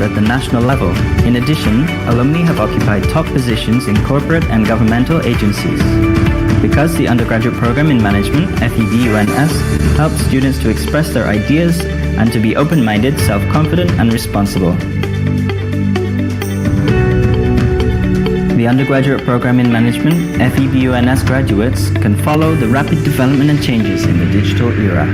at the national level. In addition, alumni have occupied top positions in corporate and governmental agencies. Because the undergraduate program in management, FEBUNS, helps students to express their ideas and to be open-minded, self-confident, and responsible. The undergraduate program in management, FEBUNS graduates can follow the rapid development and changes in the digital era.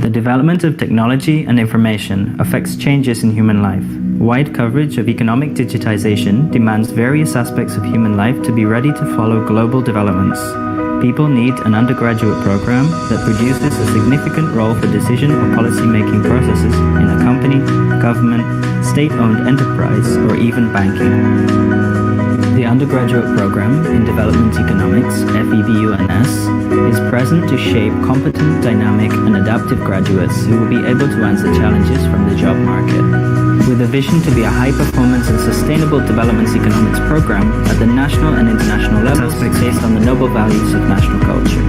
The development of technology and information affects changes in human life. Wide coverage of economic digitization demands various aspects of human life to be ready to follow global developments. People need an undergraduate program that produces a significant role for decision or policy-making processes in a company, government, state-owned enterprise, or even banking. The undergraduate program in Development Economics, FEBUNS, is present to shape competent, dynamic, and adaptive graduates who will be able to answer challenges from the job market. With a vision to be a high-performance and sustainable development economics program at the national and international levels based on the noble values of national culture.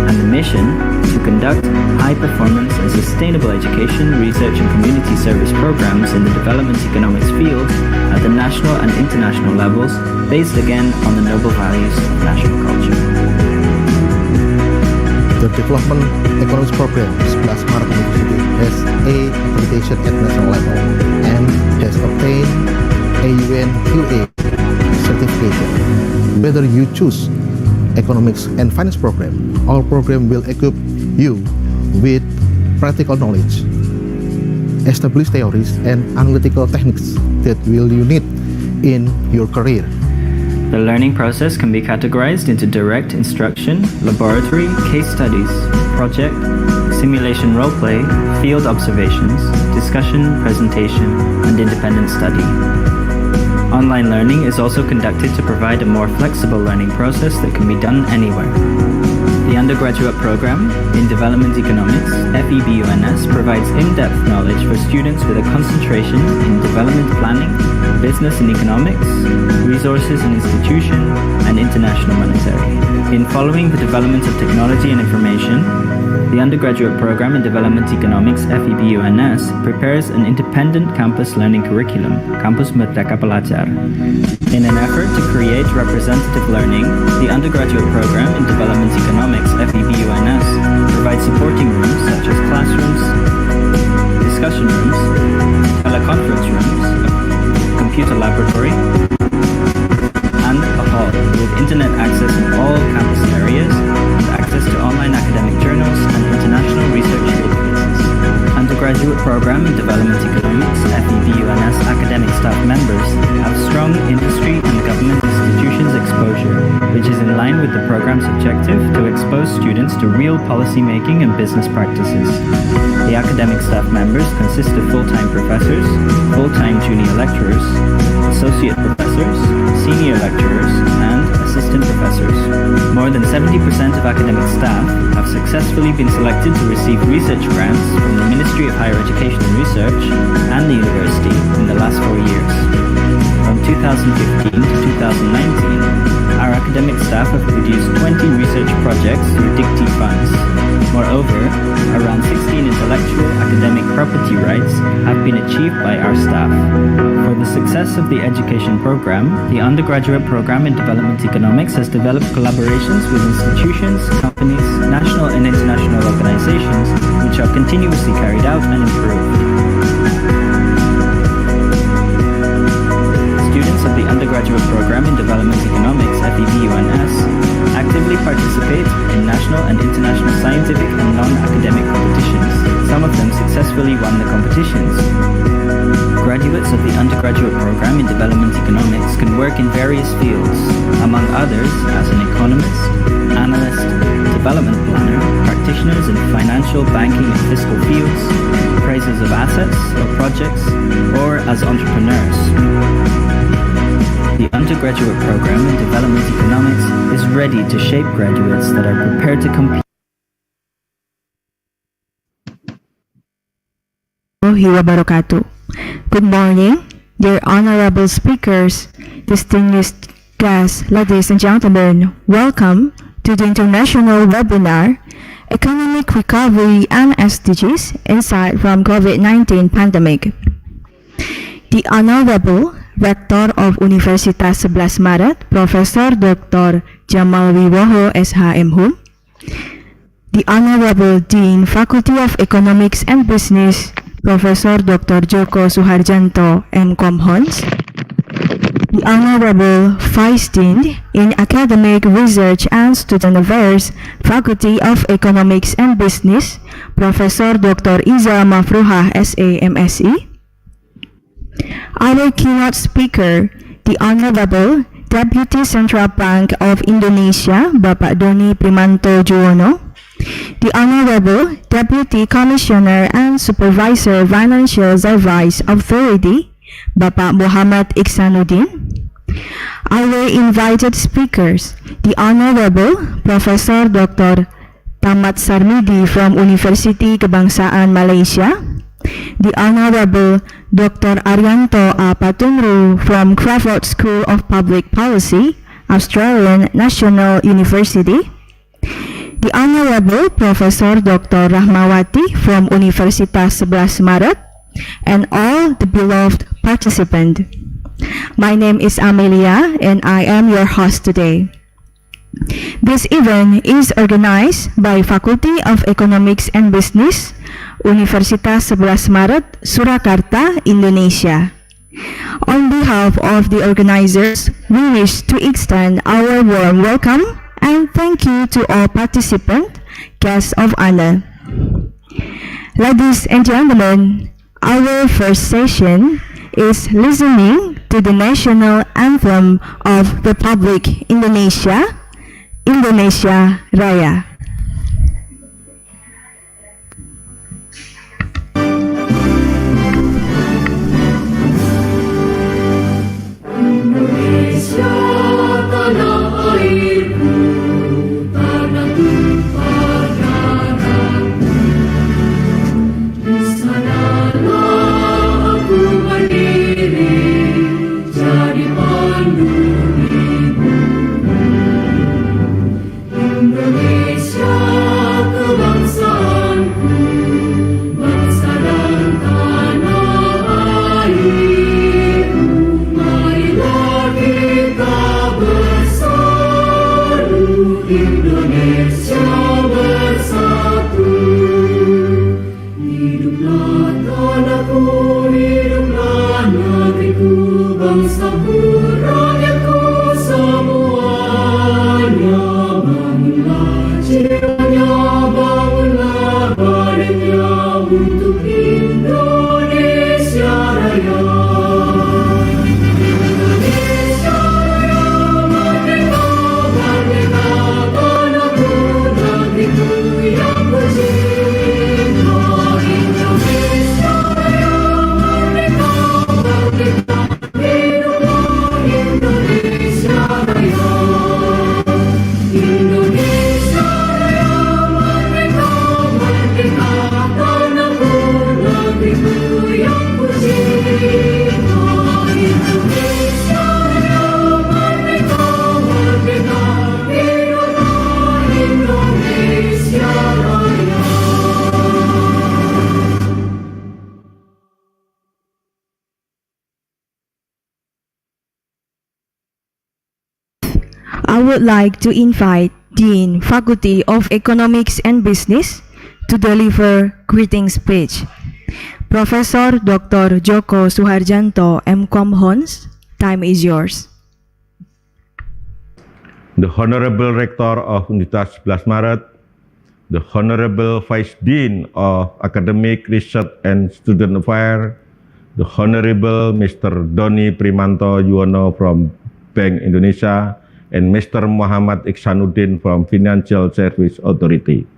And the mission to conduct high-performance and sustainable education, research, and community service programs in the development economics field at the national and international levels, based again on the noble values of national culture. The Development Economics Program Sebelas Maret University has A accreditation at national level and has obtained a UNQA certification. Whether you choose Economics and Finance program, our program will equip you with practical knowledge, established theories, and analytical techniques that will you need in your career. The learning process can be categorized into direct instruction, laboratory, case studies, project, simulation role-play, field observations, discussion, presentation, and independent study. Online learning is also conducted to provide a more flexible learning process that can be done anywhere. The undergraduate program in Development Economics, FEBUNS, provides in-depth knowledge for students with a concentration in development planning, business and economics, resources and institution, and international monetary. In following the development of technology and information, the undergraduate program in Development Economics, FEBUNS, prepares an independent campus learning curriculum, Kampus Merdeka Pelajar. In an effort to create representative learning, the undergraduate program in Development Economics, FEBUNS, provides supporting rooms such as classrooms, discussion rooms, teleconference rooms, computer laboratory, and a hall with internet access in all campus areas and access to online academic journals and international research databases. Undergraduate program in Development Economics, FEBUNS academic staff members have strong industry and government institutions exposure, which is in line with the program's objective to expose students to real policy making and business practices. The academic staff members consist of full-time professors, full-time junior lecturers, associate professors, senior lecturers, and assistant professors. More than 70% of academic staff have successfully been selected to receive research grants from the Ministry of Higher Education and Research and the University in the last 4 years. From 2015 to 2019, our academic staff have produced 20 research projects through DICTI funds. Moreover, around 16 intellectual academic property rights have been achieved by our staff. For the success of the education program, the undergraduate program in Development Economics has developed collaborations with institutions, companies, national and international organizations, which are continuously carried out and improved. Students of the undergraduate program in Development Economics, FEBUNS, actively participate in national and international scientific and non-academic competitions, some of them successfully successfully won the competitions. Graduates of the undergraduate program in development economics can work in various fields, among others as an economist, analyst, development planner, practitioners in financial, banking and fiscal fields, appraisers of assets or projects, or as entrepreneurs. The undergraduate program in development economics is ready to shape graduates that are prepared to compete. Wabarakatuh. Good morning, dear honorable speakers, distinguished guests, ladies and gentlemen. Welcome to the international webinar, Economic Recovery and SDGs, Insight from COVID-19 Pandemic. The Honorable Rector of Universitas Sebelas Maret, Professor Dr. Jamalwiwoho SHM. The Honorable Dean, Faculty of Economics and Business, Professor Dr. Joko Suharjanto M.Com Hons. The Honorable Vice Dean in Academic Research and Student Affairs, Faculty of Economics and Business, Professor Dr. Iza Mafruhah SA MSc. Our keynote speaker, the Honorable Deputy Central Bank of Indonesia, Bapak Doni Primantono Joewono. The Honorable Deputy Commissioner and Supervisor Financial Service Authority, Bapak Muhammad Ichsanuddin. Our invited speakers, the Honorable Professor Dr. Tamat Sarmidi from Universiti Kebangsaan Malaysia. The Honorable Dr. Arianto A. Patunru from Crawford School of Public Policy, Australian National University. The Honorable Professor Dr. Rahmawati from Universitas Sebelas Maret, and all the beloved participants. My name is Amelia and I am your host today. This event is organized by Faculty of Economics and Business, Universitas Sebelas Maret, Surakarta, Indonesia. On behalf of the organizers, we wish to extend our warm welcome and thank you to all participants, guests of honor. Ladies and gentlemen, our first session is listening to the national anthem of Republic Indonesia, Indonesia Raya. I would like to invite Dean, Faculty of Economics and Business, to deliver greeting speech. Professor Dr. Joko Suharjanto M.Com Hons, time is yours. The Honorable Rector of Universitas Sebelas Maret, the Honorable Vice Dean of Academic Research and Student Affairs, the Honorable Mr. Doni Joewono from Bank Indonesia, and Mr. Muhammad Ichsanuddin from Financial Service Authority.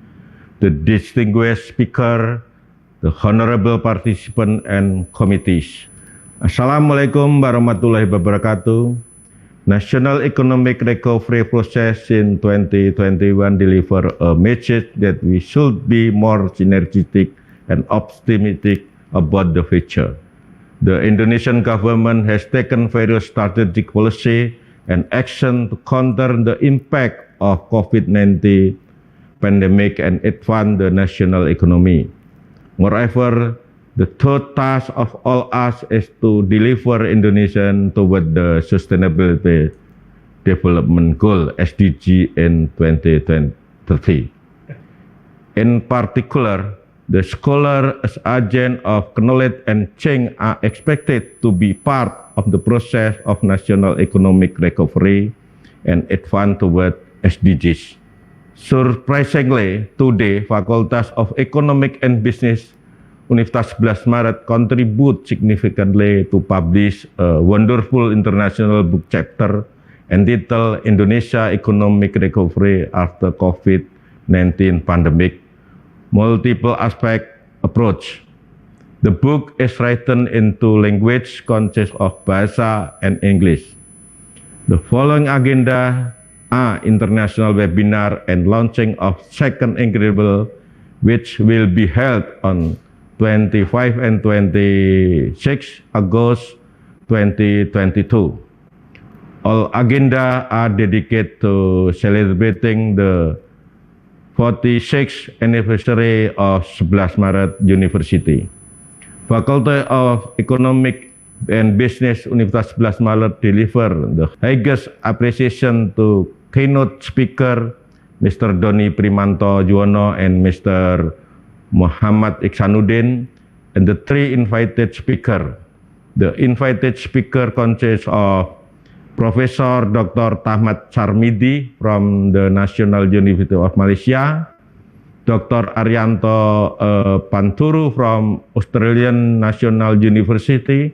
The distinguished speaker, the honorable participant and committees. Assalamualaikum warahmatullahi wabarakatuh. National economic recovery process in 2021 deliver a message that we should be more synergistic and optimistic about the future. The Indonesian government has taken various strategic policy and action to counter the impact of COVID-19 pandemic and advance the national economy. Moreover, the third task of all us is to deliver Indonesia toward the Sustainability Development Goal (SDG) in 2030. In particular, the scholars agent of knowledge and change are expected to be part of the process of national economic recovery and advance toward SDGs. Surprisingly, today, Facultas of Economic and Business Universitas Sebelas Maret contribute significantly to publish a wonderful international book chapter entitled Indonesia Economic Recovery After COVID-19 Pandemic, Multiple Aspect Approach. The book is written into language consist of Bahasa and English. The following agenda are international webinar and launching of second incredible, which will be held on 25 and 26 August 2022. All agenda are dedicated to celebrating the 46th anniversary of Sebelas Maret University. Faculty of Economic and Business Universitas Sebelas Maret deliver the highest appreciation to Keynote Speaker Mr. Doni Joewono and Mr. Muhammad Ichsanuddin, and the three invited speakers. The invited speaker consists of Professor Dr. Tamat Sarmidi from the National University of Malaysia, Dr. Arianto A. Patunru from Australian National University,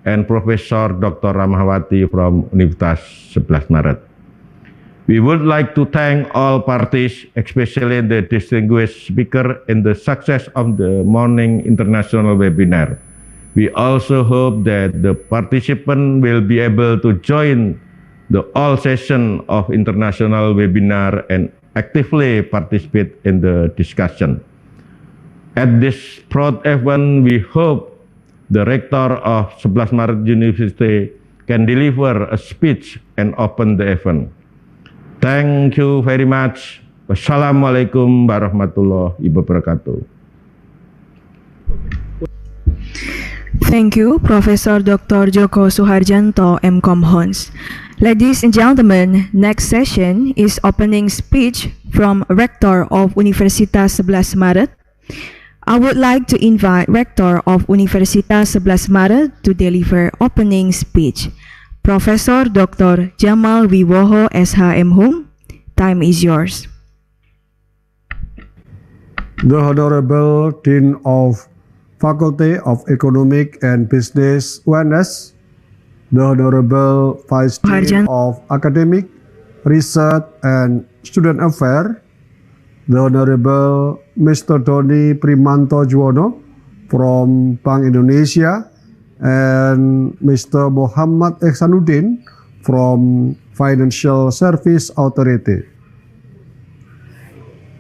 and Professor Dr. Rahmawati from Universitas Sebelas Maret. We would like to thank all parties, especially the distinguished speaker, in the success of the morning international webinar. We also hope that the participant will be able to join the all session of international webinar and actively participate in the discussion. At this proud event, we hope the rector of Sebelas Maret University can deliver a speech and open the event. Thank you very much. Wassalamualaikum warahmatullahi wabarakatuh. Thank you, Professor Dr. Joko Suharjanto, MCom Hons. Ladies and gentlemen, next session is opening speech from Rector of Universitas Sebelas Maret. I would like to invite Rector of Universitas Sebelas Maret to deliver opening speech. Professor Dr. Jamal Wiwoho, SHM. Time is yours. The Honorable Dean of Faculty of Economic and Business UNS, the Honorable Vice Dean of Academic, Research and Student Affairs, the Honorable Mr. Doni Joewono from Bank Indonesia, and Mr. Muhammad Ichsanuddin from Financial Service Authority.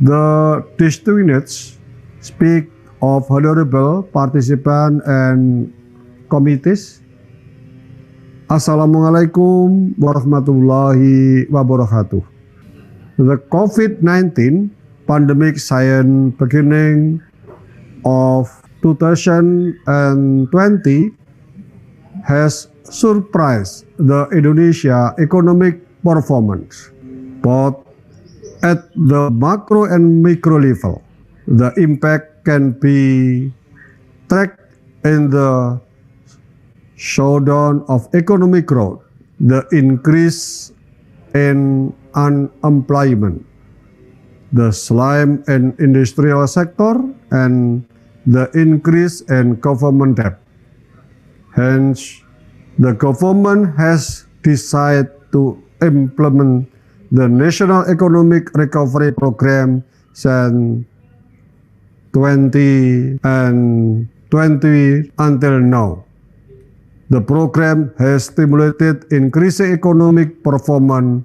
The distinguished speak of honorable participants and committees. Assalamualaikum warahmatullahi wabarakatuh. The COVID-19 pandemic since beginning of 2020 has surprised the Indonesia economic performance, both at the macro and micro level. The impact can be tracked in the slowdown of economic growth, the increase in unemployment, the slime and industrial sector, and the increase in government debt. Hence, the government has decided to implement the National Economic Recovery Program since 2020 until now. The program has stimulated increasing economic performance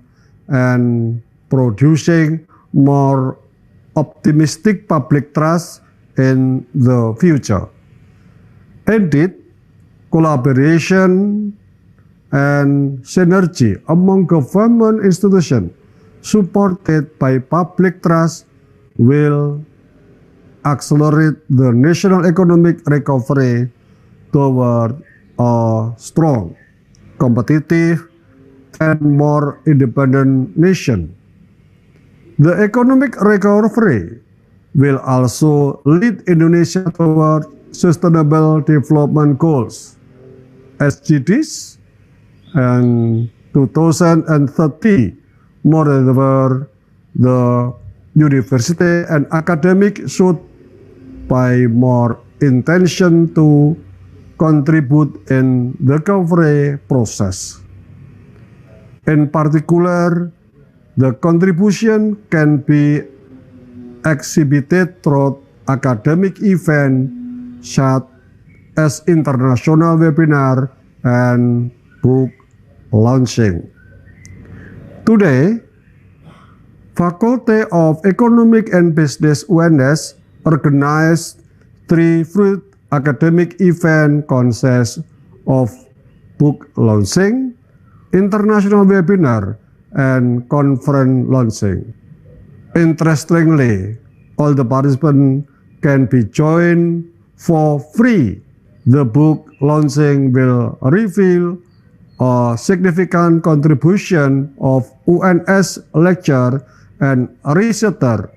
and producing more optimistic public trust in the future. Indeed, collaboration and synergy among government institutions supported by public trust will accelerate the national economic recovery toward a strong, competitive, and more independent nation. The economic recovery will also lead Indonesia toward Sustainable Development Goals, SDGs, and 2030. Moreover, the university and academic should pay more attention to contribute in the recovery process. In particular, the contribution can be exhibited through academic events such as international webinar and book launching. Today, Faculty of Economic and Business UNS organized 3 fruit academic event consists of book launching, international webinar, and conference launching. Interestingly, all the participants can be joined for free. The book launching will reveal a significant contribution of UNS lecturer and researcher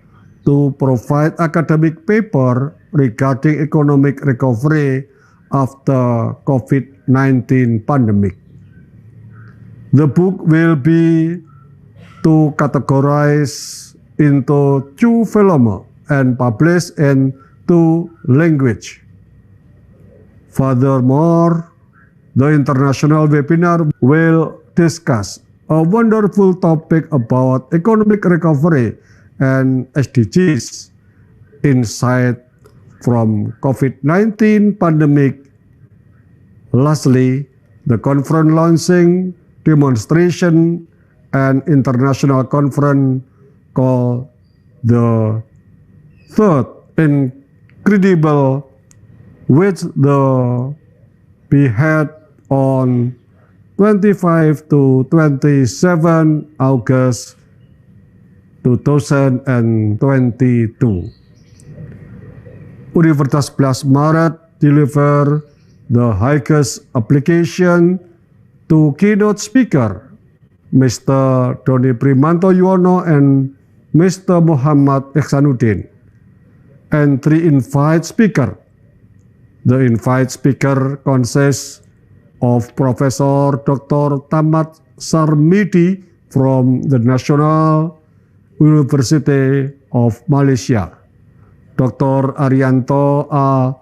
to provide academic paper regarding economic recovery after COVID-19 pandemic. The book will be to categorize into 2 volumes and published in 2 languages. Furthermore, the international webinar will discuss a wonderful topic about economic recovery and SDGs, insight from COVID-19 pandemic. Lastly, the conference launching, demonstration, and international conference called the Third Incredible, which the be held on 25 to 27 August 2022. Universitas Sebelas Maret deliver the highest application to Keynote Speaker, Mr. Doni Primantono and Mr. Muhammad Ichsanuddin, and 3 invite speakers. The invite speaker consists of Professor Dr. Tamat Sarmidi from the National University of Malaysia, Dr. Arianto A.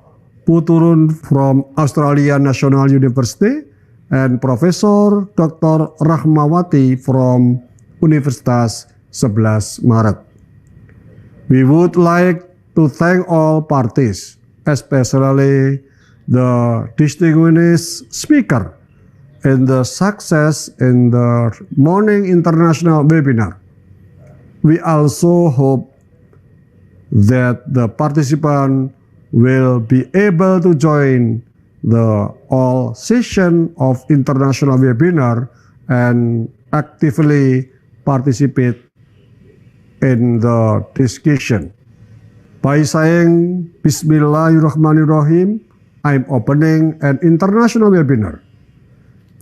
Patunru from Australian National University, and Professor Dr. Rahmawati from Universitas Sebelas Maret. We would like to thank all parties, especially the distinguished speaker, in the success in the morning international webinar. We also hope that the participant will be able to join the all session of international webinar and actively participate in the discussion. By saying Bismillahirrahmanirrahim, I'm opening an international webinar.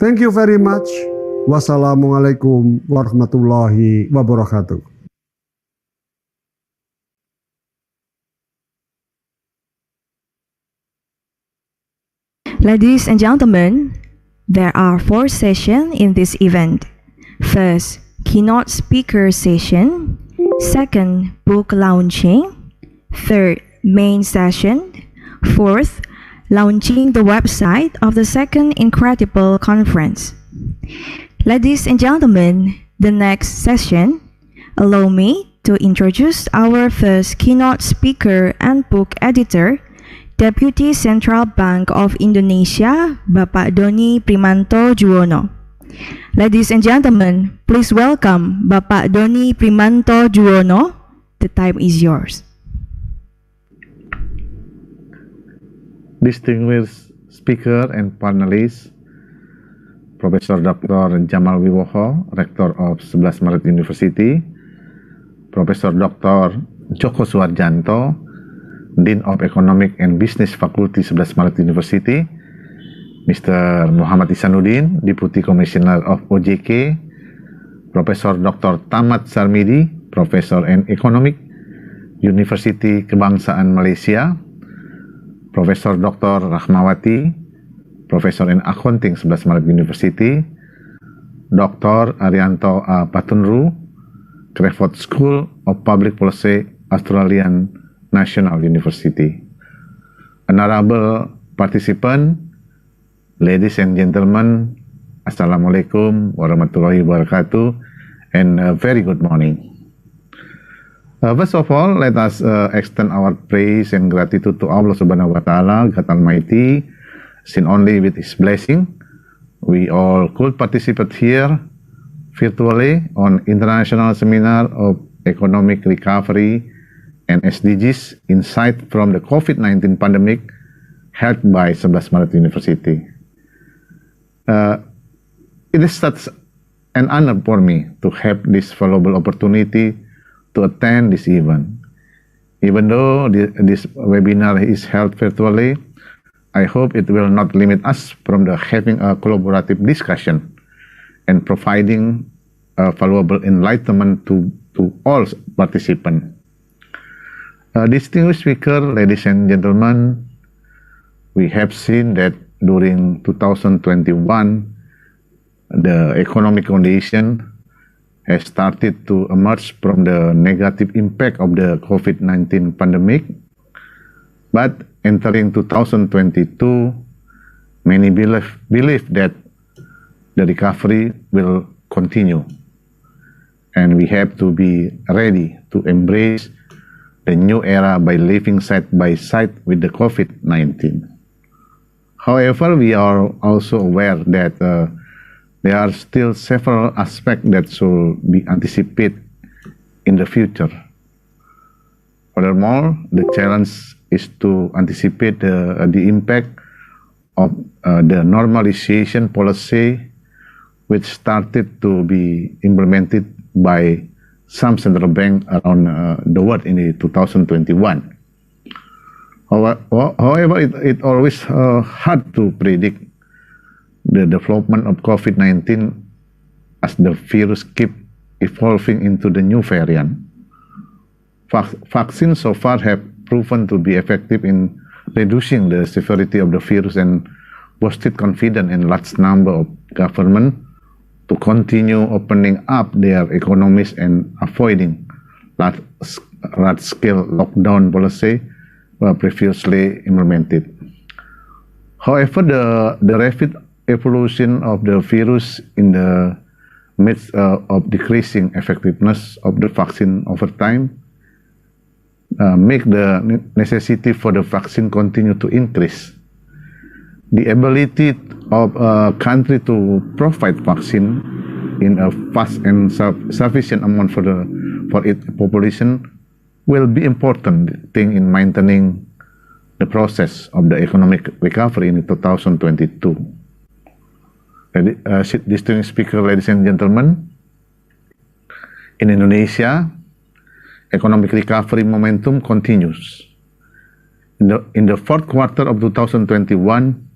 Thank you very much. Wassalamualaikum warahmatullahi wabarakatuh. Ladies and gentlemen, there are 4 sessions in this event. First, keynote speaker session. Second, book launching. Third, main session. Fourth, launching the website of the second incredible conference. Ladies and gentlemen, the next session, allow me to introduce our first keynote speaker and book editor, Deputy Central Bank of Indonesia, Bapak Doni Primanto-Joewono. Ladies and gentlemen, please welcome Bapak Doni Primanto-Joewono. The time is yours. Distinguished speaker and panelists, Professor Dr. Jamal Wiwoho, Rector of Sebelas Maret University, Professor Dr. Joko Suharjanto, Dean of Economic and Business Faculty Sebelas Maret University, Mr. Muhammad Ichsanuddin, Deputy Commissioner of OJK, Professor Dr. Tamat Sarmidi, Professor in Economic, Universiti Kebangsaan Malaysia, Profesor Dr. Rahmawati, Profesor in Accounting Sebelas Maret University, Dr. Arianto A. Patunru, Crawford School of Public Policy, Australian National University. Honorable participant, ladies and gentlemen, Assalamualaikum warahmatullahi wabarakatuh, and a very good morning. First of all, let us extend our praise and gratitude to Allah Subhanahu wa Ta'ala, God Almighty, since only with His blessing we all could participate here virtually on International Seminar of Economic Recovery and SDGs Insight from the COVID-19 Pandemic held by Sebelas Maret University. It is such an honor for me to have this valuable opportunity to attend this event. Even though this webinar is held virtually, I hope it will not limit us from having a collaborative discussion and providing valuable enlightenment to all participants. Distinguished speaker, ladies and gentlemen, we have seen that during 2021, the economic condition has started to emerge from the negative impact of the COVID-19 pandemic. But entering 2022, many believe that the recovery will continue. And we have to be ready to embrace the new era by living side by side with the COVID-19. However, we are also aware that there are still several aspects that should be anticipated in the future. Furthermore, the challenge is to anticipate the impact of the normalization policy which started to be implemented by some central banks around the world in 2021. However, it always hard to predict the development of COVID-19 as the virus keep evolving into the new variant. Vaccines so far have proven to be effective in reducing the severity of the virus and boosted confidence in large number of governments to continue opening up their economies and avoiding large-scale lockdown policy were previously implemented. However, the rapid evolution of the virus in the midst of decreasing effectiveness of the vaccine over time make the necessity for the vaccine continue to increase. The ability of a country to provide vaccine in a fast and sufficient amount for its population will be important thing in maintaining the process of the economic recovery in 2022. Distinguished speaker, ladies and gentlemen, in Indonesia, economic recovery momentum continues. In the fourth quarter of 2021,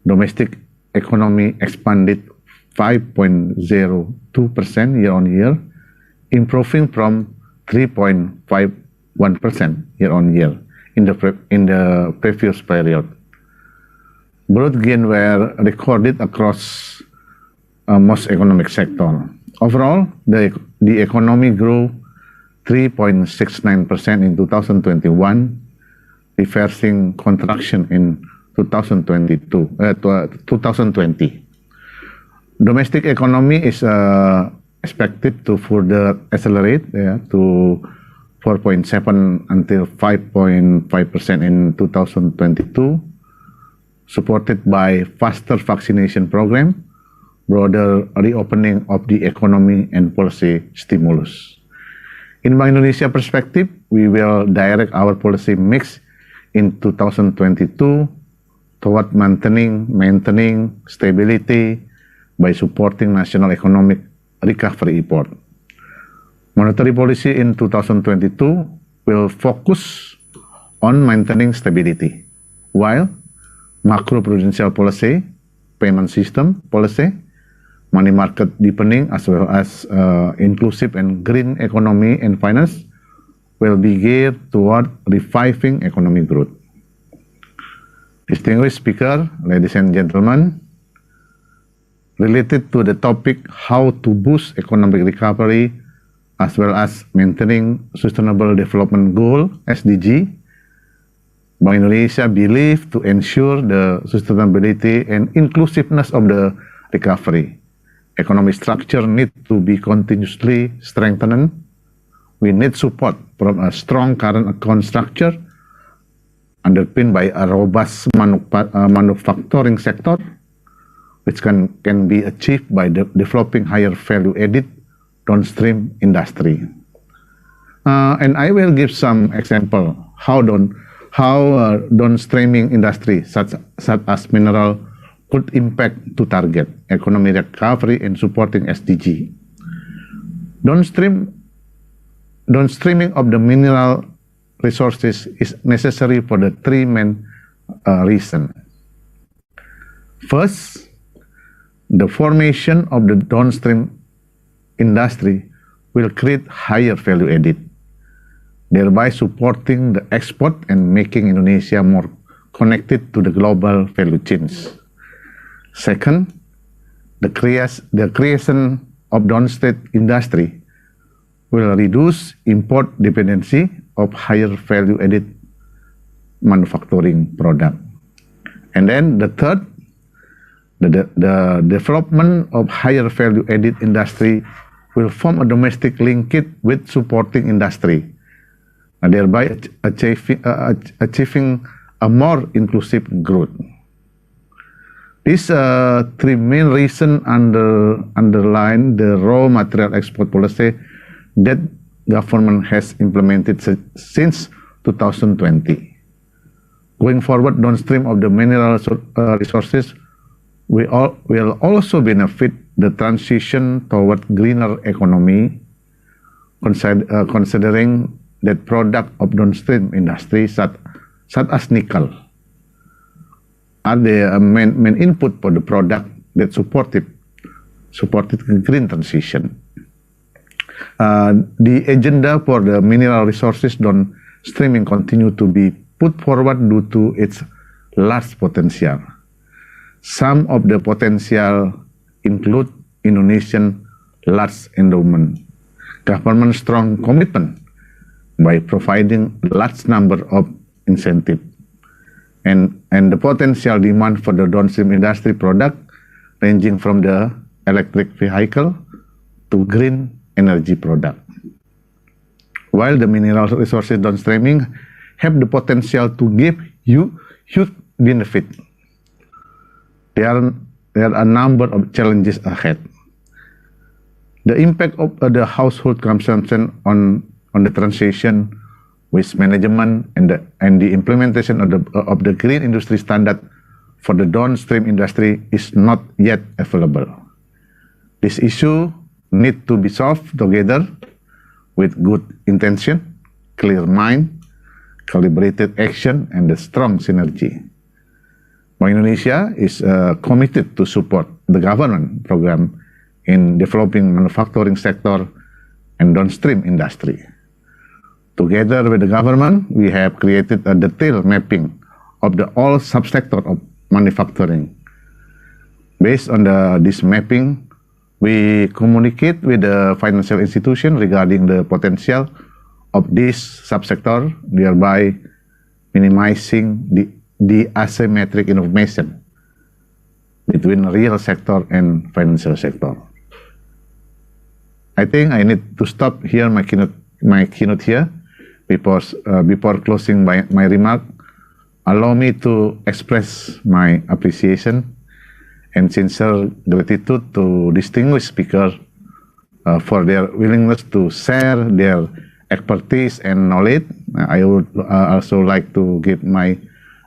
domestic economy expanded 5.02% year-on-year, improving from 3.51% year-on-year in the previous period. Growth gains were recorded across most economic sectors. Overall, the economy grew 3.69% in 2021, reversing contraction in 2020. Domestic economy is expected to further accelerate to 4.7 until 5.5% in 2022, supported by faster vaccination program, broader reopening of the economy, and policy stimulus. In Bank Indonesia perspective, we will direct our policy mix in 2022 toward maintaining stability by supporting national economic recovery effort. Monetary policy in 2022 will focus on maintaining stability, while macroprudential policy, payment system policy, money market deepening, as well as inclusive and green economy and finance will be geared toward reviving economic growth. Distinguished speaker, ladies and gentlemen, related to the topic how to boost economic recovery as well as maintaining Sustainable Development Goal, SDG, Bank Indonesia believes to ensure the sustainability and inclusiveness of the recovery, economic structure needs to be continuously strengthened. We need support from a strong current account structure underpinned by a robust manufacturing sector, which can be achieved by developing higher value added downstream industry. And I will give some example how downstreaming industry such as mineral could impact to target economic recovery and supporting SDG. Downstreaming of the mineral resources is necessary for the three main reasons. First, the formation of the downstream industry will create higher value added, thereby supporting the export and making Indonesia more connected to the global value chains. Second, the creation of downstream industry will reduce import dependency of higher value added manufacturing product. And then the third, the development of higher value added industry will form a domestic linkage with supporting industry, thereby achieving a more inclusive growth. These three main reasons underline the raw material export policy that government has implemented since 2020. Going forward, downstream of the mineral resources will also benefit the transition toward greener economy, considering that product of downstream industry such as nickel are the main input for the product that supported green transition. The agenda for the mineral resources downstreaming continue to be put forward due to its large potential. Some of the potential include Indonesian large endowment, government strong commitment by providing large number of incentives, and the potential demand for the downstream industry product ranging from the electric vehicle to green energy product. While the mineral resources downstreaming have the potential to give you huge benefit, there are a number of challenges ahead. The impact of the household consumption on the transition, waste management, and the implementation of the green industry standard for the downstream industry is not yet available. This issue need to be solved together with good intention, clear mind, calibrated action, and a strong synergy. Bank Indonesia is committed to support the government program in developing manufacturing sector and downstream industry. Together with the government, we have created a detailed mapping of the all subsector of manufacturing. Based on this mapping, we communicate with the financial institution regarding the potential of this subsector, thereby minimizing the asymmetric information between real sector and financial sector. I think I need to stop here my keynote here before closing my remark. Allow me to express my appreciation and sincere gratitude to distinguished speakers for their willingness to share their expertise and knowledge. I would also like to give my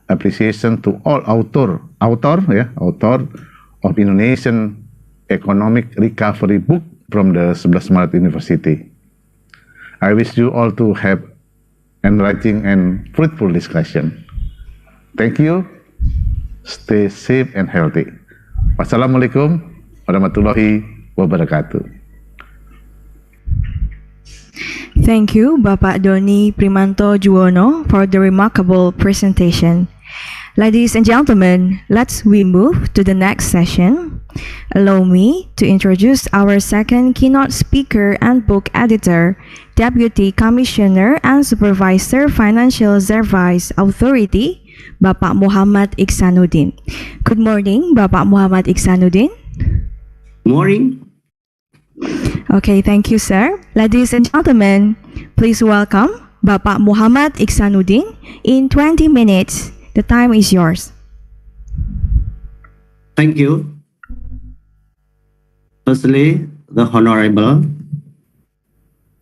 appreciation to all author of Indonesian Economic Recovery book from the Sebelas Maret University. I wish you all to have enriching and fruitful discussion. Thank you. Stay safe and healthy. Wassalamualaikum warahmatullahi wabarakatuh. Thank you, Bapak Doni Primanto Joewono, for the remarkable presentation. Ladies and gentlemen, we move to the next session. Allow me to introduce our second keynote speaker and book editor, Deputy Commissioner and Supervisor Financial Service Authority, Bapak Muhammad Ichsanuddin. Good morning, Bapak Muhammad Ichsanuddin. Morning. Okay, thank you, sir. Ladies and gentlemen, please welcome Bapak Muhammad Ichsanuddin in 20 minutes. The time is yours. Thank you. Firstly, the Honorable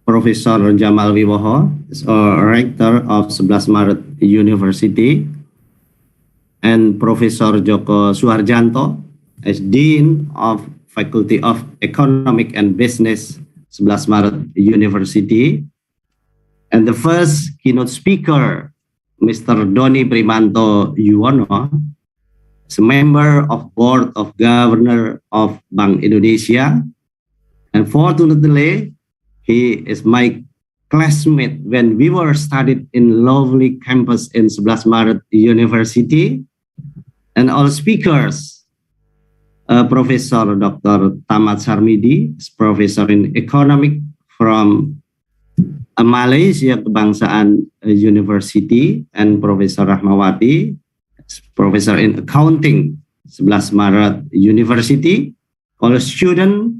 Professor Jamal Wiwoho is a Rector of Sebelas Maret University, and Professor Joko Suharjanto as Dean of Faculty of Economic and Business, Sebelas Maret University, and the first keynote speaker, Mr. Doni Primanto Joewono, is a member of Board of Governor of Bank Indonesia, and fortunately, he is my classmate when we were studied in lovely campus in Sebelas Maret University. And all speakers, Professor Dr. Tamat Sarmidi, is Professor in Economic from Malaysia Kebangsaan University, and Professor Rahmawati, is Professor in Accounting, Sebelas Maret University, all students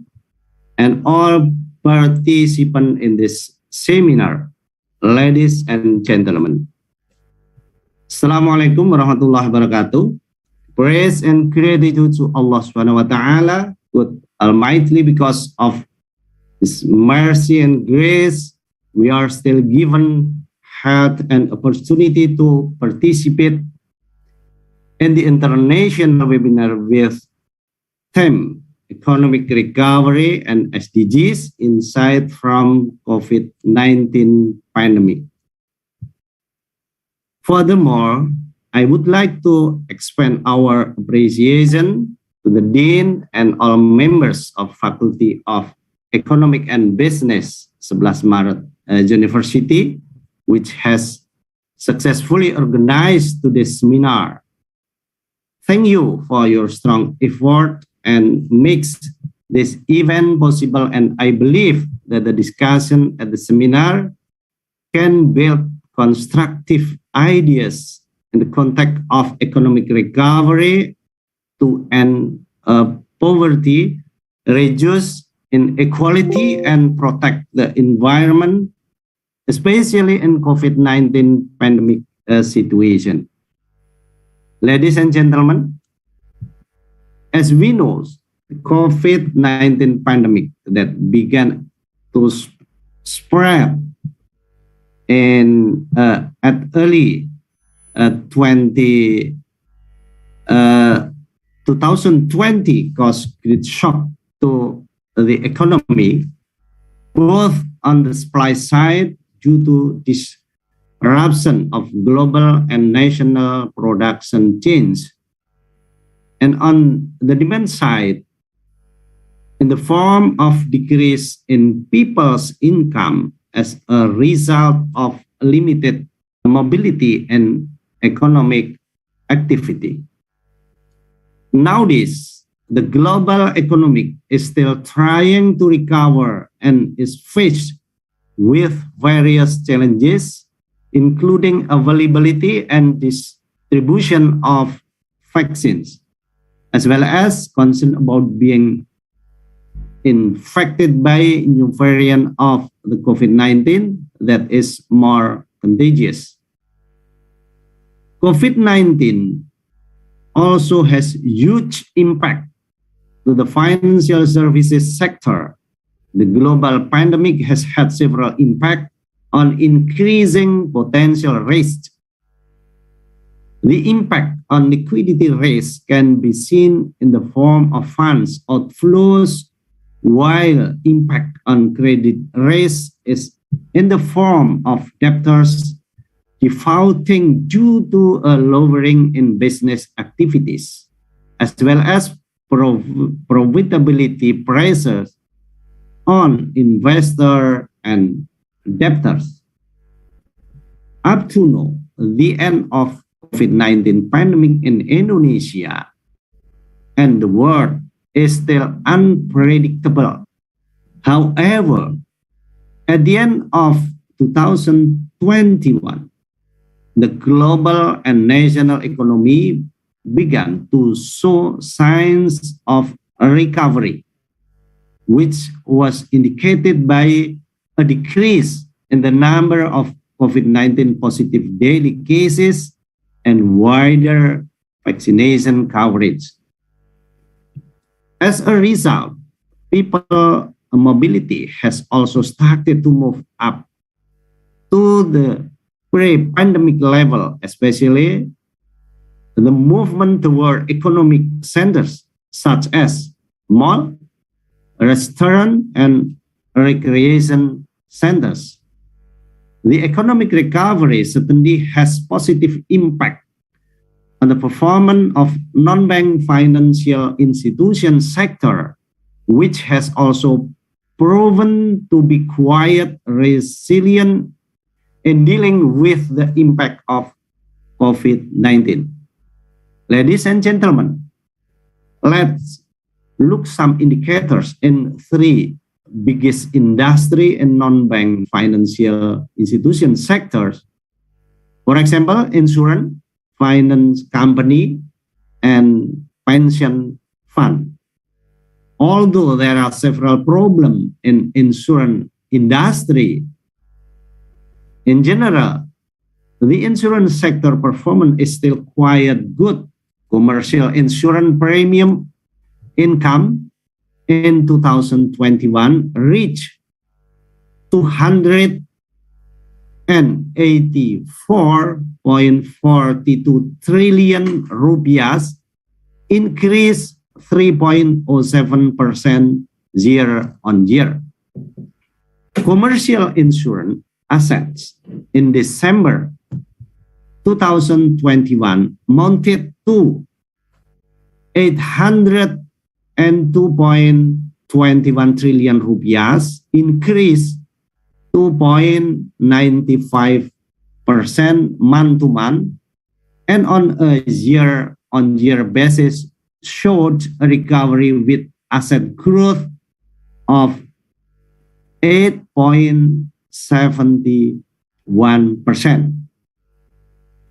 and all participants in this seminar, ladies and gentlemen. Assalamualaikum warahmatullahi wabarakatuh. Praise and gratitude to Allah Subhanahu wa Ta'ala, God Almighty, because of His mercy and grace, we are still given health and opportunity to participate in the international webinar with theme Economic Recovery and SDGs, Insight from COVID-19 Pandemic. Furthermore, I would like to expand our appreciation to the Dean and all members of Faculty of Economic and Business, Sebelas Maret University, which has successfully organized this seminar. Thank you for your strong effort and makes this event possible, and I believe that the discussion at the seminar can build constructive ideas in the context of economic recovery to end poverty, reduce inequality, and protect the environment, especially in COVID-19 pandemic situation. Ladies and gentlemen, as we know, the COVID-19 pandemic that began to spread in at early 2020 caused great shock to the economy, both on the supply side due to disruption of global and national production chains, and on the demand side in the form of decrease in people's income as a result of limited mobility and economic activity. Nowadays, the global economy is still trying to recover and is faced with various challenges, including availability and distribution of vaccines, as well as concern about being infected by new variant of the COVID-19 that is more contagious. COVID-19 also has huge impact to the financial services sector. The global pandemic has had several impacts on increasing potential risks. The impact on liquidity risk can be seen in the form of funds outflows, while impact on credit risk is in the form of debtors defaulting due to a lowering in business activities, as well as profitability pressures on investor and debtors. Up to now, the end of COVID-19 pandemic in Indonesia and the world is still unpredictable. However, at the end of 2021, the global and national economy began to show signs of a recovery, which was indicated by a decrease in the number of COVID-19 positive daily cases and wider vaccination coverage. As a result, people mobility has also started to move up to the pre-pandemic level, especially the movement toward economic centers such as mall, restaurant, and recreation centers. The economic recovery certainly has positive impact on the performance of non-bank financial institution sector, which has also proven to be quite resilient in dealing with the impact of COVID-19. Ladies and gentlemen, let's look some indicators in three biggest industry and non-bank financial institution sectors. For example, insurance, finance company, and pension fund. Although there are several problems in insurance industry, in general, the insurance sector performance is still quite good. Commercial insurance premium income in 2021 reached 284.42 trillion rupiahs, increase 3.07% year on year. Commercial insurance assets in December 2021 mounted to 802.21 trillion rupiahs, increase 2.95% month to month, and on a year-on-year basis showed a recovery with asset growth of 8.71%.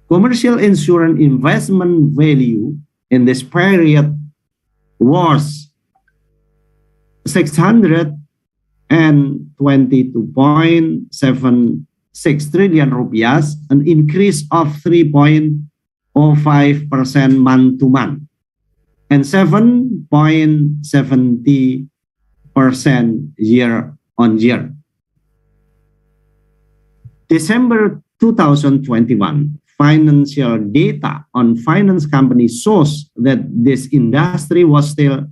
Commercial insurance investment value in this period was 622.76 trillion rupiahs, an increase of 3.05% month to month and 7.70% year on year. December 2021 financial data on finance companies shows that this industry was still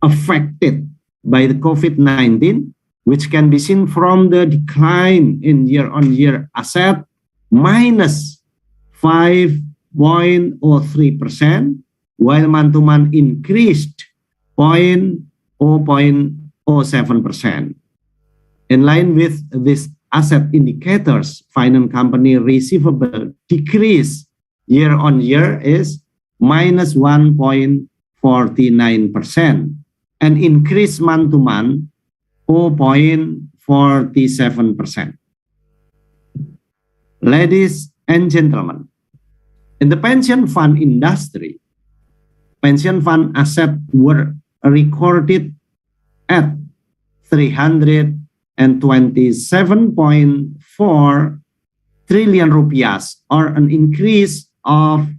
affected by the COVID-19, which can be seen from the decline in year-on-year asset minus 5.03%, while month-to-month increased 0.07%. In line with these asset indicators, finance company receivable decrease year-on-year is minus 1.49% and increase month-to-month 0.48%. 47%. Ladies and gentlemen, in the pension fund industry, pension fund assets were recorded at 327.4 trillion rupiah, or an increase of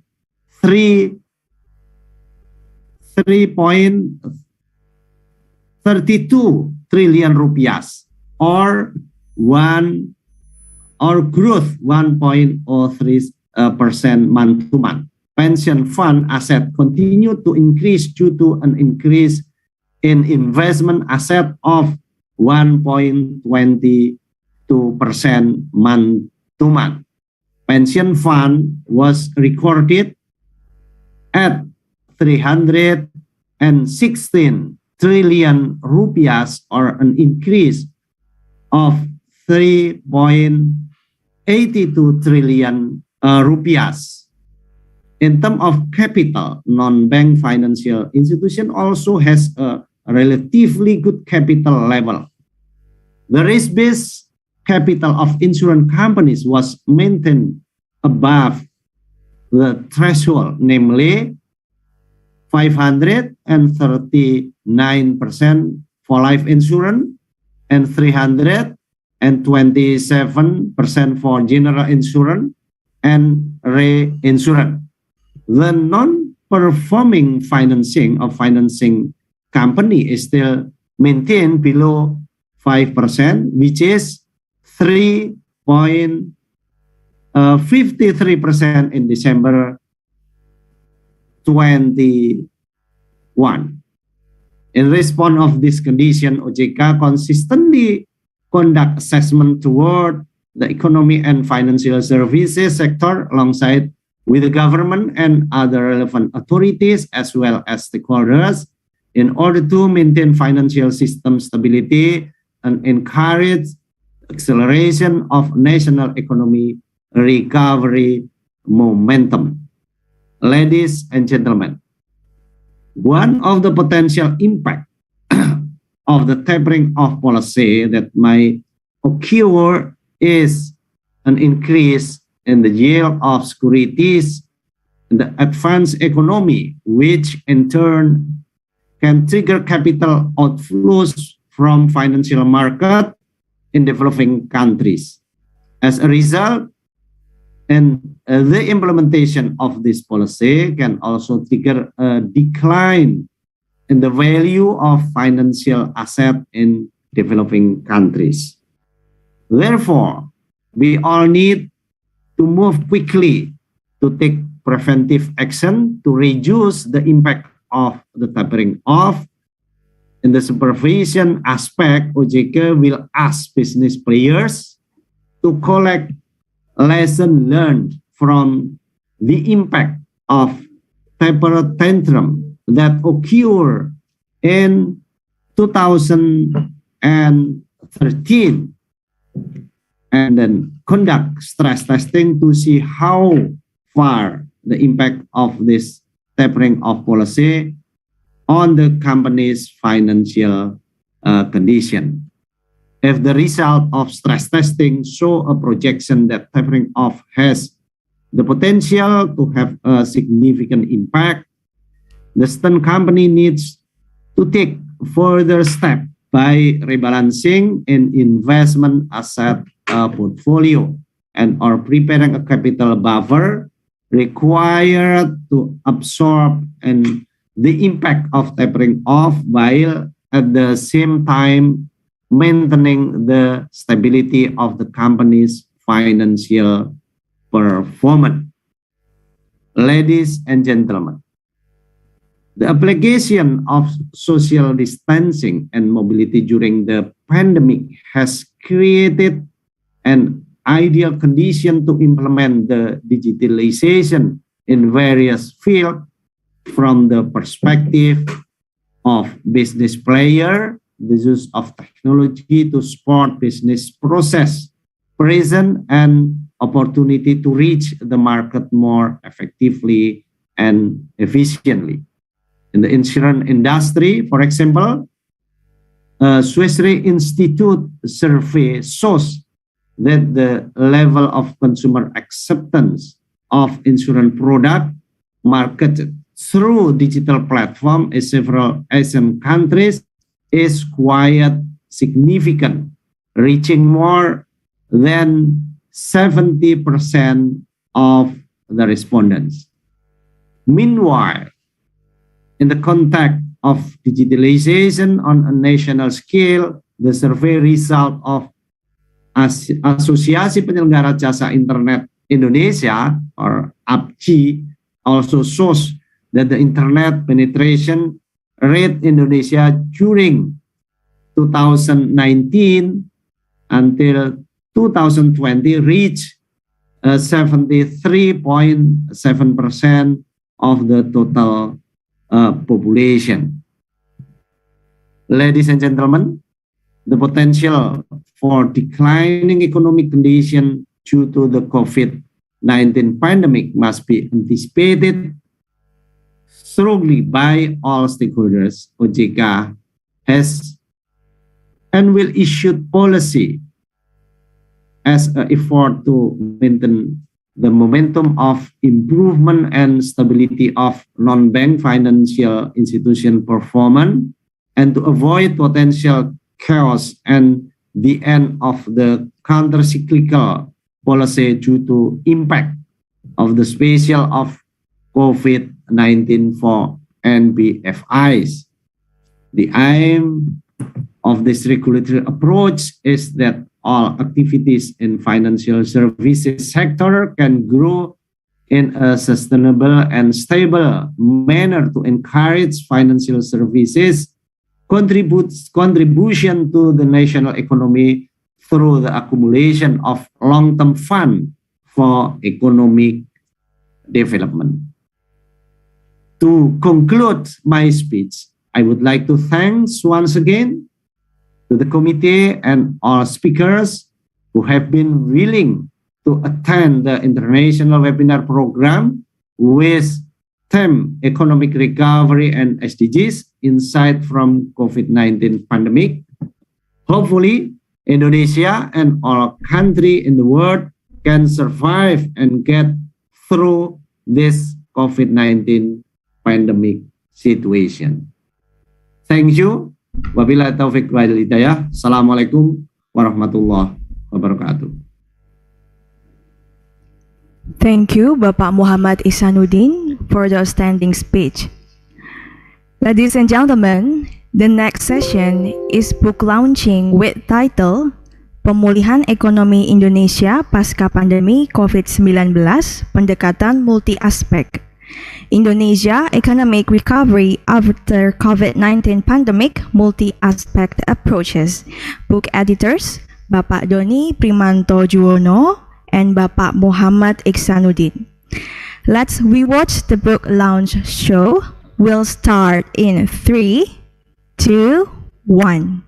3.32 trillion rupiah, or growth 1.03% month to month. Pension fund assets continue to increase due to an increase in investment asset of 1.22% month to month. Pension fund was recorded at 316 trillion rupiah, or an increase of 3.82 trillion rupiah. In terms of capital, non-bank financial institution also has a relatively good capital level. The risk-based capital of insurance companies was maintained above the threshold, namely 539% for life insurance and 327% for general insurance and reinsurance. The non-performing financing of financing company is still maintained below 5%, which is 3.53% in December 21. In response of this condition, OJK consistently conduct assessment toward the economy and financial services sector alongside with the government and other relevant authorities as well as stakeholders in order to maintain financial system stability and encourage acceleration of national economy recovery momentum. Ladies and gentlemen, one of the potential impact of the tapering off policy that might occur is an increase in the yield of securities in the advanced economy, which in turn can trigger capital outflows from financial market in developing countries. As a result, and the implementation of this policy can also trigger a decline in the value of financial assets in developing countries. Therefore, we all need to move quickly to take preventive action to reduce the impact of the tapering off. In the supervision aspect, OJK will ask business players to collect lessons learned from the impact of taper tantrum that occurred in 2013, and then conduct stress testing to see how far the impact of this tapering off policy on the company's financial condition. If the result of stress testing show a projection that tapering off has the potential to have a significant impact, the Stern company needs to take further steps by rebalancing an investment asset portfolio and or preparing a capital buffer required to absorb and the impact of tapering off while at the same time maintaining the stability of the company's financial performance. Ladies and gentlemen, the application of social distancing and mobility during the pandemic has created an ideal condition to implement the digitalization in various fields from the perspective of business player, the use of technology to support business process, present and opportunity to reach the market more effectively and efficiently. In the insurance industry, for example, Swiss Re Institute survey shows that the level of consumer acceptance of insurance product marketed through digital platform in several Asian countries is quite significant, reaching more than 70% of the respondents. Meanwhile, in the context of digitalization on a national scale, the survey result of Asosiasi Penyelenggara Jasa Internet Indonesia, or APJI, also shows that the internet penetration rate Indonesia during 2019 until 2020 reached 73.7% of the total population. Ladies and gentlemen, the potential for declining economic condition due to the COVID-19 pandemic must be anticipated strongly by all stakeholders. OJK has and will issue policy as an effort to maintain the momentum of improvement and stability of non-bank financial institution performance and to avoid potential chaos and the end of the counter-cyclical policy due to impact of the special of COVID-19 for NBFIs. The aim of this regulatory approach is that all activities in financial services sector can grow in a sustainable and stable manner to encourage financial services contribution to the national economy through the accumulation of long-term fund for economic development. To conclude my speech, I would like to thank once again to the committee and all speakers who have been willing to attend the international webinar program with theme Economic Recovery and SDGs, Insight from COVID-19 Pandemic. Hopefully, Indonesia and all countries in the world can survive and get through this COVID-19 pandemic situation. Thank you. Wabillahi taufiq wal hidayah. Assalamualaikum warahmatullahi wabarakatuh. Thank you, Bapak Muhammad Ichsanuddin, for the outstanding speech. Ladies and gentlemen, the next session is book launching with title Pemulihan Ekonomi Indonesia Pasca Pandemi COVID-19, Pendekatan Multi-Aspek. Indonesia Economic Recovery After COVID-19 Pandemic, Multi-Aspect Approaches. Book editors, Bapak Doni, Primantono, and Bapak Muhammad Ichsanuddin. Let's rewatch the book launch show. We'll start in 3, 2, 1.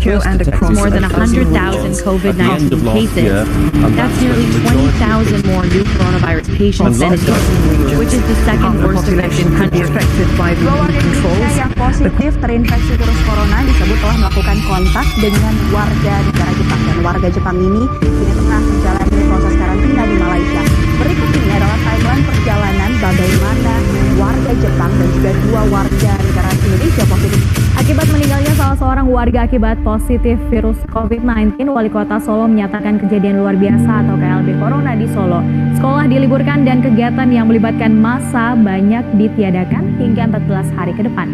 And across more than 100,000 COVID-19 cases. That's nearly 20,000 more new coronavirus patients than in Indonesia, which is the second worst affected country. Yang positif terinfeksi virus corona disebut telah melakukan kontak dengan warga negara Jepang, dan warga Jepang ini kini tengah menjalani proses karantina di Malaysia. Berikut ini adalah timeline perjalanan bagaimana warga Jepang dan juga 2 warga negara Indonesia positif akibat meninggalnya salah seorang warga akibat positif virus Covid-19, Wali Kota Solo menyatakan kejadian luar biasa atau KLB Corona di Solo. Sekolah diliburkan dan kegiatan yang melibatkan massa banyak ditiadakan hingga 14 hari ke depan.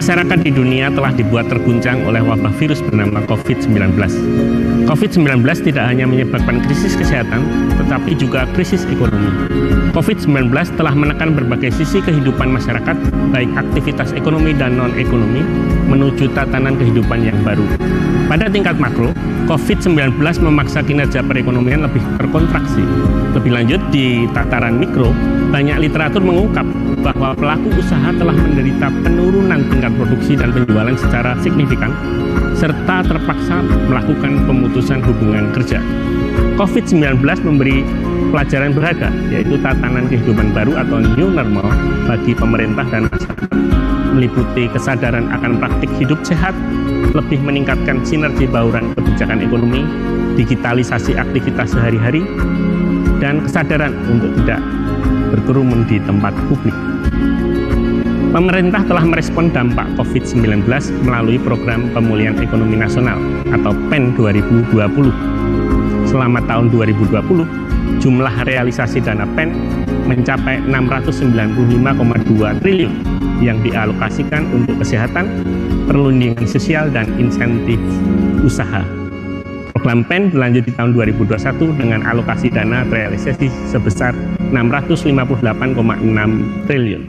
Masyarakat di dunia telah dibuat terguncang oleh wabah virus bernama Covid-19. Covid-19 tidak hanya menyebabkan krisis kesehatan, tetapi juga krisis ekonomi. Covid-19 telah menekan berbagai sisi kehidupan masyarakat, baik aktivitas ekonomi dan non-ekonomi, menuju tatanan kehidupan yang baru. Pada tingkat makro, Covid-19 memaksa kinerja perekonomian lebih terkontraksi. Lebih lanjut, di tataran mikro, banyak literatur mengungkap bahwa pelaku usaha telah menderita penurunan tingkat produksi dan penjualan secara signifikan, serta terpaksa melakukan pemutusan hubungan kerja. Covid-19 memberi pelajaran berharga, yaitu tatanan kehidupan baru atau new normal bagi pemerintah dan masyarakat, meliputi kesadaran akan praktik hidup sehat, lebih meningkatkan sinergi bauran kebijakan ekonomi, digitalisasi aktivitas sehari-hari, dan kesadaran untuk tidak berkerumun di tempat publik. Pemerintah telah merespon dampak Covid-19 melalui Program Pemulihan Ekonomi Nasional atau PEN 2020. Selama tahun 2020, jumlah realisasi dana PEN mencapai 695,2 triliun yang dialokasikan untuk kesehatan, perlindungan sosial, dan insentif usaha. Program PEN berlanjut di tahun 2021 dengan alokasi dana realisasi sebesar 658,6 triliun.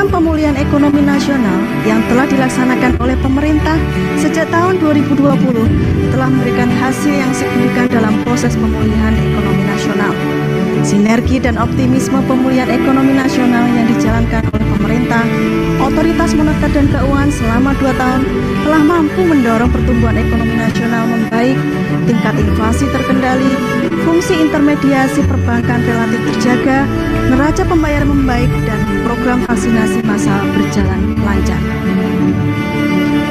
Pemulihan Ekonomi Nasional yang telah dilaksanakan oleh pemerintah sejak tahun 2020 telah memberikan hasil yang signifikan dalam proses pemulihan ekonomi nasional. Sinergi dan optimisme pemulihan ekonomi nasional yang dijalankan oleh pemerintah, otoritas moneter dan keuangan selama 2 tahun telah mampu mendorong pertumbuhan ekonomi nasional membaik, tingkat inflasi terkendali, fungsi intermediasi perbankan relatif terjaga, neraca pembayaran membaik, dan program vaksinasi massal berjalan lancar.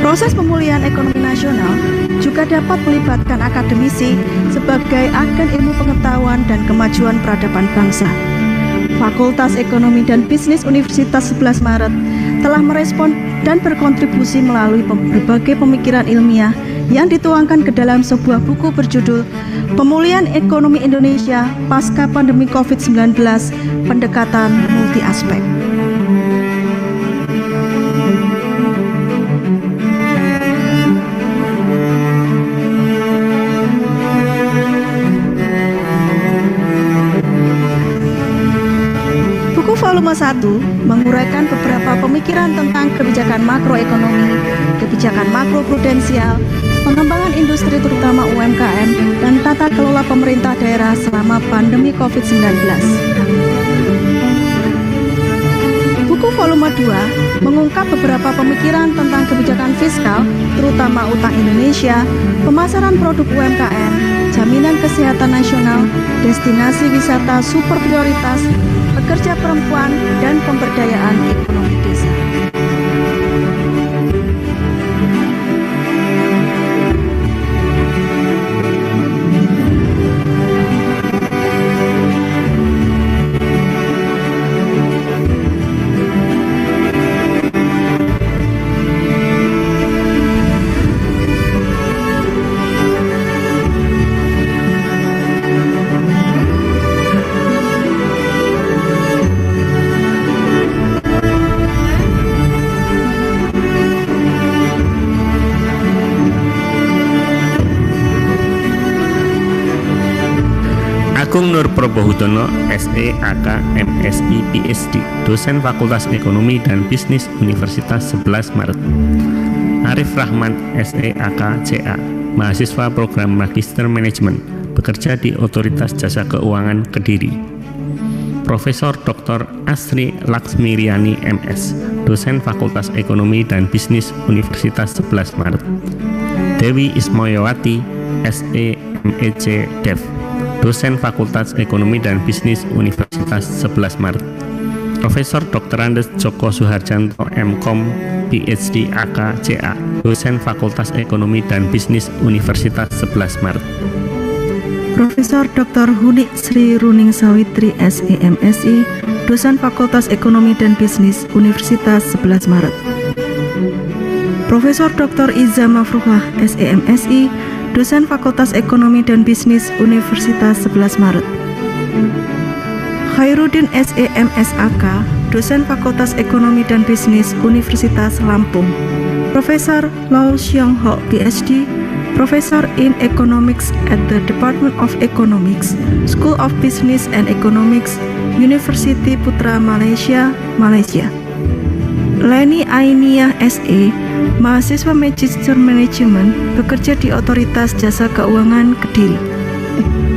Proses pemulihan ekonomi nasional juga dapat melibatkan akademisi sebagai agen ilmu pengetahuan dan kemajuan peradaban bangsa. Fakultas Ekonomi dan Bisnis Universitas 11 Maret telah merespon dan berkontribusi melalui berbagai pemikiran ilmiah yang dituangkan ke dalam sebuah buku berjudul Pemulihan Ekonomi Indonesia Pasca Pandemi Covid-19, Pendekatan Multi Aspek. Volume 1 menguraikan beberapa pemikiran tentang kebijakan makroekonomi, kebijakan makroprudensial, pengembangan industri terutama UMKM, dan tata kelola pemerintah daerah selama pandemi COVID-19. Buku volume 2 mengungkap beberapa pemikiran tentang kebijakan fiskal, terutama utang Indonesia, pemasaran produk UMKM, jaminan kesehatan nasional, destinasi wisata super prioritas, pekerja perempuan, dan pemberdayaan ekonomi desa. Agung Nur Probohudono, SE, AK, MSI, PhD, dosen Fakultas Ekonomi dan Bisnis Universitas 11 Maret. Arif Rahman, SE, AK, CA, mahasiswa program Magister Manajemen, bekerja di Otoritas Jasa Keuangan Kediri. Profesor Dr. Asri Laksmiriani, MS, dosen Fakultas Ekonomi dan Bisnis Universitas 11 Maret. Dewi Ismoyawati, SE, MEC, Dev, dosen Fakultas Ekonomi dan Bisnis Universitas 11 Maret. Profesor Dr. Andes Joko Suharjanto, MKom, PhD, AK, CA, dosen Fakultas Ekonomi dan Bisnis Universitas 11 Maret. Profesor Dr. Huni Sri Runing Sawitri, SE, MSI, dosen Fakultas Ekonomi dan Bisnis Universitas 11 Maret. Profesor Dr. Iza Mafruhah, SE, MSI, dosen Fakultas Ekonomi dan Bisnis Universitas 11 Maret. Khairuddin, SE, MSAK, dosen Fakultas Ekonomi dan Bisnis Universitas Lampung. Profesor Lau Xiong Ho, PhD, Professor in Economics at the Department of Economics, School of Business and Economics, Universiti Putra Malaysia, Malaysia. Leni Ainiyah SE, mahasiswa Magister Manajemen, bekerja di Otoritas Jasa Keuangan Kediri.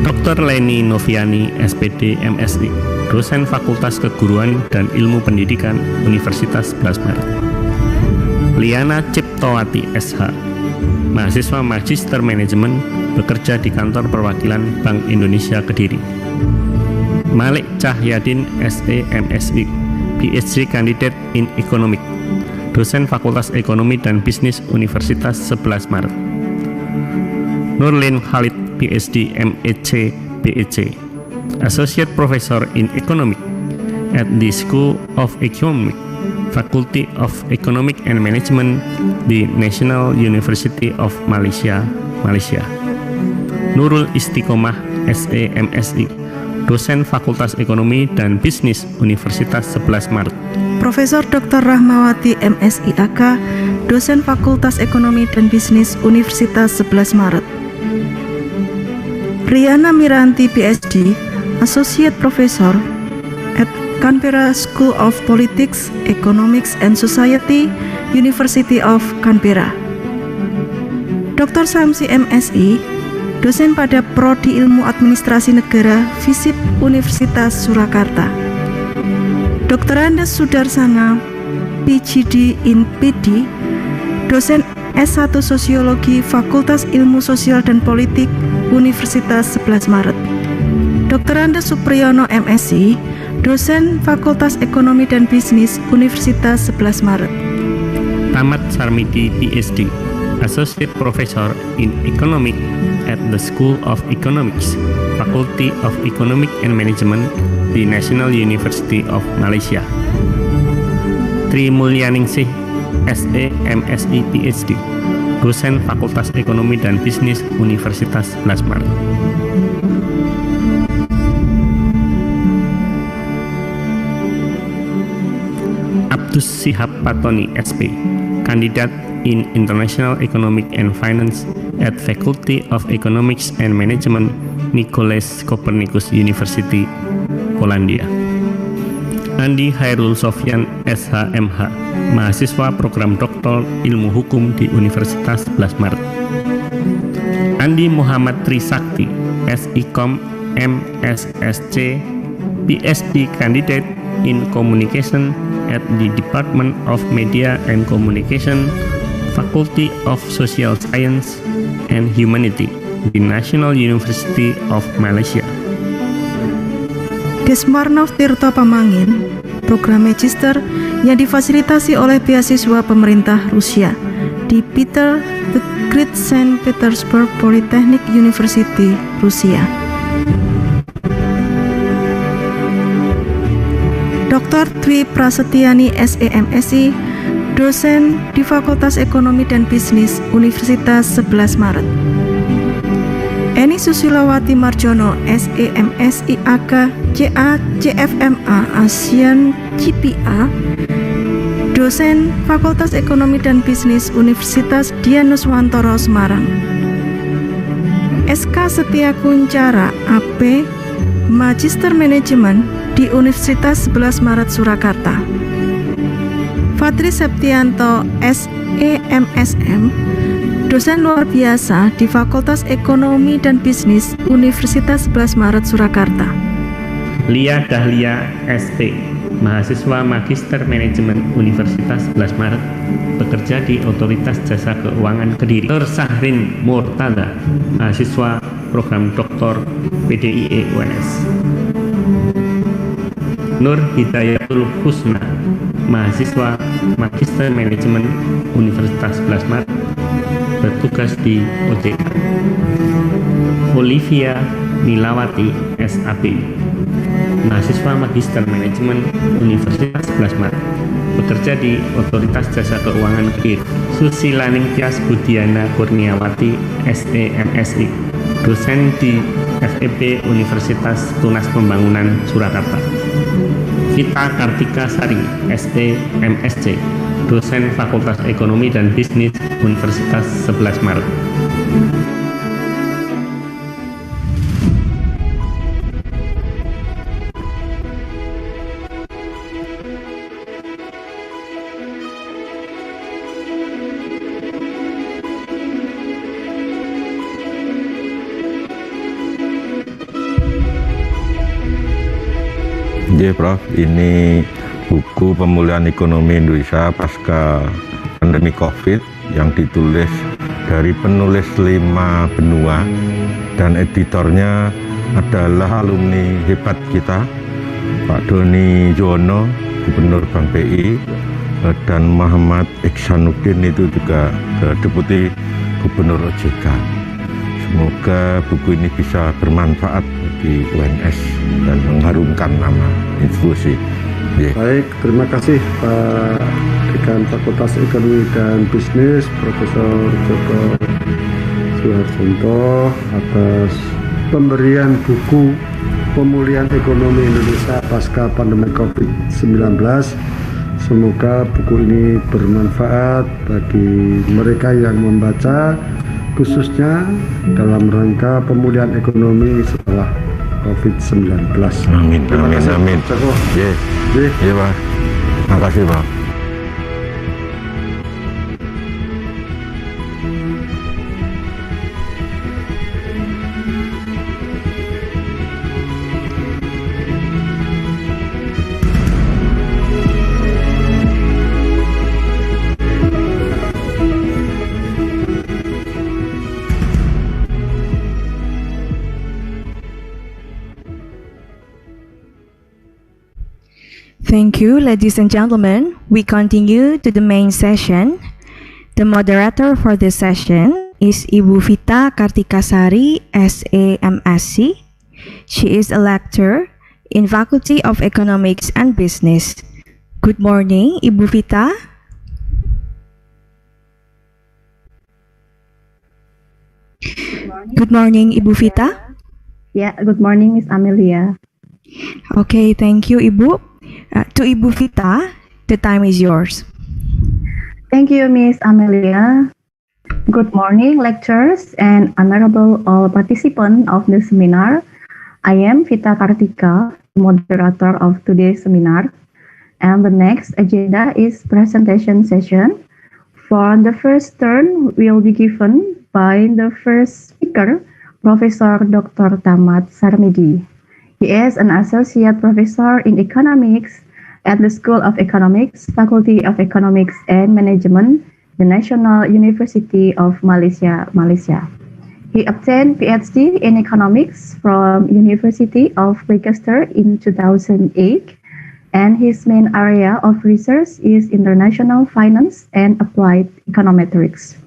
Dr. Leni Noviani, SPD, MSI, dosen Fakultas Keguruan dan Ilmu Pendidikan, Universitas Sebelas Maret. Liana Ciptowati, SH, mahasiswa Magister Manajemen, bekerja di Kantor Perwakilan Bank Indonesia Kediri. Malik Cahyadin, SE, MSI, PhD Candidate in Economic, dosen Fakultas Ekonomi dan Bisnis Universitas Sebelas Maret. Nurlin Khalid, PhD, MEC, BEC, Associate Professor in Economic at the School of Economic, Faculty of Economic and Management, the National University of Malaysia, Malaysia. Nurul Istiqomah, SE, MSI, dosen Fakultas Ekonomi dan Bisnis Universitas Sebelas Maret. Profesor Dr. Rahmawati, MSI AK, dosen Fakultas Ekonomi dan Bisnis Universitas Sebelas Maret. Riana Miranti, PhD, Associate Professor at Canberra School of Politics, Economics and Society, University of Canberra. Dr. Samsi, MSI, dosen pada Prodi Ilmu Administrasi Negara, FISIP Universitas Surakarta. Dr. Andes Sudarsana, PhD in PD, dosen S1 Sosiologi, Fakultas Ilmu Sosial dan Politik, Universitas Sebelas Maret. Dr. Andes Supriyono, MSc, dosen Fakultas Ekonomi dan Bisnis, Universitas Sebelas Maret. Tamat Sarmidi, PhD, Associate Professor in Economics at the School of Economics, Faculty of Economic and Management, the National University of Malaysia. Tri Mulyaningsih, SE, MSI, PhD, dosen Fakultas Ekonomi dan Bisnis Universitas Sebelas Maret. Abdus Sihab Patoni, SP, Candidate in International Economic and Finance at Faculty of Economics and Management, Nicolaas Copernicus University, Polandia. Andi Hairul Sofyan, SHMH, mahasiswa program Doktor Ilmu Hukum di Universitas Sebelas Maret. Andi Muhammad Trisakti, SIKOM, MSSC, PhD Candidate in Communication at the Department of Media and Communication, Faculty of Social Science and Humanity, the National University of Malaysia. Desmarnov Tirto Pamangin, program Magister yang difasilitasi oleh beasiswa pemerintah Rusia di Peter the Great St. Petersburg Polytechnic University, Rusia. Dr. Dwi Prasetyani, SEMSI, dosen di Fakultas Ekonomi dan Bisnis, Universitas Sebelas Maret. Eni Susilawati Marjono, SEMSI AK, CA, CFMA, ASEAN, CPA, dosen Fakultas Ekonomi dan Bisnis, Universitas Dianuswantoro, Semarang. SK Setia Kuncara, AP, Magister Manajemen di Universitas Sebelas Maret, Surakarta. Fadri Septianto, SEMSM, dosen luar biasa di Fakultas Ekonomi dan Bisnis, Universitas Sebelas Maret, Surakarta. Lia Dahlia, ST, mahasiswa Magister Manajemen Universitas Sebelas Maret, bekerja di Otoritas Jasa Keuangan Kediri. Dr. Sahrin Murtada, mahasiswa program Doktor PDIE UNS. Nur Hidayatul Husna, mahasiswa Magister Manajemen Universitas Sebelas Maret, bertugas di OJK. Olivia Milawati, SAB, mahasiswa Magister Manajemen Universitas Sebelas Maret, bekerja di Otoritas Jasa Keuangan Kediri. Susilaningtyas Budiana Kurniawati, SEMSI, dosen di FEB Universitas Tunas Pembangunan Surakarta. Vita Kartika Sari, SEMSC, dosen Fakultas Ekonomi dan Bisnis Universitas Sebelas Maret. kasih Prof. Ini buku Pemulihan Ekonomi Indonesia pasca pandemi Covid yang ditulis dari penulis 5 benua dan editornya adalah alumni hebat kita, Pak Doni Joewono, Gubernur Bank BI, dan Muhammad Ichsanuddin itu juga Deputi Gubernur OJK. Semoga buku ini bisa bermanfaat bagi UNS dan mengharumkan nama institusi. Baik, terima kasih Pak Dekan Fakultas Ekonomi dan Bisnis Profesor Joko Suharjanto atas pemberian buku Pemulihan Ekonomi Indonesia pasca pandemi Covid-19. Semoga buku ini bermanfaat bagi mereka yang membaca, khususnya dalam rangka pemulihan ekonomi setelah COVID-19. Amin, amin, amin. Iya, Pak. Terima kasih, Pak. Thank you, ladies and gentlemen. We continue to the main session. The moderator for this session is Ibu Vita Kartikasari, SAMSC. She is a lecturer in Faculty of Economics and Business. Good morning, Ibu Vita. Good morning, Ibu Vita. Yeah, good morning, Miss Amelia. Okay, thank you, Ibu. To Ibu Vita, the time is yours. Thank you, Miss Amelia. Good morning, lecturers and honorable all participants of the seminar. I am Vita Kartika, moderator of today's seminar. And the next agenda is presentation session. For the first turn will be given by the first speaker, Professor Dr. Tamat Sarmidi. He is an associate professor in economics at the School of Economics, Faculty of Economics and Management, the National University of Malaysia, Malaysia. He obtained PhD in economics from University of Leicester in 2008, and his main area of research is international finance and applied econometrics.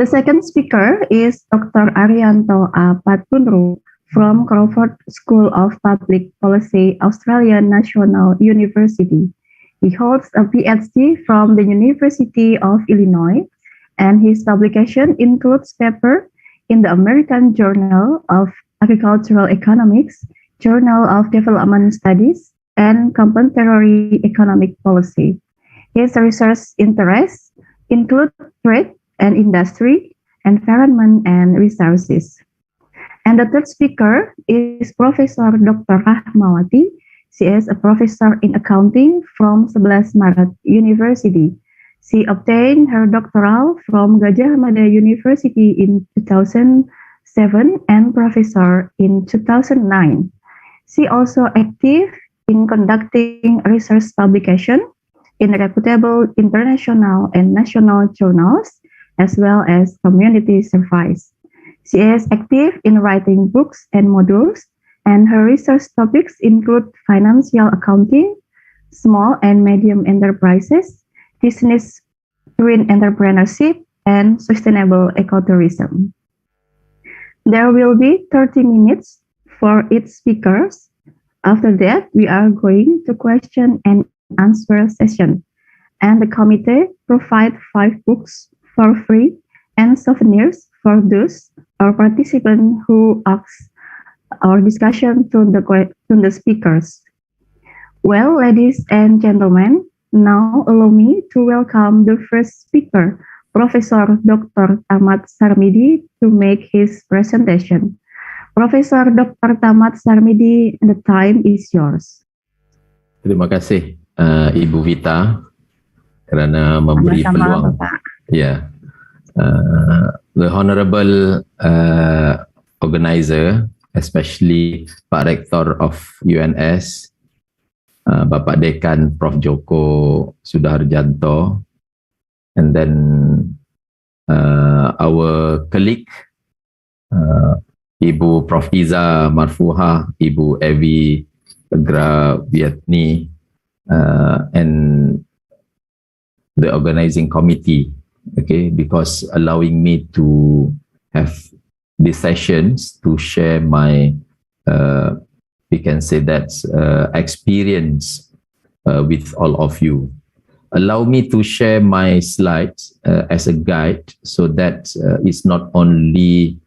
The second speaker is Dr. Arianto A. Patunru, from Crawford School of Public Policy, Australian National University. He holds a PhD from the University of Illinois, and his publication includes paper in the American Journal of Agricultural Economics, Journal of Development Studies, and Contemporary Economic Policy. His research interests include trade and industry, environment and resources. And the third speaker is Professor Dr. Rahmawati. She is a professor in accounting from Sebelas Maret University. She obtained her doctoral from Gajah Mada University in 2007 and professor in 2009. She also active in conducting research publication in reputable international and national journals, as well as community service. She is active in writing books and modules, and her research topics include financial accounting, small and medium enterprises, business green entrepreneurship, and sustainable ecotourism. There will be 30 minutes for each speaker. After that, we are going to question and answer session, and the committee provide 5 books for free and souvenirs for those or participants who ask our discussion to the speakers. Well, ladies and gentlemen, now allow me to welcome the first speaker, Professor Dr. Tamat Sarmidi, to make his presentation. Professor Dr. Tamat Sarmidi, the time is yours. Terima kasih Ibu Vita kerana memberi peluang. Ya. The honorable organizer especially Pak Rektor of UNS, Bapak Dekan Prof Joko Sudarjanto, and then our colleague, Ibu Prof Iza Marfuha, Ibu Evi Graviatni, and the organizing committee, okay, because allowing me to have these sessions to share my, we can say that, experience with all of you. Allow me to share my slides as a guide, so that it's not only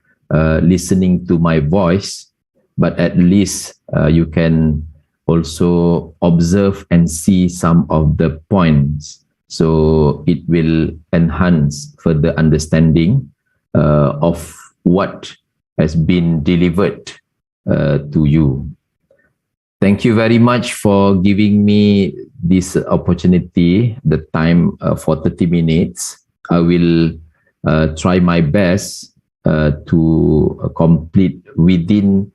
listening to my voice, but at least you can also observe and see some of the points. So it will enhance further understanding of what has been delivered to you. Thank you very much for giving me this opportunity, the time for 30 minutes. I will try my best to complete within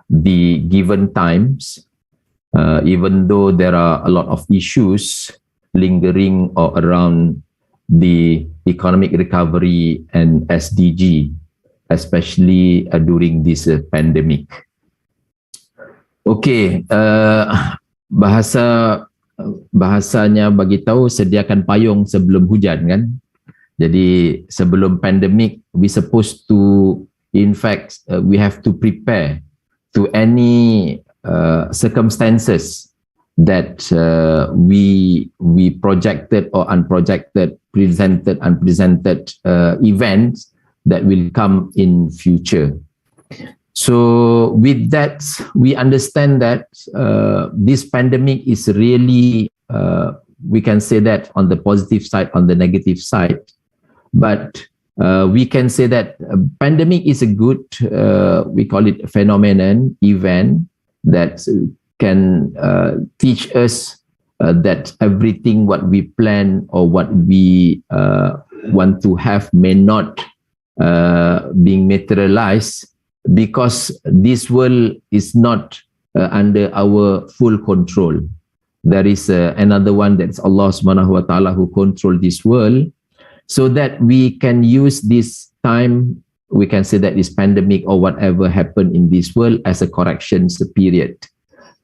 the given times, even though there are a lot of issues lingering or around the economic recovery and SDG, especially during this pandemic. Okay, bahasanya bagi tahu sediakan payung sebelum hujan, kan? Jadi sebelum pandemic, we supposed to, in fact, we have to prepare to any circumstances that we projected or unprojected, presented, unpresented events that will come in future. So with that, we understand that this pandemic is really, we can say that on the positive side, on the negative side, but we can say that pandemic is a good, we call it a phenomenon, event that can teach us that everything what we plan or what we want to have may not being materialized, because this world is not under our full control. There is another one, that's Allah subhanahu wa ta'ala, who control this world, so that we can use this time, we can say that this pandemic or whatever happened in this world as a corrections period,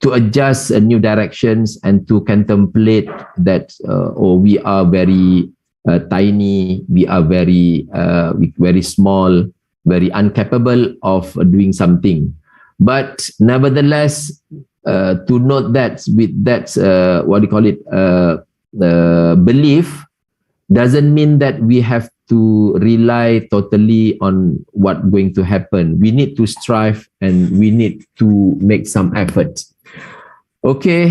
to adjust new directions and to contemplate that we are very tiny, we are very small, very incapable of doing something. But nevertheless, to note that with that, what do you call it, belief, doesn't mean that we have to rely totally on what's going to happen. We need to strive and we need to make some effort. Okay,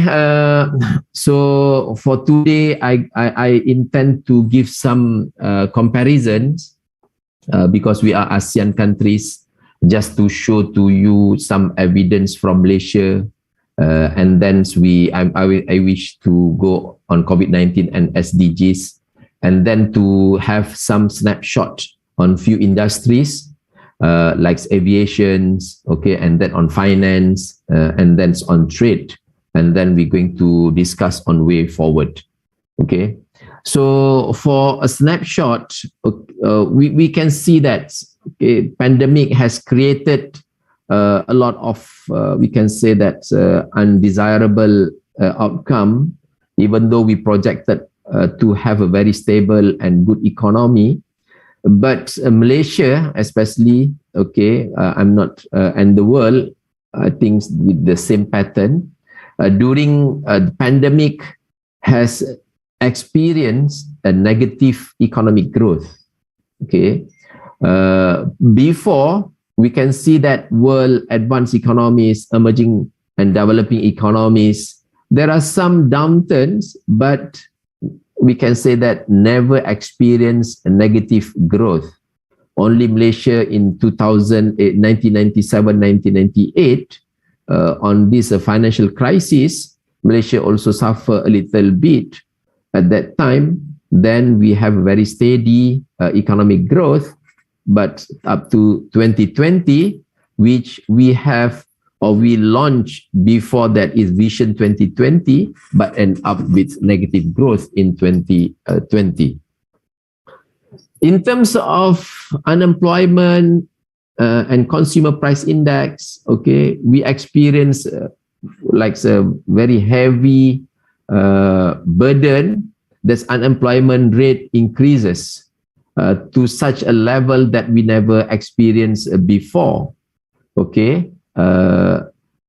so for today, I intend to give some comparisons because we are ASEAN countries, just to show to you some evidence from Malaysia, and then I wish to go on COVID-19 and SDGs, and then to have some snapshot on few industries like aviation, okay, and then on finance, and then on trade, and then we're going to discuss on way forward. Okay, so for a snapshot, we can see that pandemic has created a lot of, we can say that undesirable outcome, even though we projected to have a very stable and good economy. But Malaysia especially, okay, I'm not, and the world, I think with the same pattern, during the pandemic has experienced a negative economic growth. Okay, before we can see that world advanced economies, emerging and developing economies, there are some downturns, but we can say that never experienced a negative growth. Only Malaysia in 1997, 1998, on this financial crisis, Malaysia also suffered a little bit at that time. Then we have a very steady economic growth, but up to 2020, which we have or we launched before that is Vision 2020, but end up with negative growth in 2020. In terms of unemployment and consumer price index, okay, we experience like a very heavy burden. That's unemployment rate increases to such a level that we never experienced before. Okay,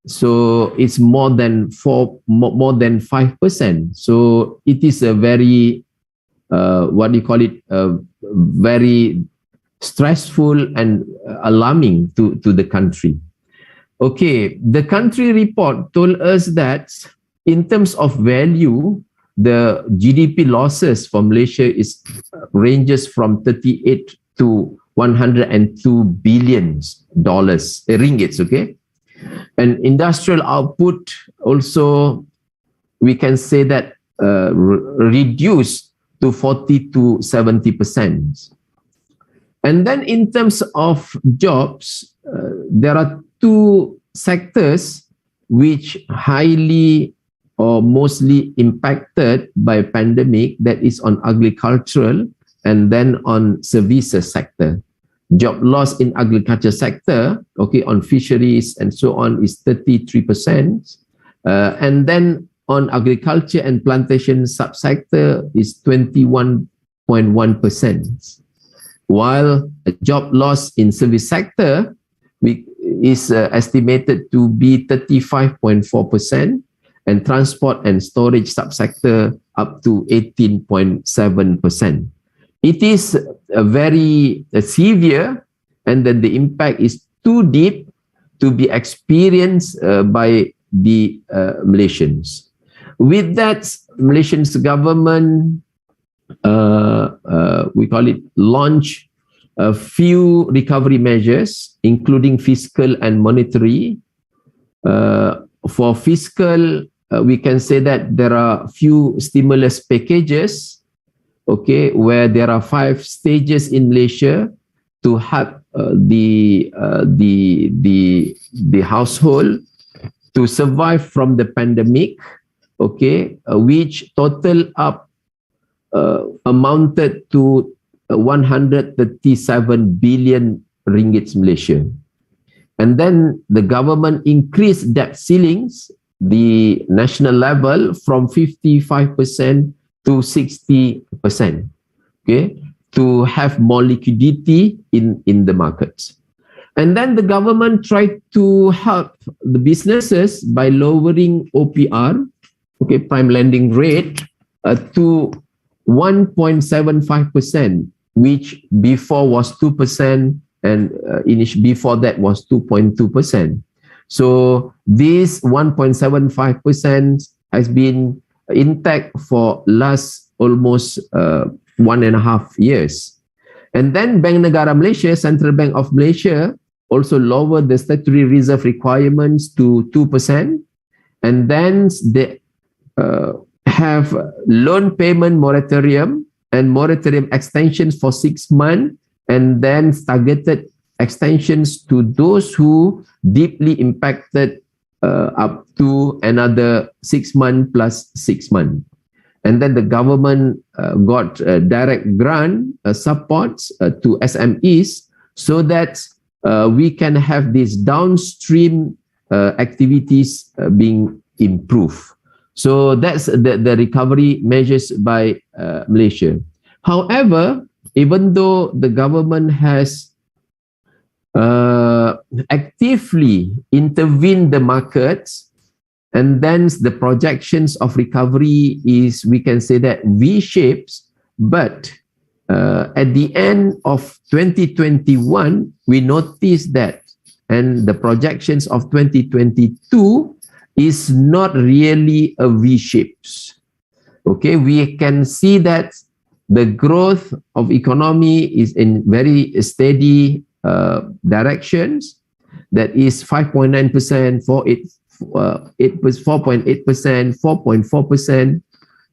so it's more than 5%. So it is a very what do you call it? Very stressful and alarming to the country. Okay, the country report told us that in terms of value, the GDP losses for Malaysia ranges from 38 to 102 billion ringgits. Okay, and industrial output also we can say that reduced to 40 to 70%. And then in terms of jobs, there are two sectors which highly or mostly impacted by pandemic, that is on agricultural and then on services sector. Job loss in agriculture sector, okay, on fisheries and so on is 33%. And then on agriculture and plantation subsector is 21.1%. While a job loss in service sector is estimated to be 35.4%, and transport and storage subsector up to 18.7%. It is a very severe, and then the impact is too deep to be experienced by the Malaysians. With that, Malaysian's government, we call it, launch a few recovery measures, including fiscal and monetary. For fiscal, we can say that there are few stimulus packages, okay, where there are 5 stages in Malaysia to help the household to survive from the pandemic, okay, which total up amounted to 137 billion ringgit Malaysia. And then the government increased debt ceilings, the national level, from 55% to 60%, okay, to have more liquidity in the markets. And then the government tried to help the businesses by lowering OPR, okay, prime lending rate, to 1.75%, which before was 2%, and before that was 2.2%. So this 1.75% has been intact for last almost 1.5 years. And then Bank Negara Malaysia, Central Bank of Malaysia, also lowered the statutory reserve requirements to 2%. And then they have loan payment moratorium and moratorium extensions for 6 months, and then targeted extensions to those who deeply impacted up to another 6 months plus 6 months. And then the government got direct grant supports to SMEs so that we can have these downstream activities being improved. So that's the recovery measures by Malaysia. However, even though the government has actively intervened the markets, and then the projections of recovery is, we can say that, V-shapes, but at the end of 2021, we noticed that, and the projections of 2022 is not really a V-shapes. Okay, we can see that the growth of economy is in very steady directions. That is 5.9%, 4.8%, 4.4%.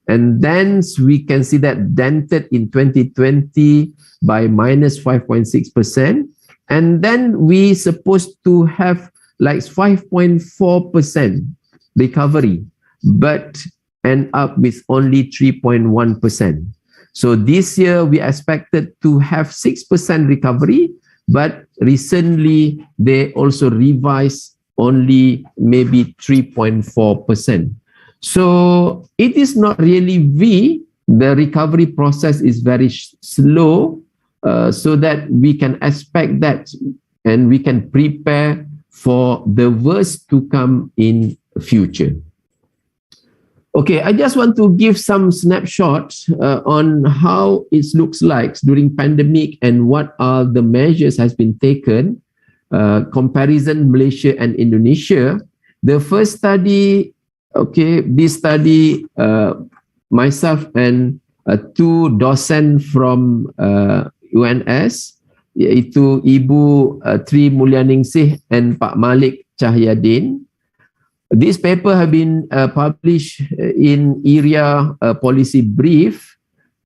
And then we can see that dented in 2020 by minus 5.6%. and then we supposed to have like 5.4% recovery, but end up with only 3.1%. So this year we expected to have 6% recovery, but recently they also revised only maybe 3.4%. So it is not really the recovery process is very slow, so that we can expect that and we can prepare for the worst to come in future. Okay, I just want to give some snapshots on how it looks like during pandemic and what are the measures has been taken, comparison Malaysia and Indonesia. The first study, okay, this study, myself and two docent from UNS, yaitu Ibu Tri Mulyaningsih and Pak Malik Cahyadin. This paper have been published in area policy brief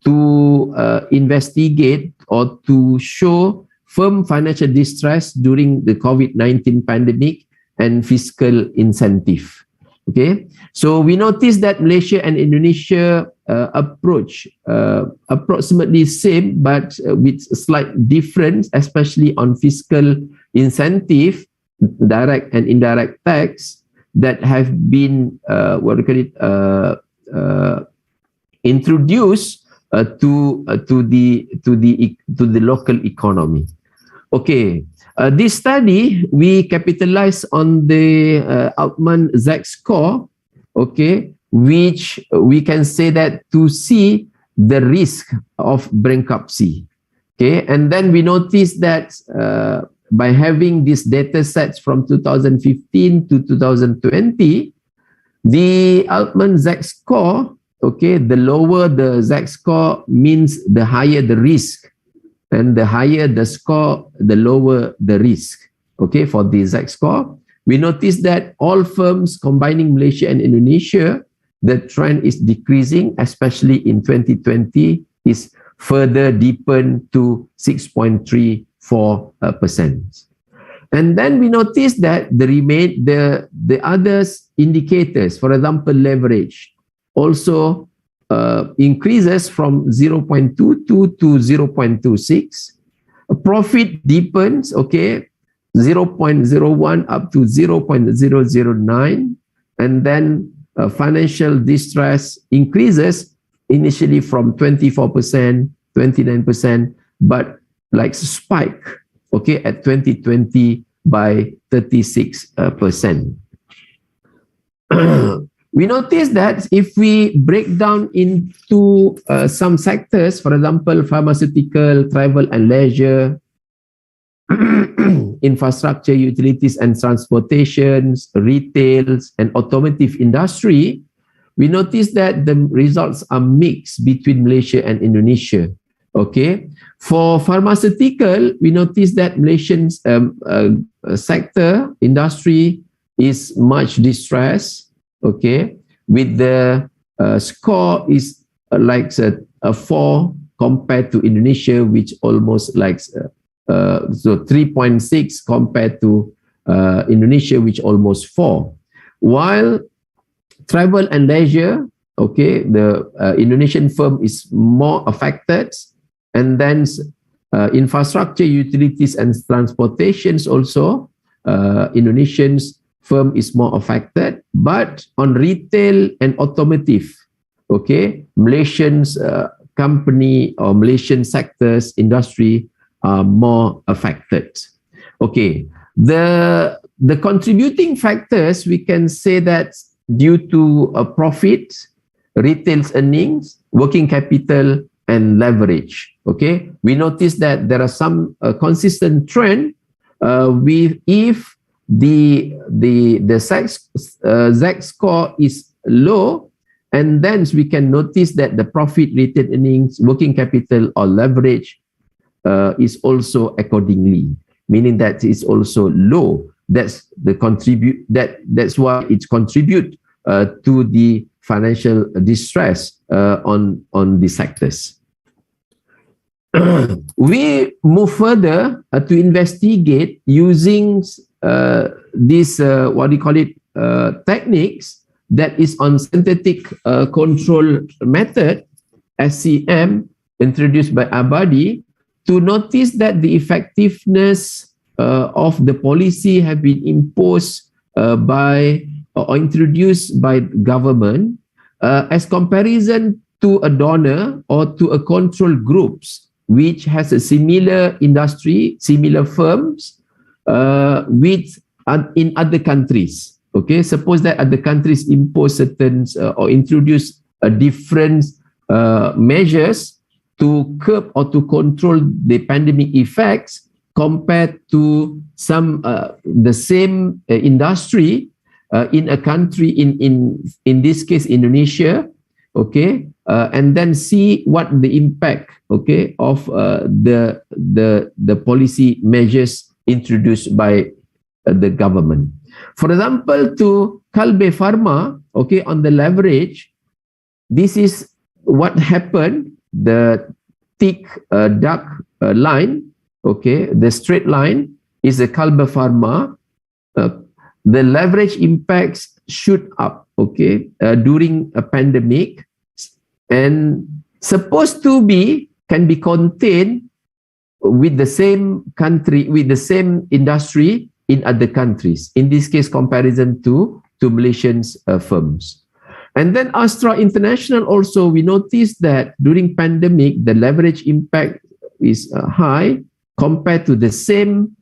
to investigate or to show firm financial distress during the COVID-19 pandemic and fiscal incentive. Okay, so we noticed that Malaysia and Indonesia approach approximately same, but with slight difference, especially on fiscal incentive, direct and indirect tax that have been introduced to the local economy. Okay. This study, we capitalize on the Altman Z-score, okay, which we can say that to see the risk of bankruptcy, okay, and then we notice that by having these data sets from 2015 to 2020, the Altman Z-score, okay, the lower the Z-score means the higher the risk. And the higher the score, the lower the risk. Okay, for the Z-score, we notice that all firms combining Malaysia and Indonesia, the trend is decreasing, especially in 2020, is further deepened to 6.34%. And then we notice that the other indicators, for example, leverage, also increases from 0.22 to 0.26. Profit deepens, okay, 0.01 up to 0.009. And then financial distress increases initially from 24%, 29%, but like spike, okay, at 2020 by 36%. We notice that if we break down into some sectors, for example, pharmaceutical, travel and leisure, infrastructure, utilities and transportations, retails and automotive industry, we notice that the results are mixed between Malaysia and Indonesia. Okay, for pharmaceutical, we notice that Malaysian's sector, industry is much distressed. Okay, with the score is like a 4 compared to Indonesia, which almost like so 3.6 compared to Indonesia, which almost 4. While travel and leisure, okay, the Indonesian firm is more affected, and then infrastructure, utilities and transportations also, Indonesians firm is more affected, but on retail and automotive, okay, Malaysians company or Malaysian sectors, industry are more affected. Okay, the contributing factors, we can say that due to a profit, retail's earnings, working capital and leverage. Okay, we notice that there are some consistent trend if the Z-score is low, and then we can notice that the profit, retained earnings, working capital or leverage is also accordingly, meaning that it's also low. That's why it contribute to the financial distress on the sectors. we move further to investigate using these techniques that is on synthetic control method, SCM, introduced by Abadi, to notice that the effectiveness of the policy have been imposed by or introduced by government as comparison to a donor or to a control groups which has a similar industry, similar firms in other countries. Okay, suppose that other countries impose certain or introduce a different measures to curb or to control the pandemic effects compared to some the same industry in a country in this case Indonesia. Okay, and then see what the impact, okay, of the policy measures introduced by the government. For example, to Kalbe Pharma, okay, on the leverage, this is what happened. The thick dark line, okay, the straight line is a Kalbe Pharma. The leverage impacts shoot up, okay, during a pandemic, and supposed to be can be contained with the same country, with the same industry in other countries. In this case, comparison to Malaysian firms. And then Astra International also, we noticed that during pandemic, the leverage impact is high compared to the same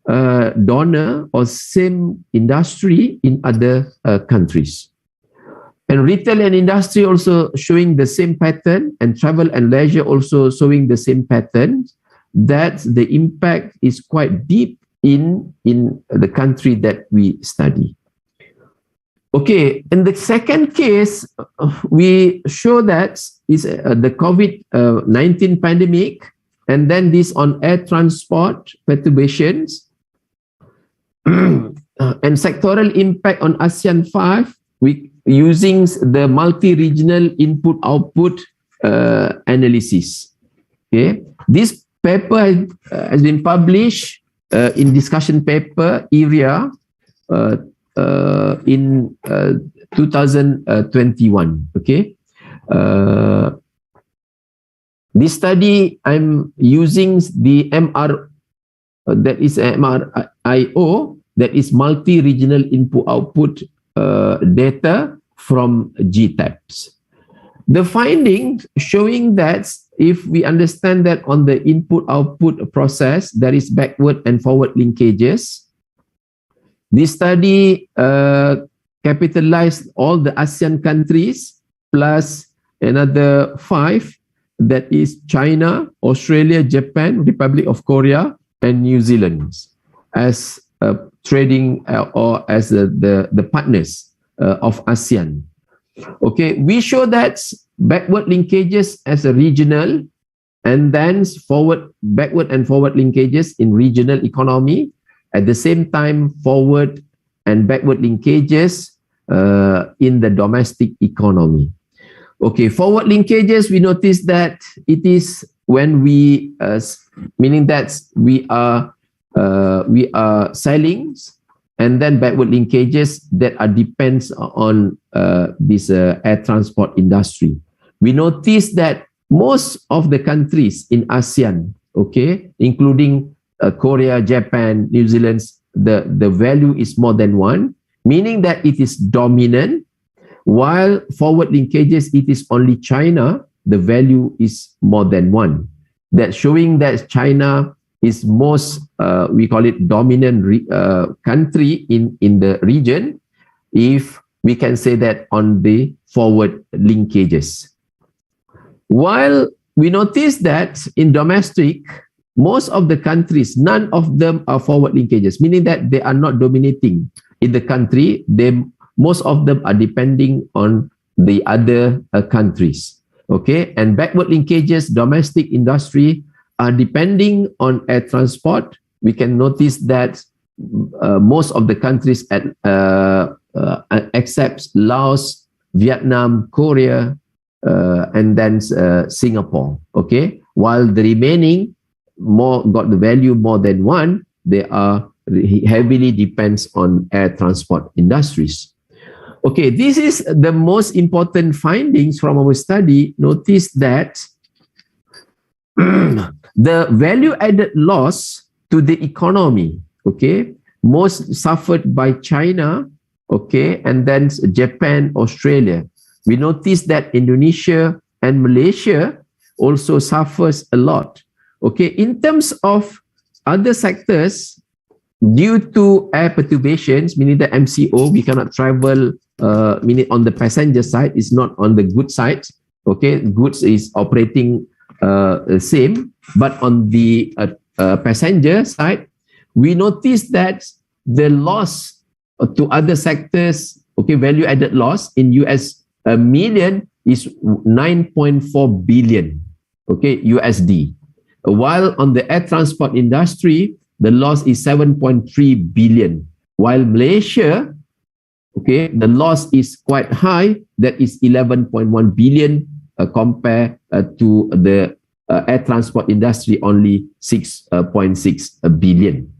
donor or same industry in other countries. And retail and industry also showing the same pattern, and travel and leisure also showing the same pattern, that the impact is quite deep in the country that we study. Okay, in the second case, we show that is the COVID-19 pandemic, and then this on air transport perturbations and sectoral impact on ASEAN 5 using the multi-regional input-output analysis. Okay, this paper has been published in discussion paper area in 2021. Okay, this study I'm using the that is MRIO, that is multi-regional input-output data from GTAPs. The findings showing that if we understand that on the input-output process, there is backward and forward linkages. This study capitalized all the ASEAN countries plus another 5, that is China, Australia, Japan, Republic of Korea, and New Zealand as trading or as the partners of ASEAN. Okay, we show that backward linkages as a regional, and then backward and forward linkages in regional economy. At the same time, forward and backward linkages in the domestic economy. Okay, forward linkages, we notice that it is when we, meaning that we are selling, and then backward linkages that are depends on this air transport industry. We notice that most of the countries in ASEAN, okay, including Korea, Japan, New Zealand, the value is more than 1, meaning that it is dominant, while forward linkages, it is only China, the value is more than 1. That showing that China is most, we call it dominant country in the region, if we can say that on the forward linkages. While we notice that in domestic, most of the countries, none of them are forward linkages, meaning that they are not dominating in the country. Most of them are depending on the other countries. Okay, and backward linkages, domestic industry are depending on air transport. We can notice that most of the countries except Laos, Vietnam, Korea, and then Singapore. Okay, while the remaining got the value more than 1, they are heavily depends on air transport industries. Okay, this is the most important findings from our study. Notice that the value added loss to the economy, okay, most suffered by China, okay, and then Japan, Australia. We notice that Indonesia and Malaysia also suffers a lot. Okay, in terms of other sectors, due to air perturbations, meaning the MCO, we cannot travel, meaning on the passenger side, is not on the goods side. Okay, goods is operating same, but on the passenger side, we notice that the loss to other sectors, okay, value added loss in US million is 9.4 billion, okay, USD. While on the air transport industry, the loss is 7.3 billion. While Malaysia, okay, the loss is quite high, that is 11.1 billion compared to the air transport industry, only 6.6 billion.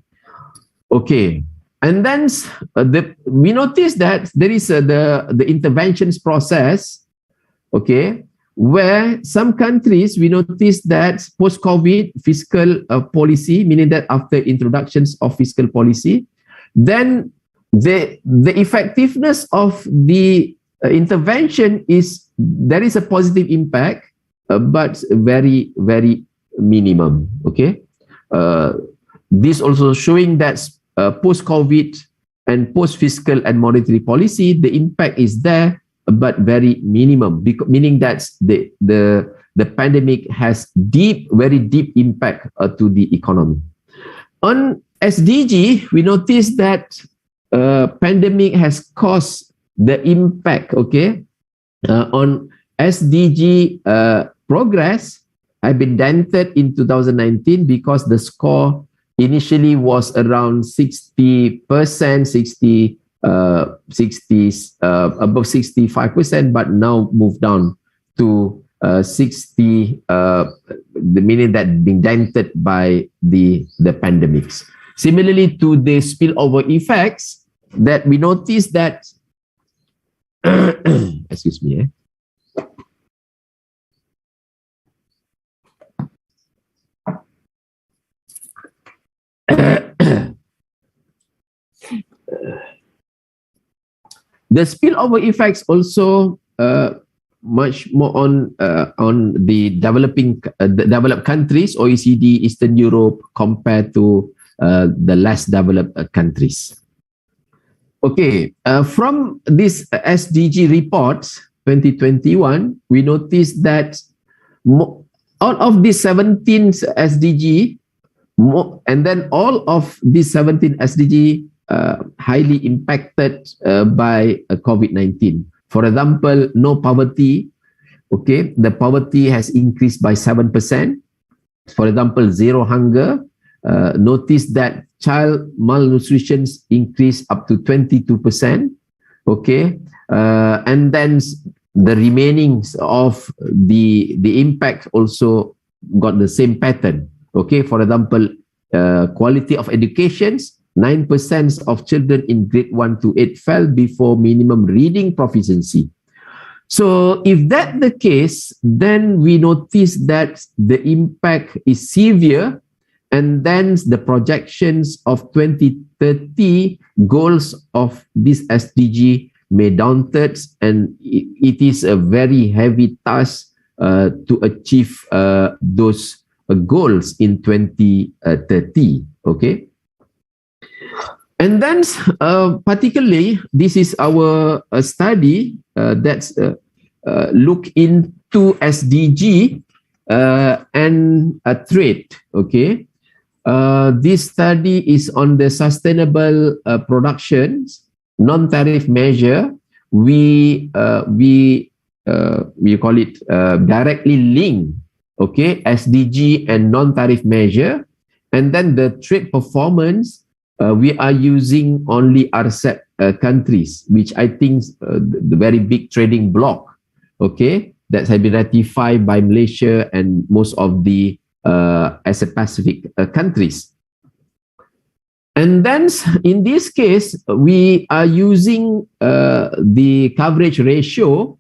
Okay, and then we notice that there is the interventions process, okay, where some countries, we notice that post-COVID fiscal policy, meaning that after introductions of fiscal policy, then the effectiveness of the intervention is, there is a positive impact, but very, very minimum, okay? This also showing that post-COVID and post-fiscal and monetary policy, the impact is there, but very minimum, meaning that the pandemic has very deep impact to the economy. On SDG, we notice that pandemic has caused the impact, okay, on SDG progress have been dented in 2019 because the score initially was around 60%, above 65%, but now moved down to 60, meaning that being dented by the pandemics. Similarly to the spillover effects, that we noticed that, excuse me, the spillover effects also much more on the developed countries, OECD, Eastern Europe, compared to the less developed countries. Okay, from this SDG report 2021, we noticed that out of these 17 SDG, and then all of these 17 SDG highly impacted by COVID-19. For example, no poverty. Okay, the poverty has increased by 7%. For example, zero hunger. Notice that child malnutrition increased up to 22%. Okay, and then the remaining of the impact also got the same pattern. Okay, for example, quality of education, 9% of children in grade 1 to 8 fell before minimum reading proficiency. So if that's the case, then we notice that the impact is severe, and then the projections of 2030 goals of this SDG may daunted, and it is a very heavy task to achieve those goals in 2030. Okay. And then particularly, this is our study that's look into SDG and trade. Okay. This study is on the sustainable productions, non-tariff measure. We call it directly linked, okay, SDG and non-tariff measure. And then the trade performance, we are using only RCEP countries, which I think the very big trading bloc, okay, that has been ratified by Malaysia and most of the Asia-Pacific countries. And then in this case, we are using the coverage ratio,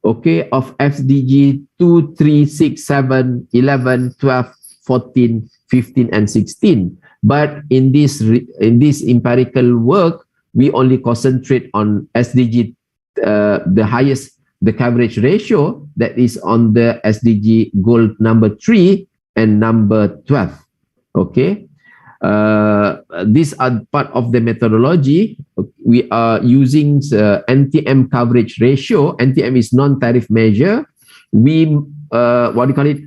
okay, of SDG 2, 3, 6, 7, 11, 12, 14, 15, and 16. But in this empirical work, we only concentrate on SDG, the highest, the coverage ratio that is on the SDG goal number 3 and number 12. Okay. These are part of the methodology. We are using NTM coverage ratio. NTM is non-tariff measure. We what do you call it?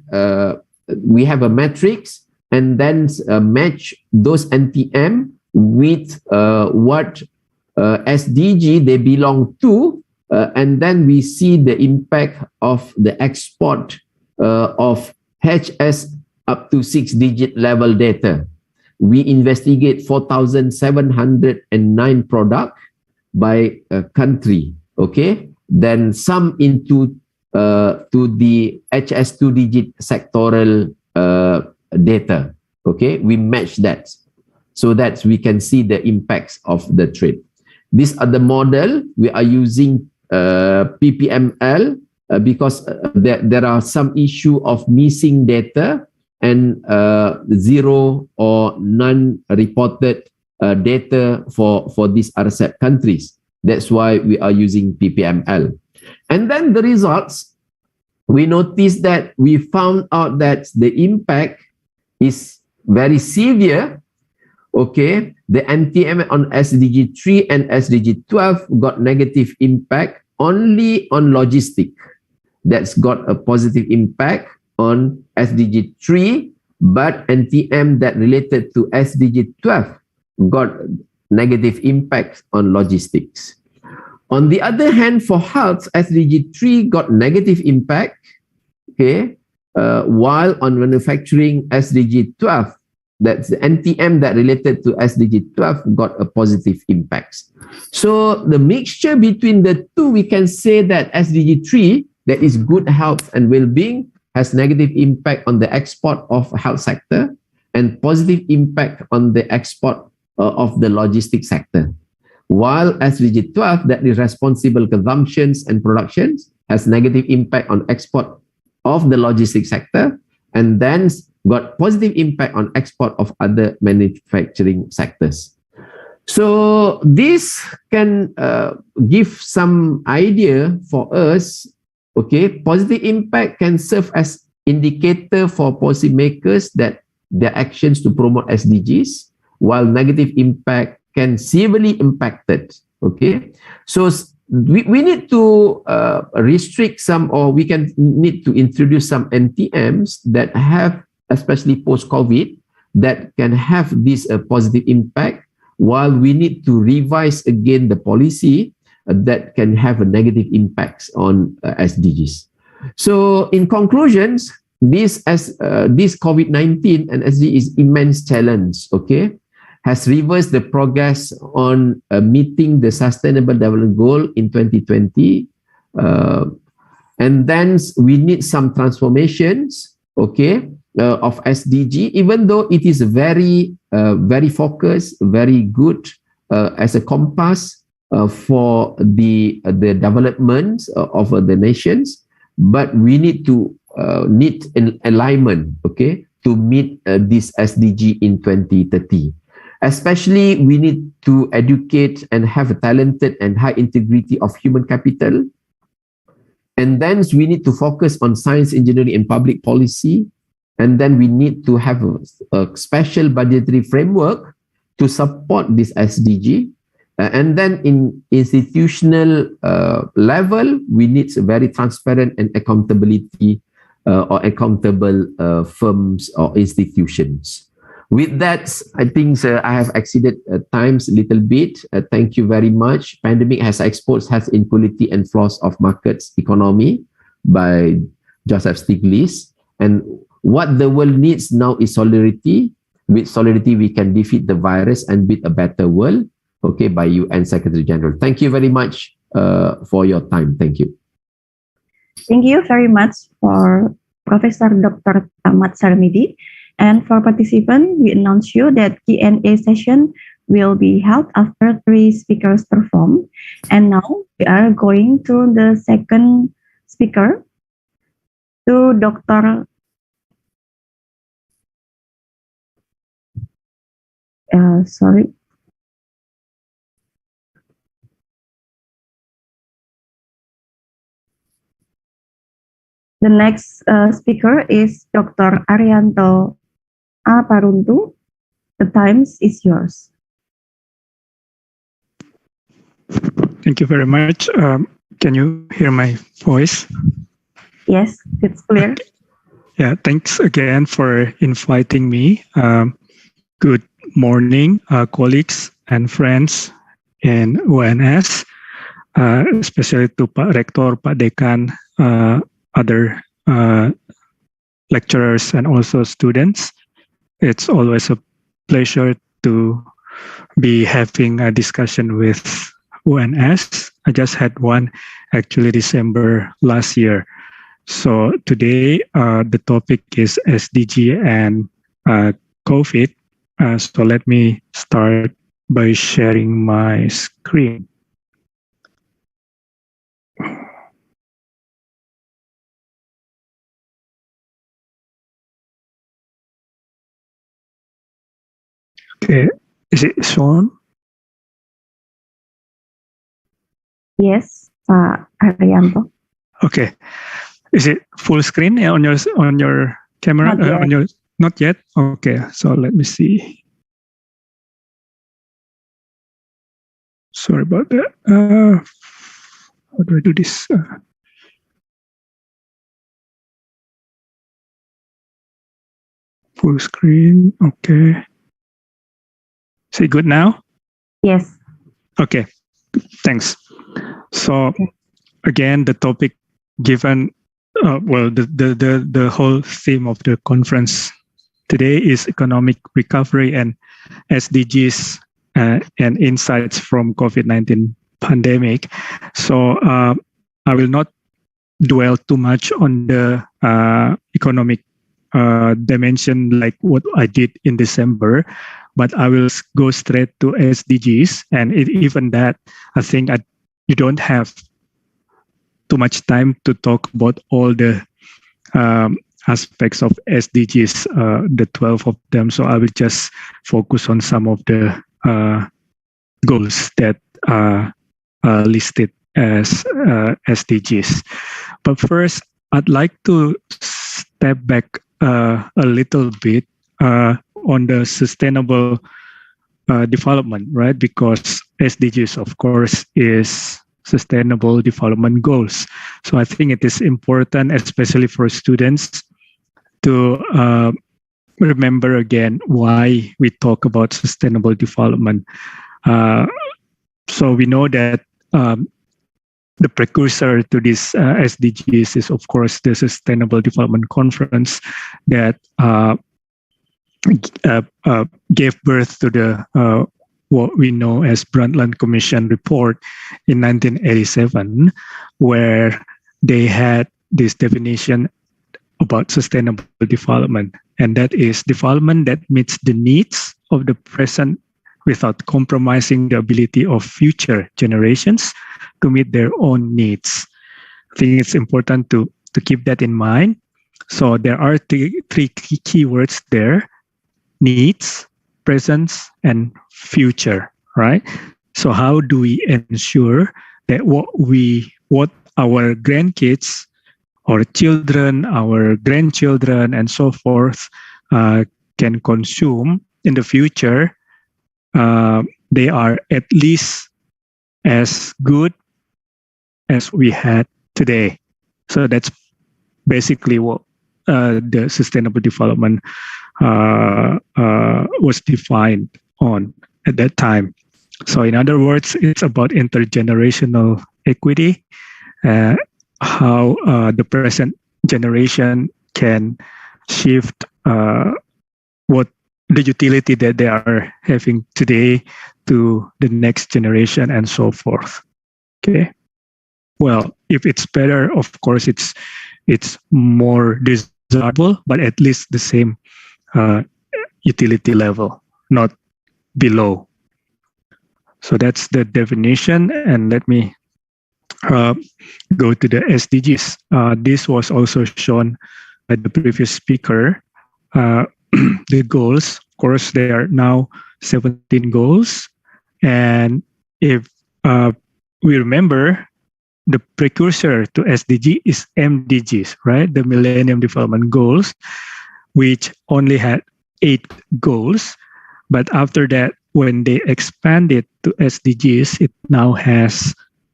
We have a matrix and then match those NTM with what SDG they belong to, and then we see the impact of the export of HS up to 6-digit level data. We investigate 4,709 products by country, okay? Then sum into to the HS 2-digit sectoral data, okay? We match that so that we can see the impacts of the trade. These are the model. We are using PPML because there are some issue of missing data and zero or non-reported data for these RCEP countries. That's why we are using PPML. And then the results, we noticed that we found out that the impact is very severe. Okay, the NTM on SDG 3 and SDG 12 got negative impact only on logistic. That's got a positive impact on SDG 3, but NTM that related to SDG 12 got negative impact on logistics. On the other hand, for health, SDG 3 got negative impact, okay, while on manufacturing, SDG 12, that's the NTM that related to SDG 12 got a positive impact. So the mixture between the two, we can say that SDG 3, that is good health and well-being, has negative impact on the export of health sector and positive impact on the export of the logistics sector. While SDG 12, that is responsible consumptions and productions, has negative impact on export of the logistics sector and then got positive impact on export of other manufacturing sectors. So this can give some idea for us. Okay, positive impact can serve as indicator for policymakers that their actions to promote SDGs, while negative impact can severely impact it. Okay, so we need to restrict some, or we can need to introduce some NTMs that have, especially post-COVID, that can have this positive impact, while we need to revise again the policy that can have a negative impacts on SDGs. So in conclusions, this COVID-19 and SDG is immense challenge, okay, has reversed the progress on meeting the Sustainable Development Goal in 2020. And then we need some transformations, okay, of SDG, even though it is very, very focused, very good as a compass for the development of the nations, but we need to need an alignment, okay, to meet this SDG in 2030. Especially, we need to educate and have a talented and high integrity of human capital. And then we need to focus on science, engineering, and public policy. And then we need to have a special budgetary framework to support this SDG. And then in institutional level, we need very transparent and accountability or accountable firms or institutions. With that, I think I have exceeded times a little bit. Thank you very much. Pandemic has exposed health inequality and flaws of markets economy by Joseph Stiglitz. And what the world needs now is solidarity. With solidarity, we can defeat the virus and build a better world. Okay, by UN Secretary General. Thank you very much for your time. Thank you. Thank you very much for Professor Dr. Tamat Sarmidi. And for participants, we announce you that Q&A session will be held after 3 speakers perform. And now we are going to the second speaker, to Dr. Sorry. The next speaker is Dr. Arianto A. The time is yours. Thank you very much. Can you hear my voice? Yes, it's clear. Yeah, thanks again for inviting me. Good morning, colleagues and friends in UNS, especially to Pak Rektor, Pak Dekan, other lecturers, and also students. It's always a pleasure to be having a discussion with UNS. I just had one actually December last year. So today the topic is SDG and COVID. So let me start by sharing my screen. Okay, is it shown? Yes, Arianto. Okay, is it full screen on your camera? Not yet. Okay, so let me see. Sorry about that. How do I do this? Full screen. Okay. Is it good now? Yes. Okay. Thanks. So again, the topic given, the whole theme of the conference today is economic recovery and SDGs and insights from COVID-19 pandemic. So I will not dwell too much on the economic dimension like what I did in December, but I will go straight to SDGs. And even that, I think you don't have too much time to talk about all the aspects of SDGs, the 12 of them. So I will just focus on some of the goals that are listed as SDGs. But first, I'd like to step back a little bit on the sustainable development, right? Because SDGs, of course, is Sustainable Development Goals. So I think it is important, especially for students, to remember again why we talk about sustainable development. So we know that the precursor to this SDGs is, of course, the Sustainable Development Conference that gave birth to the what we know as Brundtland Commission report in 1987, where they had this definition about sustainable development, and that is development that meets the needs of the present without compromising the ability of future generations to meet their own needs. I think it's important to keep that in mind. So there are three key words there: needs, presence, and future, right? So how do we ensure that what our grandkids, our children, our grandchildren, and so forth can consume in the future, they are at least as good as we had today? So that's basically what the sustainable development was defined on at that time. So in other words, it's about intergenerational equity, how the present generation can shift what the utility that they are having today to the next generation and so forth. Okay. Well, if it's better, of course, it's more desirable, but at least the same utility level, not below. So that's the definition. And let me go to the SDGs. This was also shown by the previous speaker. The goals, of course, there are now 17 goals. And if we remember, the precursor to SDG is MDGs, right? The Millennium Development Goals, which only had 8 goals. But after that, when they expanded to SDGs, it now has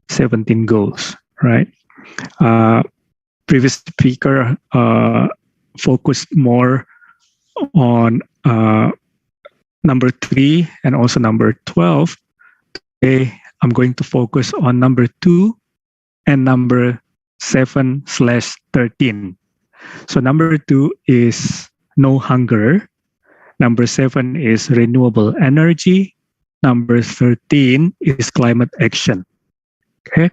17 goals, right? Previous speaker focused more on number 3 and also number 12. Today, I'm going to focus on number 2 and number 7/13. So number 2 is no hunger. Number 7 is renewable energy. Number 13 is climate action. Okay.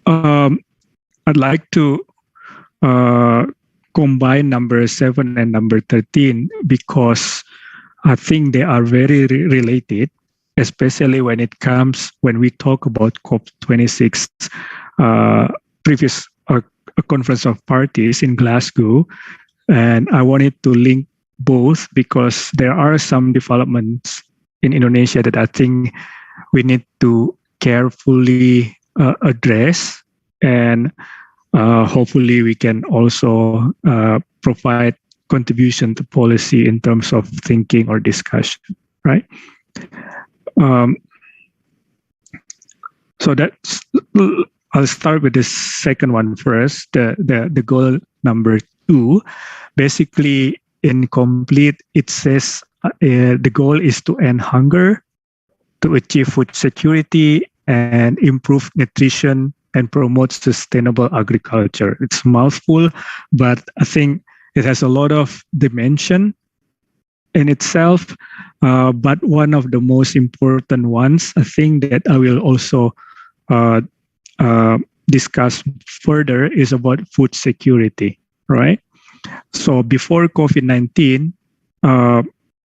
I'd like to combine number 7 and number 13 because I think they are very related, especially when we talk about COP26, previous conference of parties in Glasgow. And I wanted to link both because there are some developments in Indonesia that I think we need to carefully address, and hopefully we can also provide contribution to policy in terms of thinking or discussion, right? So that's, I'll start with the second one first, the goal number 2. Basically, in complete, it says the goal is to end hunger, to achieve food security, and improve nutrition and promote sustainable agriculture. It's a mouthful, but I think it has a lot of dimension in itself. But one of the most important ones, I think that I will also discuss further, is about food security, right? So before COVID-19,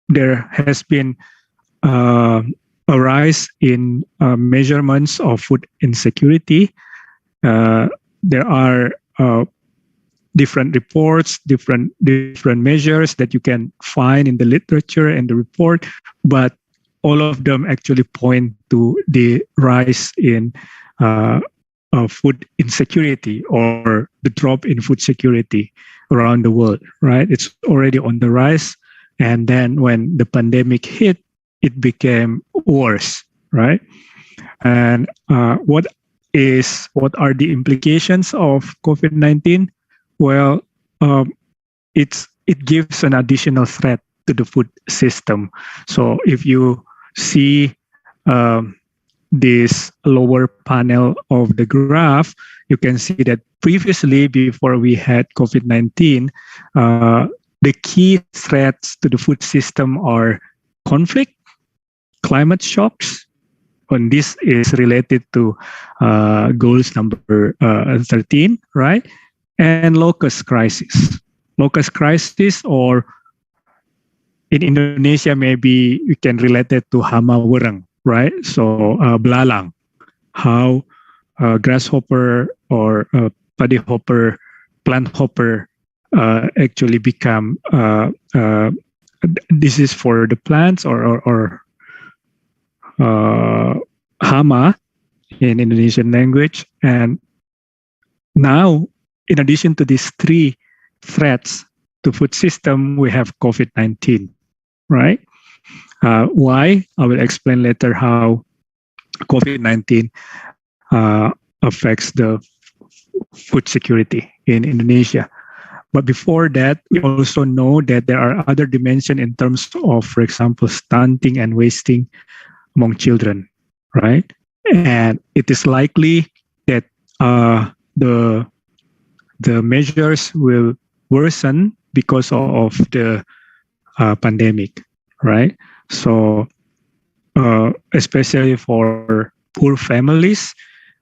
there has been a rise in measurements of food insecurity. There are different reports, different measures that you can find in the literature and the report, but all of them actually point to the rise in food insecurity or the drop in food security around the world, right? It's already on the rise. And then when the pandemic hit, it became worse, right? And what are the implications of COVID-19? Well, it gives an additional threat to the food system. So if you see this lower panel of the graph, you can see that previously, before we had COVID-19, the key threats to the food system are conflict, climate shocks, and this is related to goals number 13, right? And locust crisis. Locust crisis, or in Indonesia, maybe we can relate it to hama wereng, right? So belalang, how grasshopper or paddy hopper, plant hopper actually become, this is for the plants or hama in Indonesian language. And now, in addition to these 3 threats to food system, we have COVID-19, right? Why? I will explain later how COVID-19 affects the food security in Indonesia. But before that, we also know that there are other dimensions in terms of, for example, stunting and wasting among children, right? And it is likely that the measures will worsen because of the pandemic, right? So especially for poor families,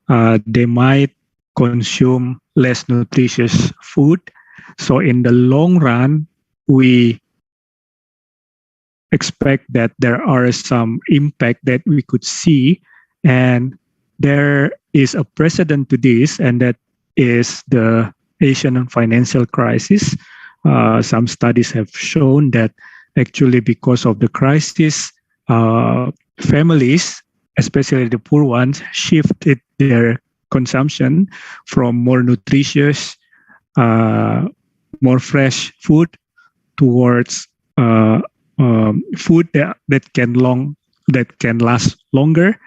they might consume less nutritious food. So in the long run, we expect that there are some impact that we could see, and there is a precedent to this, and that is the Asian financial crisis. Some studies have shown that actually because of the crisis, families, especially the poor ones, shifted their consumption from more nutritious, more fresh food towards food that can last longer.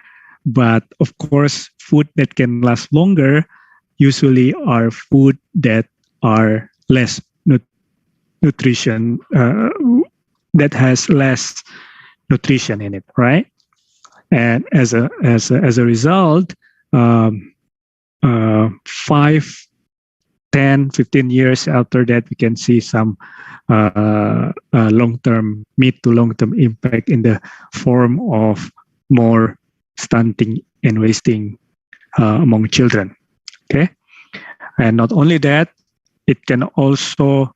But of course, food that can last longer usually are food that are less nutrition, that has less nutrition in it, right? And as a result, 5, 10, 15 years after that, we can see some long-term, mid to long-term impact in the form of more stunting and wasting among children. Okay, and not only that, it can also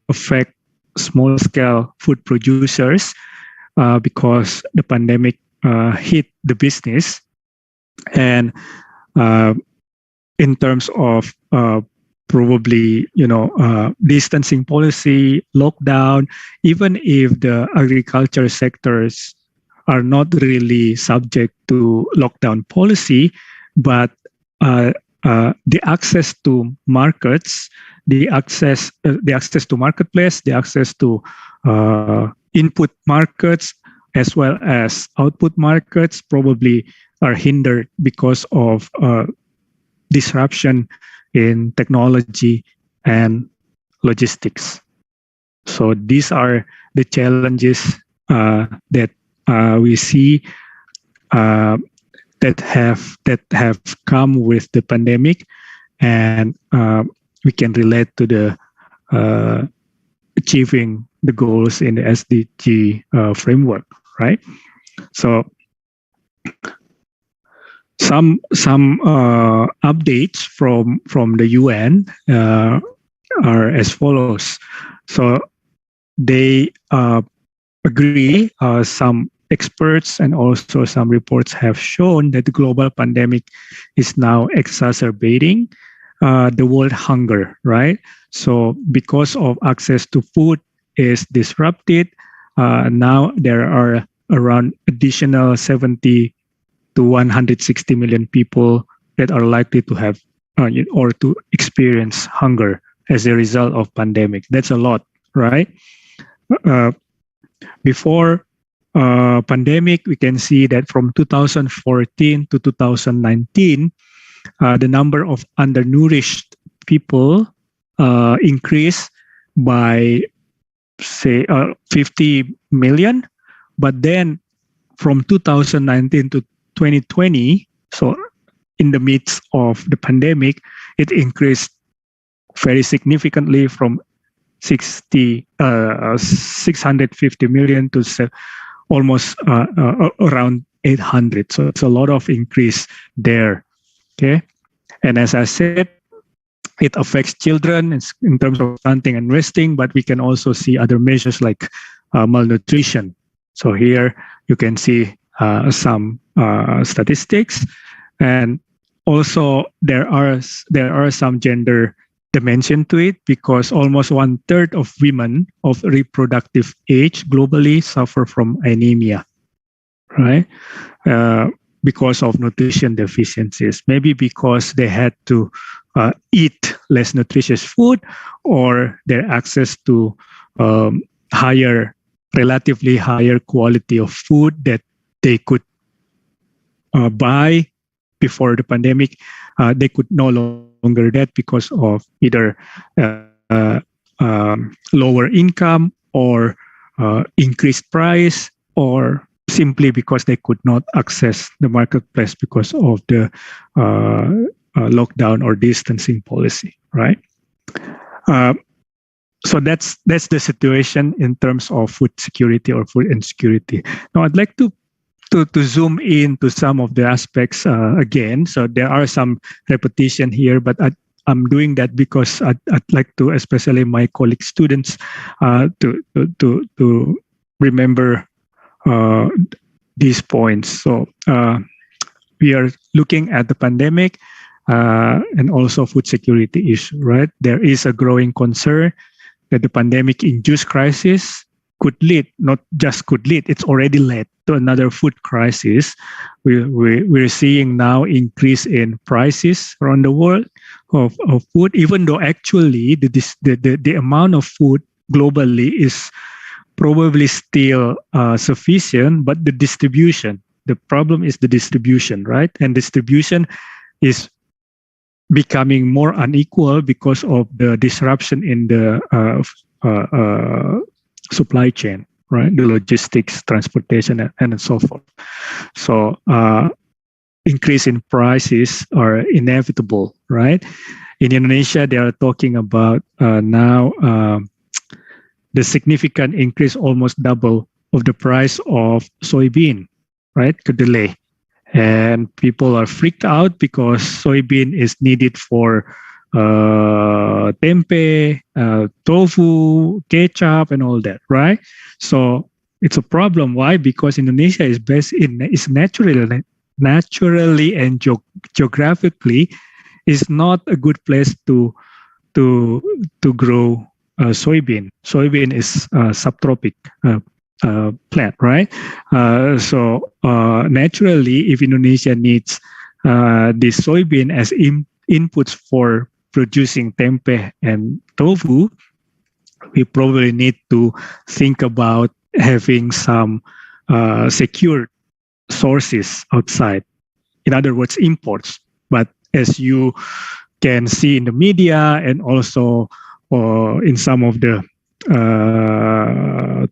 affect small-scale food producers because the pandemic hit the business, and in terms of probably distancing policy, lockdown, even if the agriculture sectors are not really subject to lockdown policy, but the access to markets, the access to marketplace, the access to input markets as well as output markets probably are hindered because of disruption in technology and logistics. So these are the challenges that we see that have come with the pandemic, and we can relate to the achieving the goals in the SDG framework, right? So some updates from the UN are as follows. So they agree, some experts and also some reports have shown that the global pandemic is now exacerbating the world hunger, right? So because of access to food is disrupted, now there are around additional 70 to 160 million people that are likely to have or to experience hunger as a result of pandemic. That's a lot, right? Before pandemic, we can see that from 2014 to 2019, the number of undernourished people increased by, say, 50 million. But then from 2019 to 2020, so in the midst of the pandemic, it increased very significantly from 650 million to almost around 800. So it's a lot of increase there. Okay, and as I said, it affects children in terms of stunting and wasting, but we can also see other measures like malnutrition. So here you can see some statistics, and also there are some gender dimension to it, because almost 1/3 of women of reproductive age globally suffer from anemia, right? Because of nutrition deficiencies, maybe because they had to eat less nutritious food, or their access to relatively higher quality of food that they could buy before the pandemic, they could no longer that because of either lower income or increased price, or simply because they could not access the marketplace because of the lockdown or distancing policy, right? So that's the situation in terms of food security or food insecurity. Now I'd like to to zoom in to some of the aspects again. So there are some repetition here, but I'm doing that because I'd like to, especially my colleague students, to remember these points. So we are looking at the pandemic and also food security issue, right? There is a growing concern that the pandemic-induced crisis could lead, not just could lead, it's already led to another food crisis. We're seeing now increase in prices around the world of food, even though actually the amount of food globally is probably still sufficient, but the distribution, the problem is the distribution, right? And distribution is becoming more unequal because of the disruption in the supply chain, right? The logistics, transportation, and so forth. So increase in prices are inevitable, right? In Indonesia, they are talking about now the significant increase, almost double of the price of soybean, right? Kedelai. And people are freaked out because soybean is needed for tempe, tofu, ketchup, and all that, right? So it's a problem. Why? Because Indonesia is naturally and geographically is not a good place to grow soybean. Soybean is subtropic plant, right? So naturally, if Indonesia needs this soybean as inputs for producing tempe and tofu, we probably need to think about having some secured sources outside. In other words, imports. But as you can see in the media and also in some of the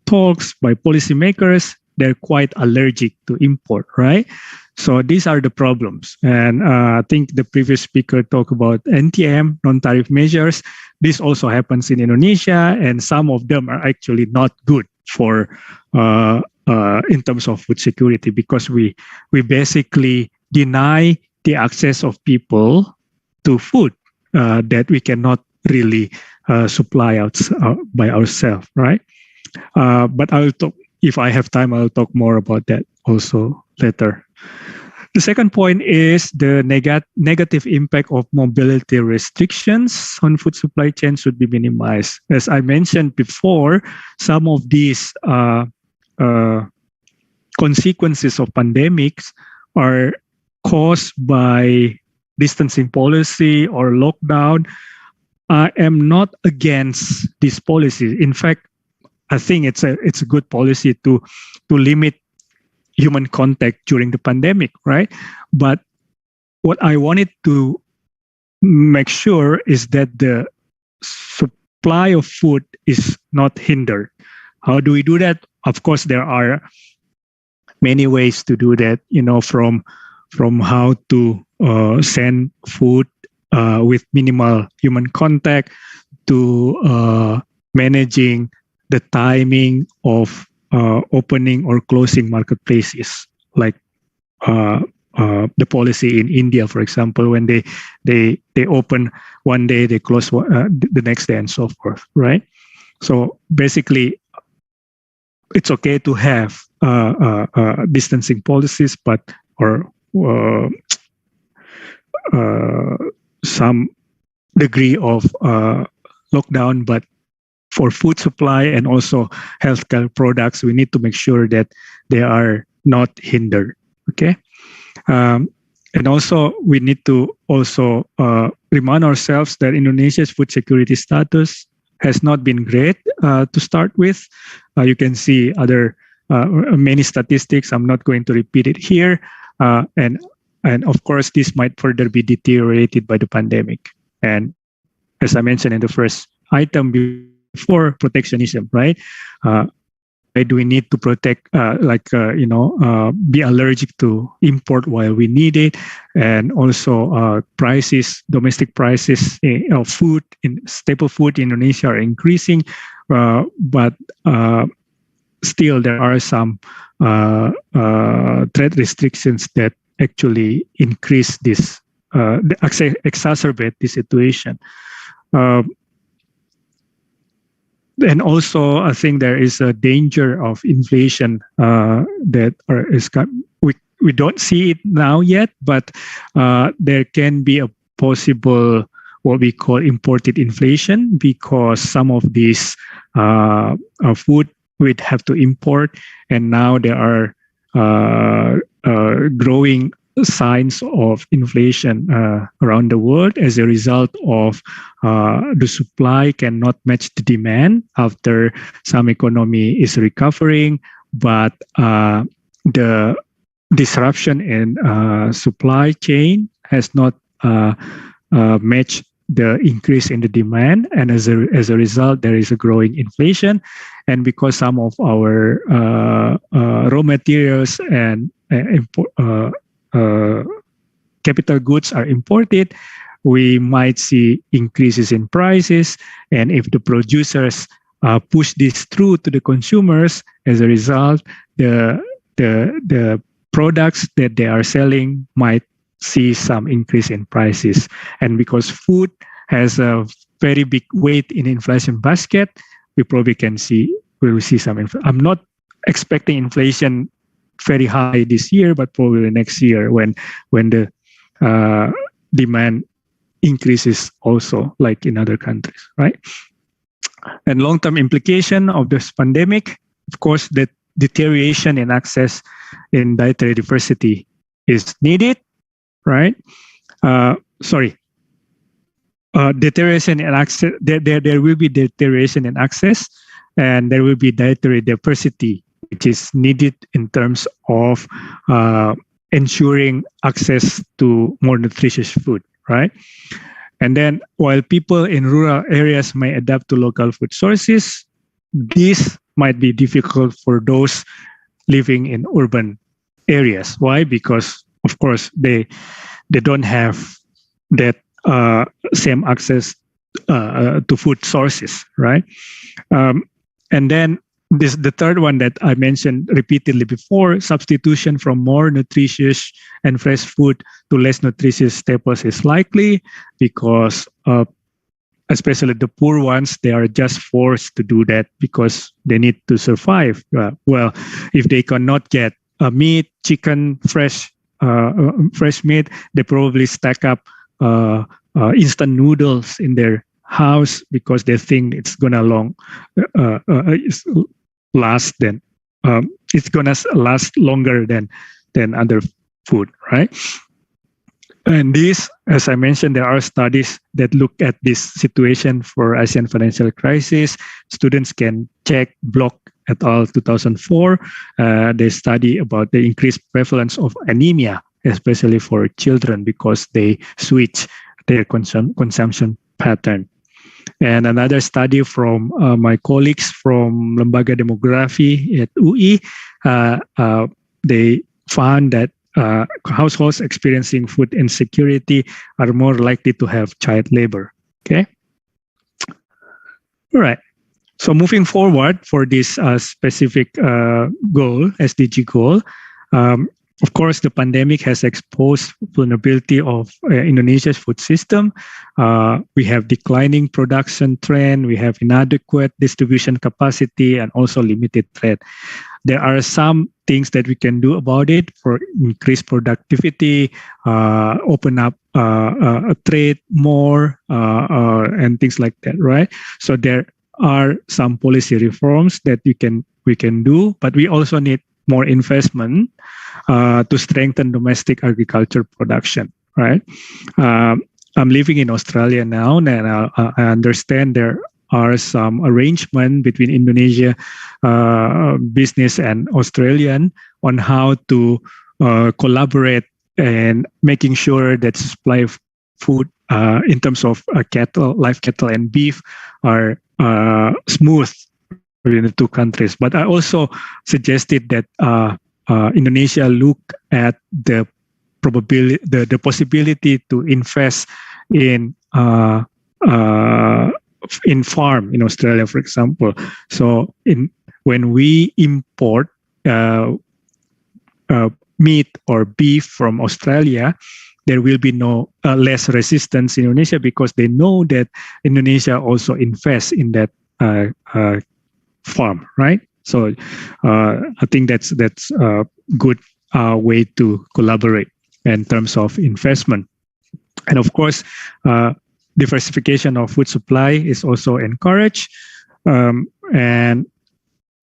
talks by policymakers, they're quite allergic to import, right? So these are the problems. And I think the previous speaker talked about NTM, non-tariff measures. This also happens in Indonesia, and some of them are actually not good for in terms of food security, because we basically deny the access of people to food that we cannot really supply out by ourselves, right? But I will talk, if I have time, I'll talk more about that also later. The second point is the negative impact of mobility restrictions on food supply chain should be minimized. As I mentioned before, some of these consequences of pandemics are caused by distancing policy or lockdown. I am not against this policy. In fact, I think it's a good policy to limit human contact during the pandemic, right? But what I wanted to make sure is that the supply of food is not hindered. How do we do that? Of course, there are many ways to do that, you know, from how to send food with minimal human contact to managing the timing of opening or closing marketplaces, like the policy in India, for example, when they open one day, they close the next day, and so forth, right? So basically, it's okay to have distancing policies, but some degree of lockdown, but for food supply and also healthcare products, we need to make sure that they are not hindered. Okay, and also we need to also remind ourselves that Indonesia's food security status has not been great to start with. You can see other many statistics. I'm not going to repeat it here, and of course, this might further be deteriorated by the pandemic. And as I mentioned in the first item before, protectionism, right? Why do we need to protect, be allergic to import while we need it? And also prices, domestic prices of food, in staple food in Indonesia are increasing, but still there are some trade restrictions that actually increase this, exacerbate this situation. And also, I think there is a danger of inflation we don't see it now yet, but there can be a possible what we call imported inflation, because some of these food we'd have to import, and now there are growing signs of inflation around the world as a result of the supply cannot match the demand after some economy is recovering, but the disruption in supply chain has not matched the increase in the demand, and as a result there is a growing inflation. And because some of our raw materials and capital goods are imported, we might see increases in prices. And if the producers push this through to the consumers, as a result, the products that they are selling might see some increase in prices. And because food has a very big weight in inflation basket, we probably will see some inflation. I'm not expecting inflation very high this year, but probably next year when the demand increases also, like in other countries, right? And long-term implication of this pandemic, of course, the deterioration in access in dietary diversity is needed, right? Deterioration in access. There will be deterioration in access, and there will be dietary diversity, which is needed in terms of ensuring access to more nutritious food, right? And then while people in rural areas may adapt to local food sources, this might be difficult for those living in urban areas. Why? Because, of course, they don't have that same access to food sources, right? And then the third one that I mentioned repeatedly before, substitution from more nutritious and fresh food to less nutritious staples is likely, because especially the poor ones, they are just forced to do that because they need to survive. Well, if they cannot get meat, chicken, fresh meat, they probably stack up instant noodles in their house because they think it's gonna last longer than other food, right? And this, as I mentioned, there are studies that look at this situation for Asian financial crisis. Students can check Block et al. 2004. They study about the increased prevalence of anemia, especially for children, because they switch their consumption pattern. And another study from my colleagues from Lembaga Demografi at UI, they found that households experiencing food insecurity are more likely to have child labor. Okay. All right. So moving forward for this specific goal, SDG goal, of course, the pandemic has exposed vulnerability of Indonesia's food system. We have declining production trend, we have inadequate distribution capacity, and also limited trade. There are some things that we can do about it for increased productivity, open up a trade more, and things like that, right? So there are some policy reforms that we can do, but we also need more investment to strengthen domestic agriculture production, right? I'm living in Australia now, and I understand there are some arrangement between Indonesia business and Australian on how to collaborate and making sure that supply of food in terms of live cattle and beef are smooth between the two countries. But I also suggested that Indonesia look at the possibility to invest in in farm in Australia, for example. So when we import meat or beef from Australia, there will be no less resistance in Indonesia because they know that Indonesia also invests in that farm, right? So I think that's a good way to collaborate in terms of investment. And of course, diversification of food supply is also encouraged, and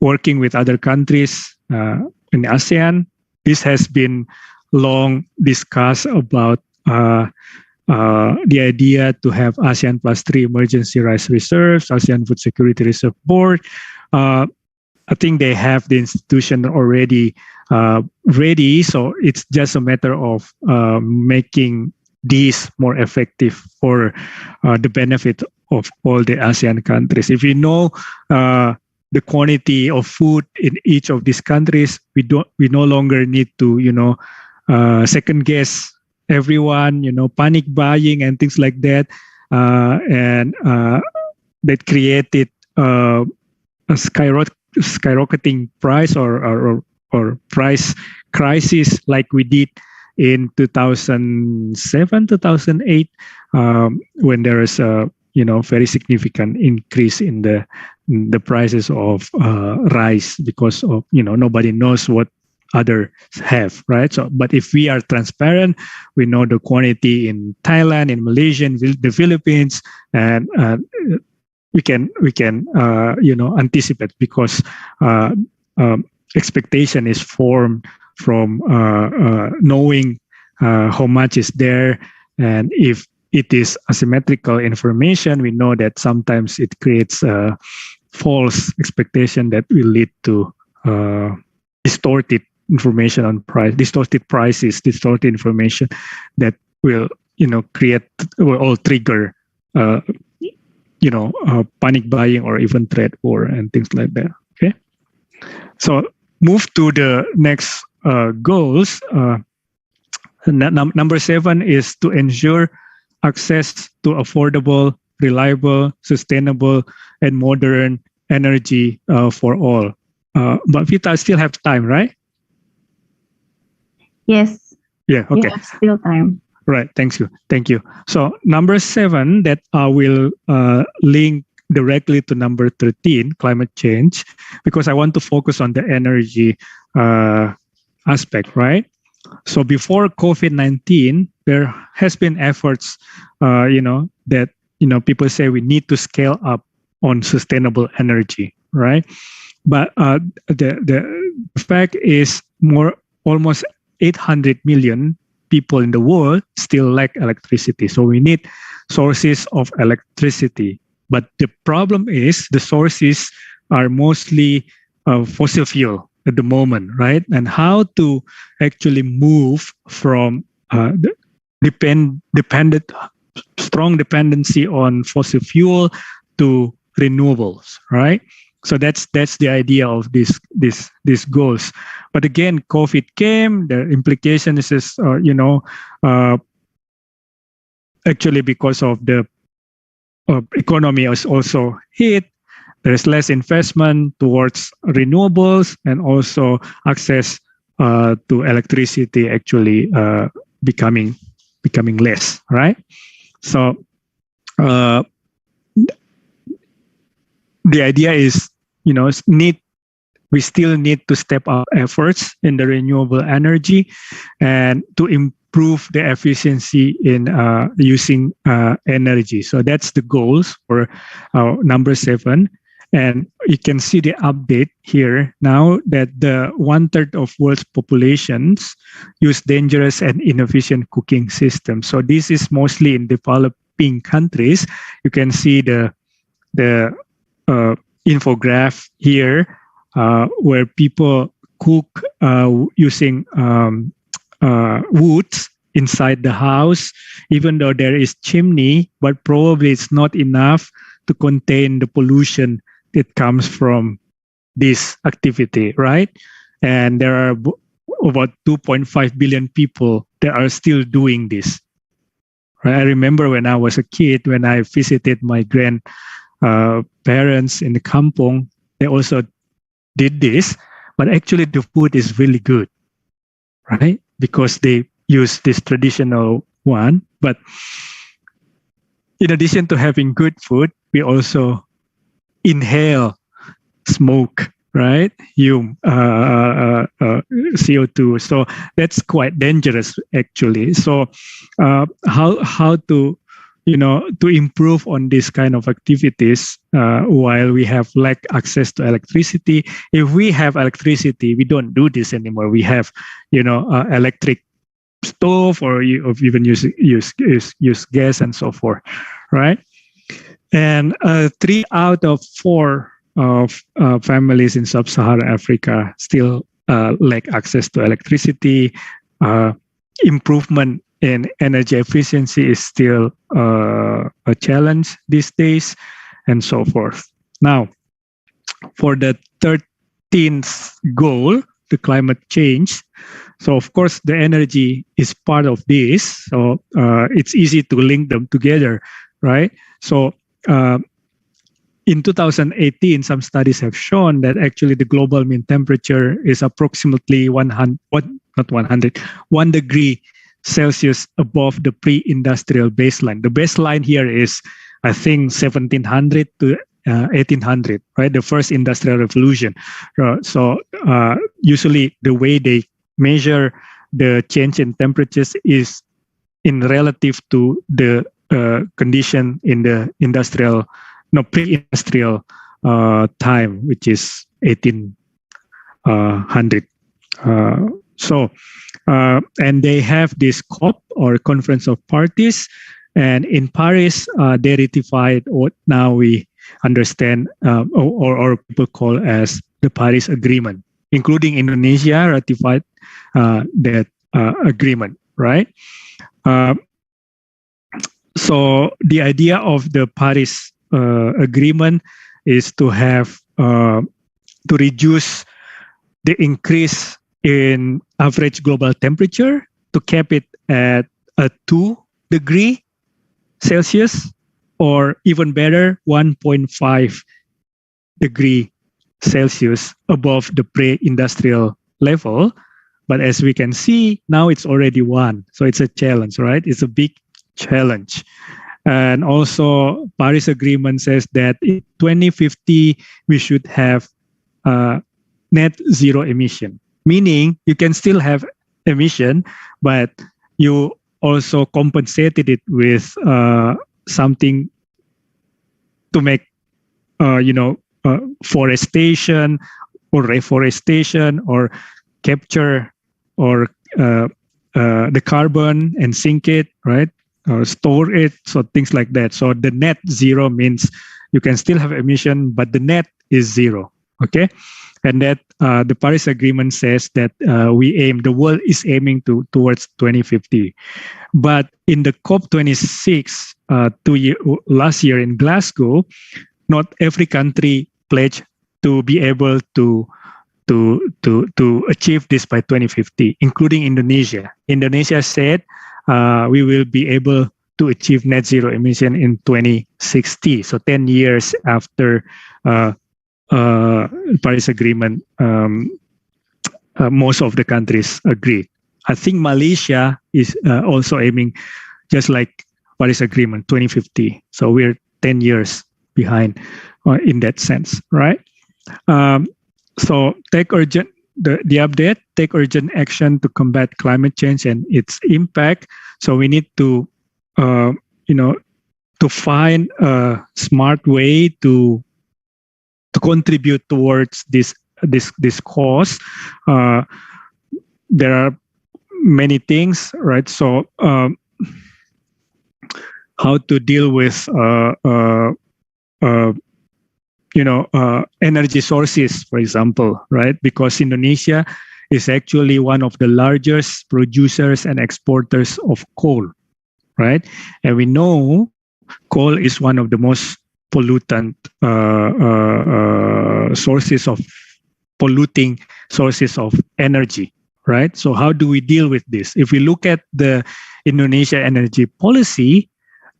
working with other countries in ASEAN. This has been long discussed about the idea to have ASEAN +3 emergency rice reserves, ASEAN Food Security Reserve Board. I think they have the institution already ready, so it's just a matter of making these more effective for the benefit of all the ASEAN countries. If you know the quantity of food in each of these countries, we no longer need to second guess everyone, panic buying and things like that, and that created a skyrocketing price or price crisis like we did in 2007, 2008, when there is a very significant increase in the prices of rice because of nobody knows what others have, right? So, but if we are transparent, we know the quantity in Thailand, in Malaysia, in the Philippines, and we can anticipate because expectation is formed from knowing how much is there, and if it is asymmetrical information, we know that sometimes it creates a false expectation that will lead to distorted information on price, distorted prices, distorted information that will create or trigger panic buying or even trade war and things like that. Okay, so move to the next goals. Number 7 is to ensure access to affordable, reliable, sustainable, and modern energy for all. But Vita, still have time, right? Yes. Yeah. Okay. We have still time. Right. Thank you. So number 7 that I will link directly to number 13, climate change, because I want to focus on the energy aspect, right? So before COVID-19, there has been efforts, that people say we need to scale up on sustainable energy, right? But the fact is almost 800 million people in the world still lack electricity. So we need sources of electricity. But the problem is the sources are mostly fossil fuel at the moment, right? And how to actually move from strong dependency on fossil fuel to renewables, right? So that's the idea of these goals. But again, COVID came. The implication is actually because of the economy is also hit. There is less investment towards renewables, and also access to electricity actually becoming less, right? So the idea is, we still need to step up efforts in the renewable energy and to improve the efficiency in using energy. So that's the goals for number 7. And you can see the update here now that the 1/3 of world's populations use dangerous and inefficient cooking systems. So this is mostly in developing countries. You can see the infograph here where people cook using woods inside the house, even though there is chimney, but probably it's not enough to contain the pollution that comes from this activity, right? And there are about 2.5 billion people that are still doing this. Right? I remember when I was a kid, when I visited my parents in the kampong, they also did this, but actually the food is really good, right? Because they use this traditional one. But in addition to having good food, we also inhale smoke, right? CO2. So that's quite dangerous, actually. So how to to improve on this kind of activities while we have lack access to electricity. If we have electricity, we don't do this anymore. We have, electric stove, or even use gas and so forth, right? And 3 out of 4 of families in sub-Saharan Africa still lack access to electricity. Improvement in energy efficiency is still a challenge these days, and so forth. Now, for the 13th goal, the climate change. So, of course, the energy is part of this. So, it's easy to link them together, right? So, in 2018, some studies have shown that actually the global mean temperature is approximately 1 degree Celsius above the pre-industrial baseline. The baseline here is, I think, 1700 to 1800, right? The first industrial revolution. So usually the way they measure the change in temperatures is in relative to the condition in the pre-industrial time, which is 1800. And they have this COP, or Conference of Parties, and in Paris they ratified what now we understand or people call as the Paris Agreement, including Indonesia ratified that agreement, right? So the idea of the Paris Agreement is to have to reduce the increase in average global temperature, to cap it at a 2 degree Celsius, or even better, 1.5 degree Celsius above the pre-industrial level. But as we can see, now it's already 1. So it's a challenge, right? It's a big challenge. And also, Paris Agreement says that in 2050, we should have net zero emission. Meaning you can still have emission, but you also compensated it with something to make, forestation or reforestation, or capture or the carbon and sink it, right? Or store it, so things like that. So the net zero means you can still have emission, but the net is zero, okay? And that the Paris Agreement says that the world is aiming towards 2050. But in the COP26 last year in Glasgow, not every country pledged to be able to achieve this by 2050, including Indonesia. Indonesia said we will be able to achieve net zero emission in 2060, so 10 years after Paris Agreement, most of the countries agreed. I think Malaysia is also aiming, just like Paris Agreement, 2050. So we're 10 years behind in that sense, right? So take urgent action to combat climate change and its impact. So we need to, to find a smart way to contribute towards this cause. There are many things, right? So how to deal with energy sources, for example, right? Because Indonesia is actually one of the largest producers and exporters of coal, right? And we know coal is one of the most polluting sources of energy, right? So how do we deal with this? If we look at the Indonesia energy policy,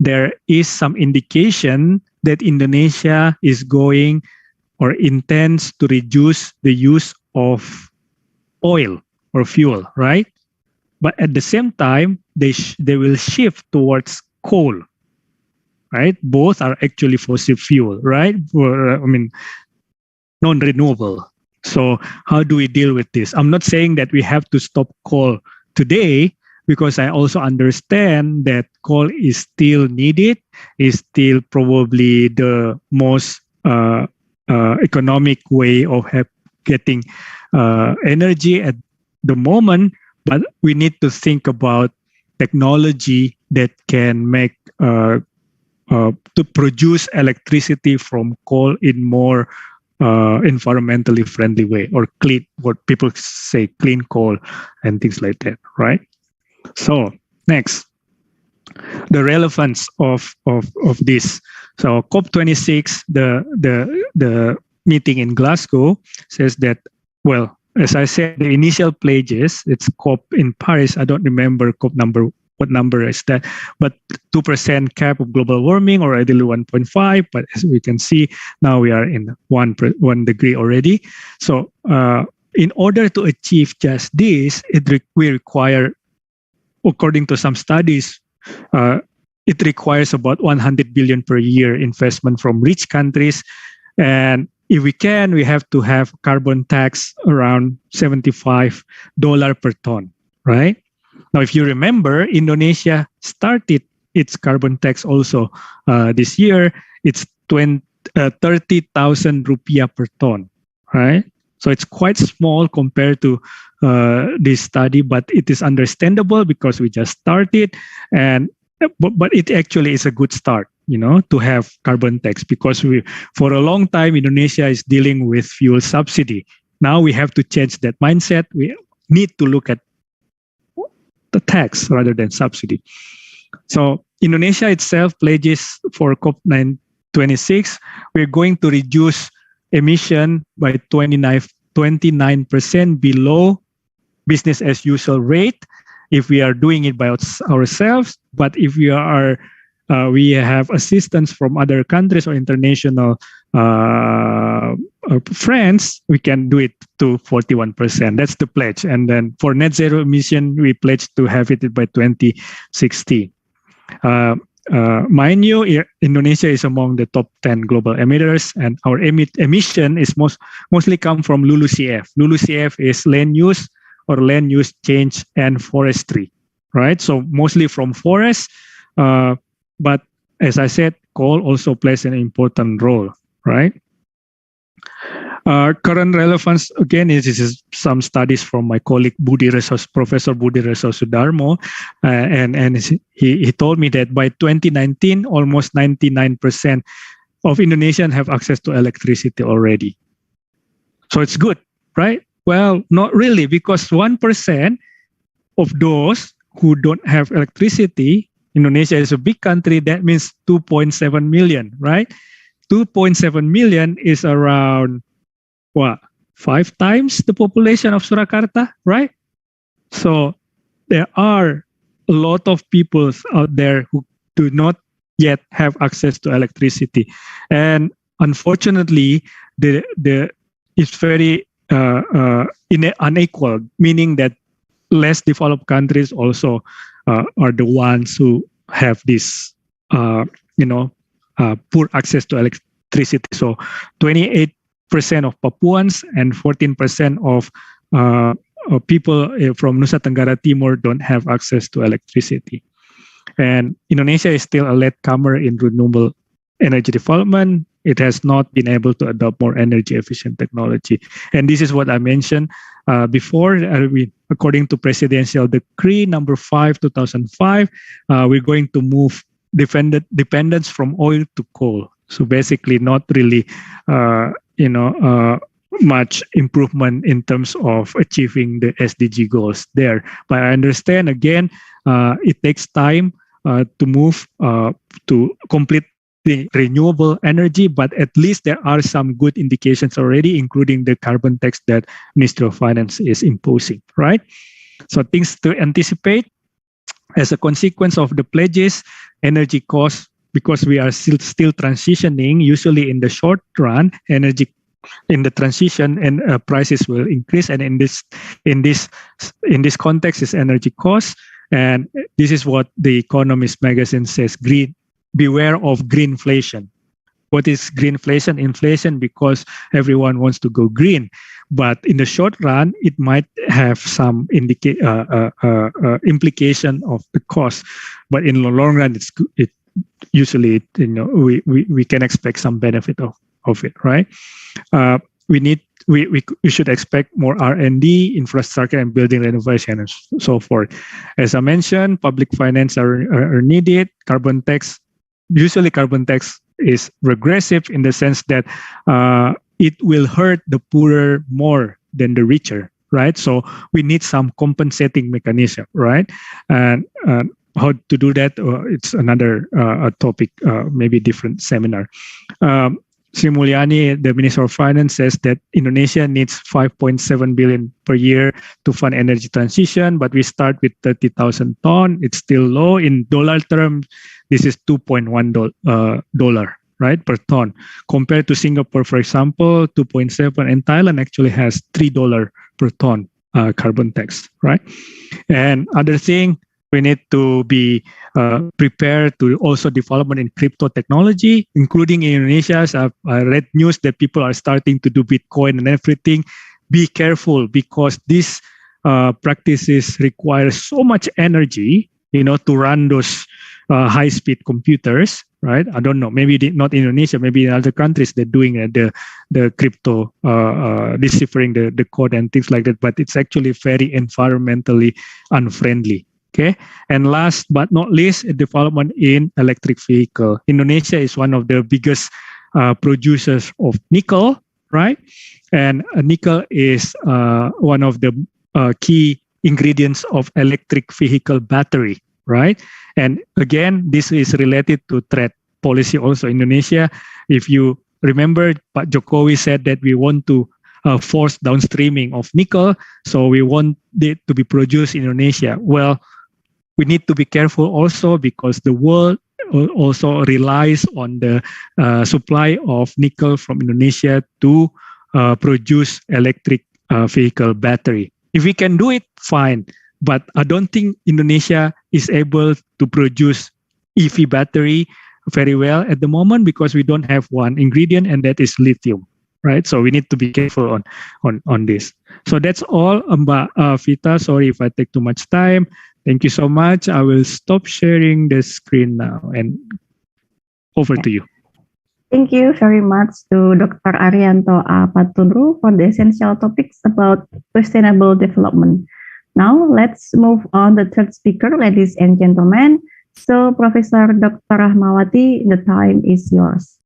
there is some indication that Indonesia is going or intends to reduce the use of oil or fuel, right? But at the same time, they will shift towards coal, right? Both are actually fossil fuel, right? Non-renewable. So how do we deal with this? I'm not saying that we have to stop coal today, because I also understand that coal is still needed, is still probably the most economic way of getting energy at the moment. But we need to think about technology that can make to produce electricity from coal in more environmentally friendly way, or clean, what people say, clean coal and things like that, right? So next, the relevance of this. So COP26, the meeting in Glasgow, says that, well, as I said, the initial pledges, it's COP in Paris. I don't remember COP number, what number is that, but 2% cap of global warming, or ideally 1.5. But as we can see, now we are in 1 degree already. So in order to achieve just this, we require, according to some studies, it requires about 100 billion per year investment from rich countries. And if we can, we have to have carbon tax around $75 per ton, right? Now, if you remember, Indonesia started its carbon tax also this year. It's 30,000 rupiah per ton, right? So it's quite small compared to this study, but it is understandable because we just started, and but it actually is a good start, you know, to have carbon tax, because for a long time Indonesia is dealing with fuel subsidy. Now we have to change that mindset. We need to look at the tax rather than subsidy. So Indonesia itself pledges for COP26, we're going to reduce emission by 29% below business as usual rate if we are doing it by ourselves. But if we have assistance from other countries or international friends, we can do it to 41%. That's the pledge. And then for net zero emission, we pledge to have it by 2060. Mind you, Indonesia is among the top 10 global emitters, and our emission is mostly come from LULUCF. LULUCF is land use or land use change and forestry, right? So mostly from forests, but as I said, coal also plays an important role, right? Current relevance, again, this is some studies from my colleague Professor Budi Reso Sudarmo, and he told me that by 2019, almost 99% of Indonesians have access to electricity already. So it's good, right? Well, not really, because 1% of those who don't have electricity, Indonesia is a big country, that means 2.7 million, right? 2.7 million is around, 5 times the population of Surakarta, right? So there are a lot of people out there who do not yet have access to electricity. And unfortunately, it's very unequal, meaning that less developed countries also are the ones who have this, poor access to electricity. So 28% of Papuans and 14% of people from Nusa Tenggara Timur don't have access to electricity. And Indonesia is still a latecomer in renewable energy development. It has not been able to adopt more energy efficient technology. And this is what I mentioned before. According to Presidential Decree number 5, 2005, we're going to move dependence from oil to coal. So basically not really, much improvement in terms of achieving the SDG goals there. But I understand, again, it takes time to move to complete the renewable energy, but at least there are some good indications already, including the carbon tax that Ministry of Finance is imposing, right? So things to anticipate. As a consequence of the pledges, energy costs because we are still transitioning. Usually in the short run, energy in the transition and prices will increase, and in this context is energy costs. And this is what the Economist magazine says: beware of greenflation. What is greenflation? Inflation because everyone wants to go green, but in the short run, it might have some implication of the cost. But in the long run, we can expect some benefit of it, right? We should expect more R&D, infrastructure, and building renovation, and so forth. As I mentioned, public finance are needed. Carbon tax is regressive in the sense that it will hurt the poorer more than the richer, right? So we need some compensating mechanism, right? And how to do that? It's another topic, maybe different seminar. Sri Mulyani, the Minister of Finance, says that Indonesia needs 5.7 billion per year to fund energy transition, but we start with 30,000 ton. It's still low. In dollar terms, this is $2.1, right, per ton. Compared to Singapore, for example, 2.7, and Thailand actually has $3 per ton carbon tax, right? And other thing, we need to be prepared to also development in crypto technology, including in Indonesia. So I read news that people are starting to do Bitcoin and everything. Be careful, because these practices require so much energy, to run those high-speed computers, right? I don't know. Maybe not in Indonesia. Maybe in other countries they're doing the crypto deciphering the code and things like that. But it's actually very environmentally unfriendly. Okay, and last but not least, development in electric vehicle. Indonesia is one of the biggest producers of nickel, right? And nickel is one of the key ingredients of electric vehicle battery, right? And again, this is related to trade policy also. Indonesia, if you remember, Pak Jokowi said that we want to force downstreaming of nickel, so we want it to be produced in Indonesia. Well, we need to be careful also, because the world also relies on the supply of nickel from Indonesia to produce electric vehicle battery. If we can do it, fine. But I don't think Indonesia is able to produce EV battery very well at the moment, because we don't have one ingredient, and that is lithium, right? So we need to be careful on this. So that's all, Mbak Vita. Sorry if I take too much time. Thank you so much. I will stop sharing the screen now, and over to you. Thank you very much to Dr. Arianto A. Patunru for the essential topics about sustainable development. Now, let's move on the third speaker, ladies and gentlemen. So, Professor Dr. Rahmawati, the time is yours.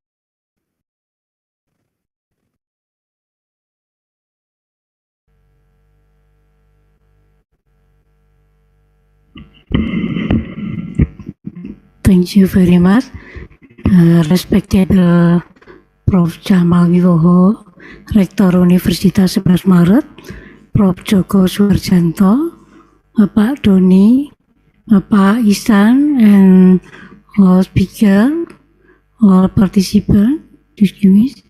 Thank you very much. Respected Prof. Jamal Wiwoho, Rektor Universitas 11 Maret, Prof. Joko Suharjanto, Pak Doni, Pak Ihsan, and all speaker, all participants, distinguished.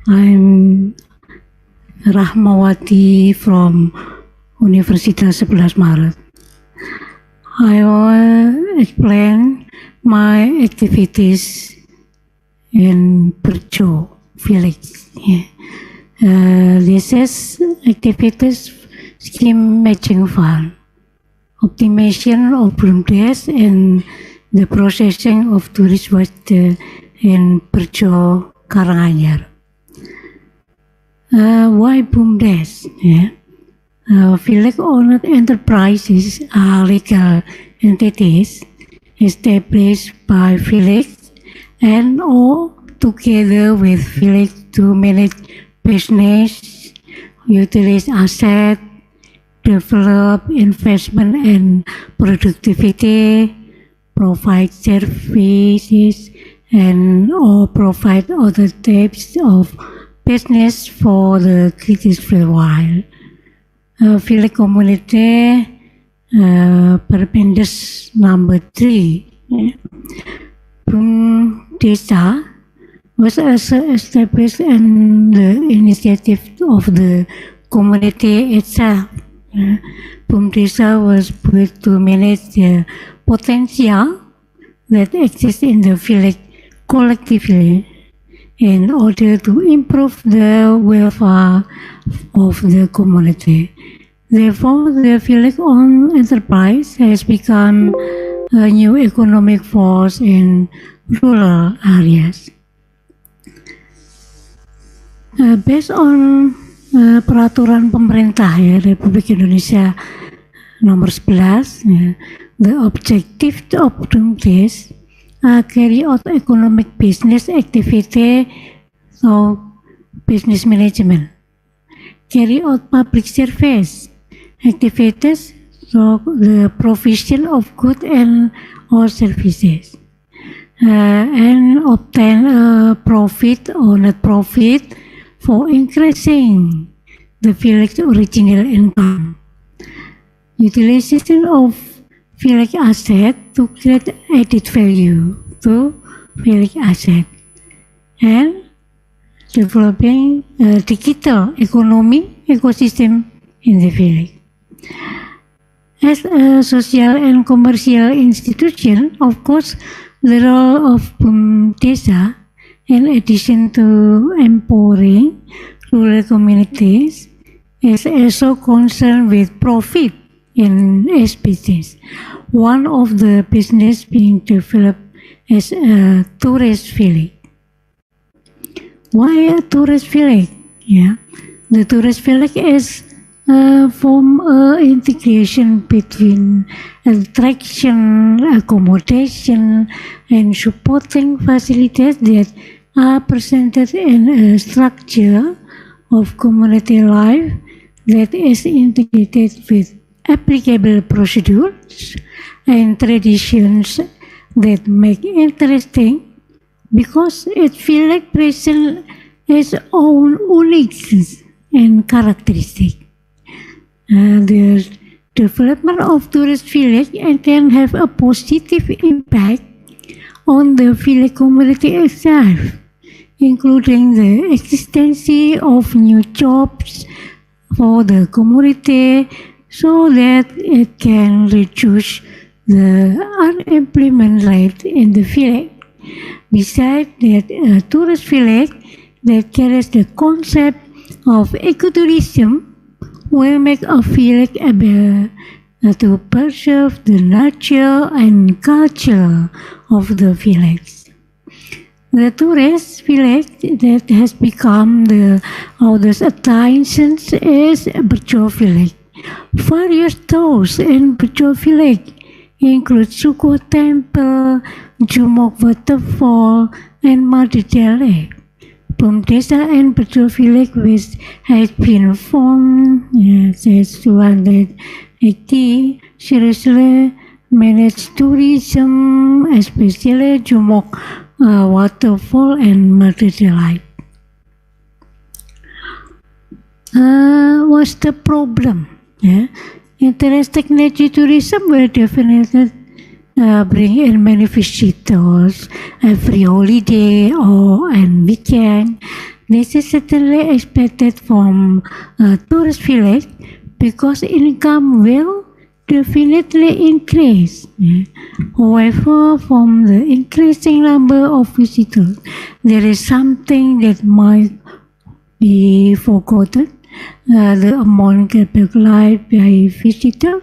I'm Rahmawati from Universitas 11 Maret. I will explain my activities in Perjo village. This is activities scheme matching fund, optimization of BUMDes, and the processing of tourist waste in Perjo, Karanganyar. Why BUMDes? Village-owned enterprises are legal entities established by village and or together with village to manage business, utilize assets, develop investment and productivity, provide services, and or provide other types of business for the critical while. Village community Permendes number 3 Desa was also established on the initiative of the community itself. Desa was built to manage the potential that exists in the village collectively in order to improve the welfare of the community. Therefore, the village-owned enterprise has become a new economic force in rural areas. Based on peraturan pemerintah Republik Indonesia nomor 11, the objective of this carry out economic business activity or business management, carry out public service activities, so the provision of goods and or services, and obtain a profit or net profit for increasing the village original income. Utilization of village asset to create added value to village asset, and developing a digital economy ecosystem in the village. As a social and commercial institution, of course, the role of Desa, in addition to empowering rural communities, is also concerned with profit in its business. One of the business being developed is a tourist village. Why a tourist village? The tourist village is form integration between attraction, accommodation, and supporting facilities that are presented in a structure of community life that is integrated with applicable procedures and traditions that make interesting because it feels like present its own uniqueness and characteristic. The development of tourist village can have a positive impact on the village community itself, including the existence of new jobs for the community so that it can reduce the unemployment rate in the village. Besides that, a tourist village that carries the concept of ecotourism will make a village able to preserve the nature and culture of the village. The tourist village that has become the oldest attraction is Bejo village. Various towns in Bejo village include Suko Temple, Jumok Waterfall, and Madidele. Desa and Bejo village, which has been formed since 280, seriously manage tourism, especially Jumok Waterfall and Madidele. What's the problem? Interesting nature tourism will definitely bring in many visitors every holiday and weekend. This is certainly expected from a tourist village because income will definitely increase. However, from the increasing number of visitors, there is something that might be forgotten. The amount capitalized by visitors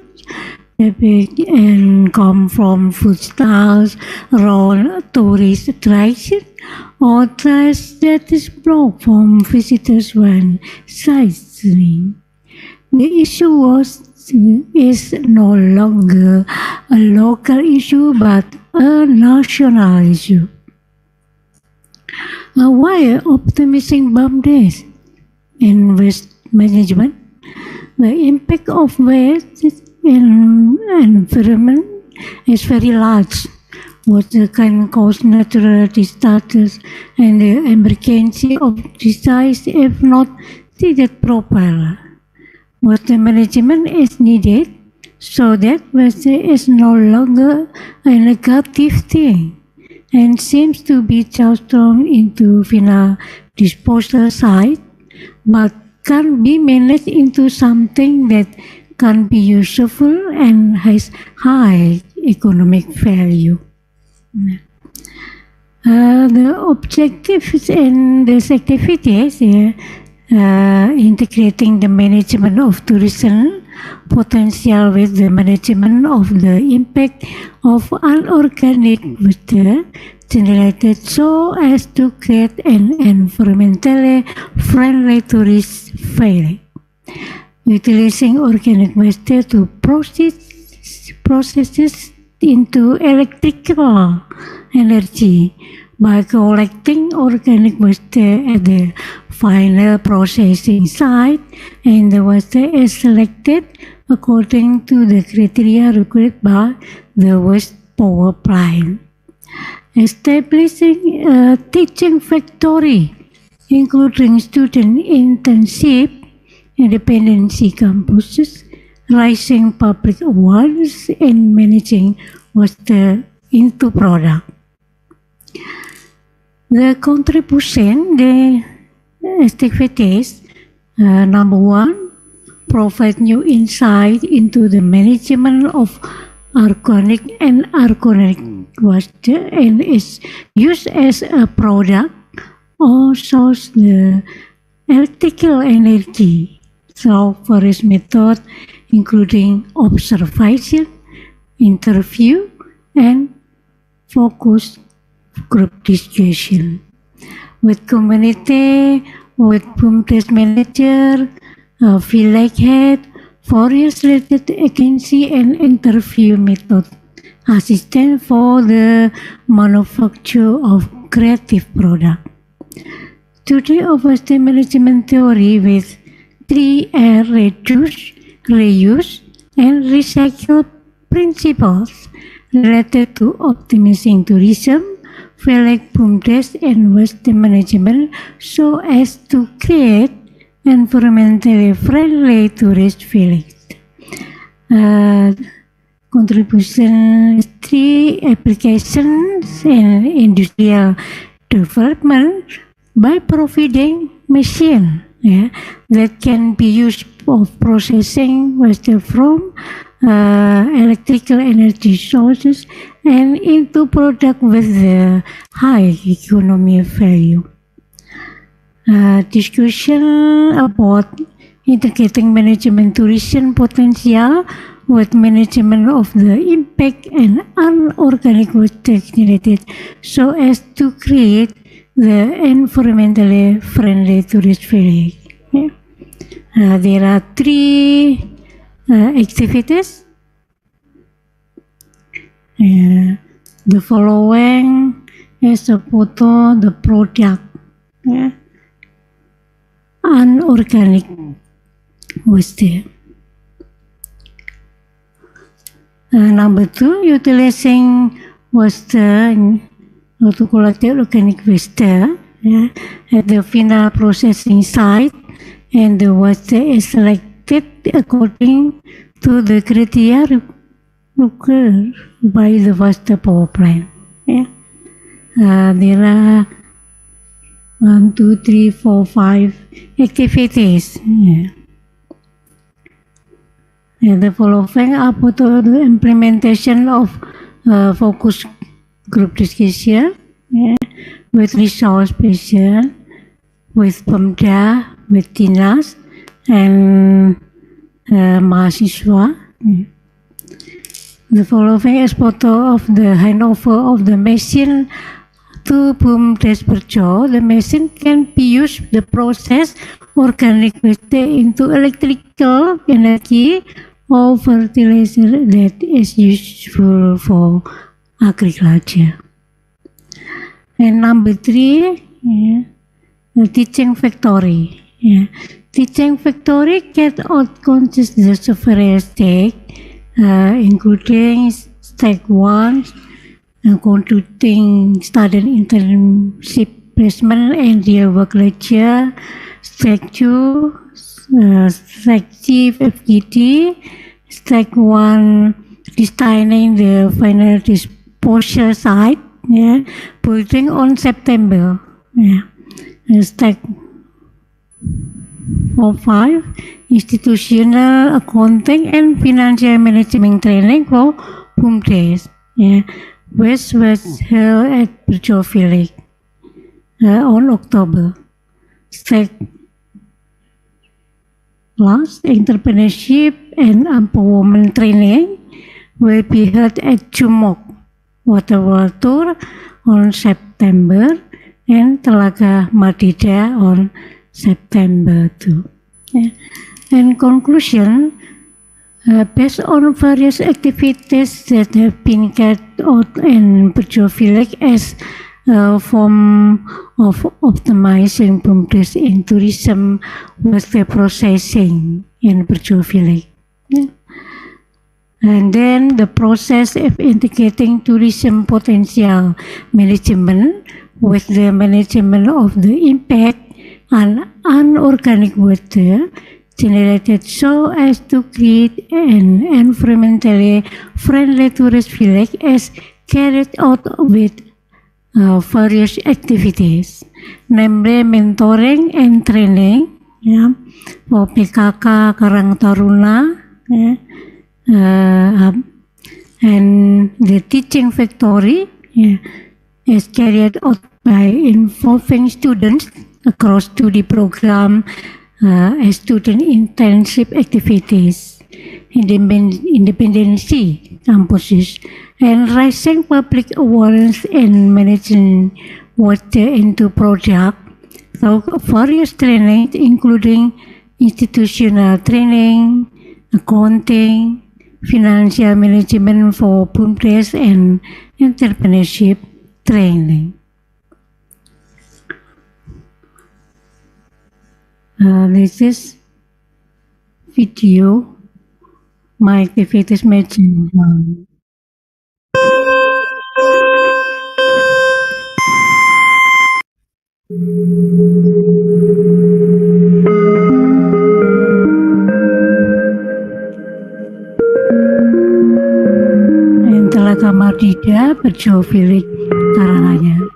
and come from food stalls around tourist attractions or trash that is brought from visitors when sightseeing. The issue is no longer a local issue but a national issue. While optimizing boundaries in waste management, the impact of waste in environment is very large, which can cause natural disasters and the emergency of disease if not treated properly. Waste management is needed so that waste is no longer a negative thing. and seems to be transformed into final disposal site, but can be managed into something that can be useful and has high economic value. The objectives and these activities, integrating the management of tourism potential with the management of the impact of unorganic waste generated so as to create an environmentally friendly tourist fair. Utilizing organic waste to processes into electrical energy by collecting organic waste at the final processing site, and the waste is selected according to the criteria required by the waste power plant. Establishing a teaching factory, including student internship, independency campuses, raising public awareness, and managing waste into product. The contribution, the activities, number one, provide new insight into the management of organic and organic waste and its use as a product or source the electrical energy through various methods including observation, interview, and focus group discussion. With community, with BUMDes manager, village head, various related agency and interview method assistant for the manufacture of creative product. Today of waste management theory with 3R reduce, reuse, and recycle principles related to optimizing tourism, village BUMDes and waste management so as to create environmentally friendly tourist village. Contribution 3 applications and industrial development by providing machine that can be used for processing waste from electrical energy sources and into product with high economic value. Discussion about integrating management tourism potential with management of the impact and unorganic waste generated so as to create the environmentally friendly tourist village. There are 3 activities. The following is a photo the product. Unorganic waste. Number 2, utilizing waste to collect organic waste at the final processing site, and the waste is selected according to the criteria required by the waste power plant. There are 1, 2, 3, 4, 5 activities. The following are photo the implementation of focus group discussion with resource person, with PEMDA, with dinas, and mahasiswa. The following is photo of the handover of the machine to BUMDes Perjo. The machine can be used to process organic waste into electrical energy or fertilizer that is useful for agriculture. And number 3, the teaching factory. Teaching factory carried out consists of various stages, including step 1, conducting student internship placement and real work lecture. Step 2, selective FGD. Step 1, designing the final disposal site. building on September. Step 4.5 institutional accounting and financial management training for BUMDes, which was held at Perjo Village on October. Step last, entrepreneurship and empowerment training will be held at Jumok Waterworld Tour on September and Telaga Madida on September 2. In conclusion, based on various activities that have been carried out in Perjo Village as a form of optimizing BUMDes in tourism was the processing in Perjo Village. And then the process of integrating tourism potential management with the management of the impact on unorganic water generated so as to create an environmentally friendly tourist village is carried out with various activities, namely mentoring and training, for PKK Karang Taruna, and the teaching factory is carried out by involving students across study program as student intensive activities, independency campuses, and raising public awareness and managing water into project through various trainings, including institutional training, accounting, financial management for BUMDes, and entrepreneurship training. This is video, my activities matching. Yang Telaga Madida, Perjo Village, Karanganyar.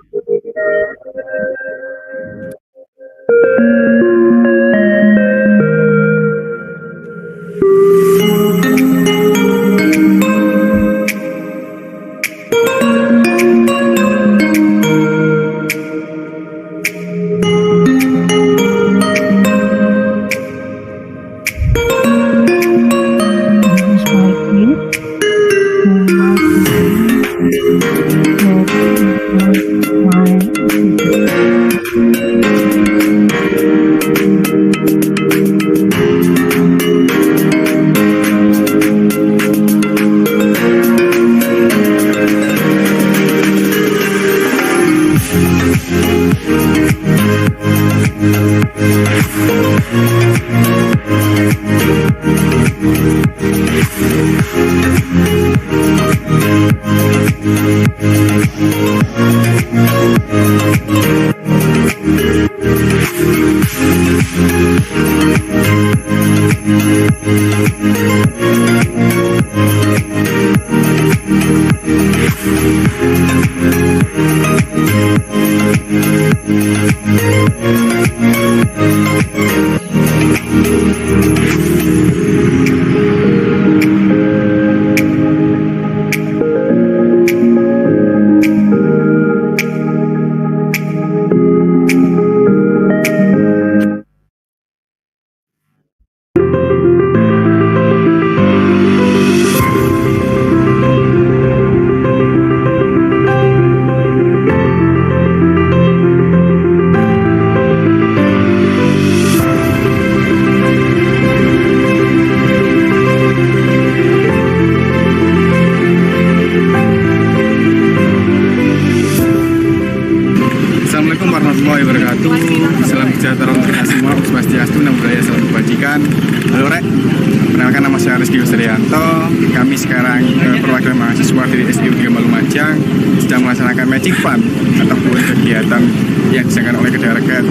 Arianto. Kami sekarang perwakilan mahasiswa dari SDU Lumajang sedang melaksanakan Magic Fund ataupun kegiatan yang diselenggarakan oleh Kementerian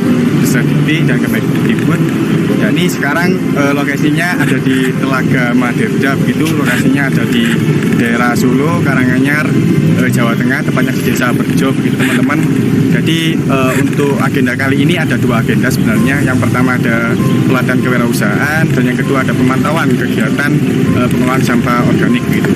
Rahmawati dan Kemendikbud. Dan ini sekarang lokasinya ada di Telaga Madirda, begitu lokasinya ada di daerah Solo, Karanganyar, Jawa Tengah, tepatnya di Desa Berjo, begitu teman-teman. Jadi untuk agenda kali ini ada 2 agenda sebenarnya. Yang pertama ada pelatihan kewirausahaan dan yang kedua ada pemantauan kegiatan pengelolaan sampah organik gitu.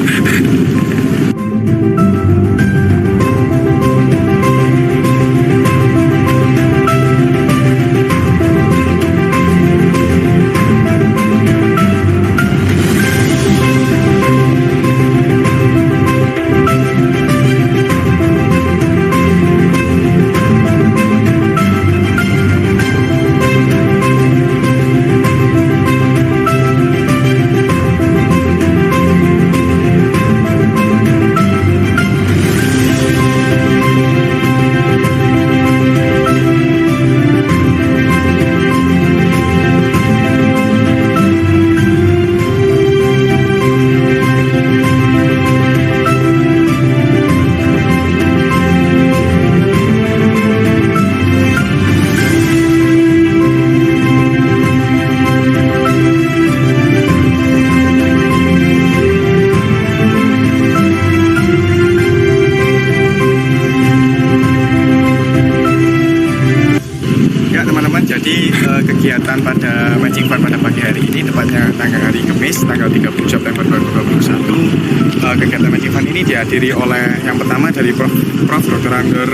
Kegiatan pada Magic Fund pada pagi hari ini, tepatnya hari Kamis, tanggal 30 September 2021. Kegiatan Magic Fund ini dihadiri oleh yang pertama dari Prof. Dr.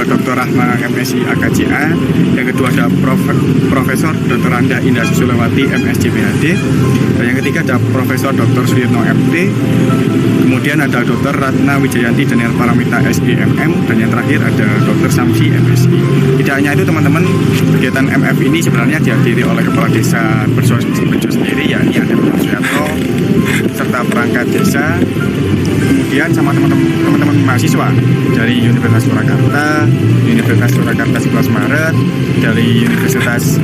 Dr. Rahma MSI AKCA, yang kedua ada Profesor Dr. Anda Indah Susulawati MSc PhD, dan yang ketiga ada Profesor Dr. Suyitno MT, kemudian ada Dr. Ratna Wijayanti Daniel Paramita SEMM, dan yang terakhir ada Dr. Samsi MSI. Tidak hanya itu teman-teman, kegiatan MF ini sebenarnya dihadiri oleh Kepala Desa Berjo sendiri, yakni ada Pak Suyatno, serta perangkat desa, kemudian sama teman-teman mahasiswa dari Universitas Surakarta 11 Maret, dari Universitas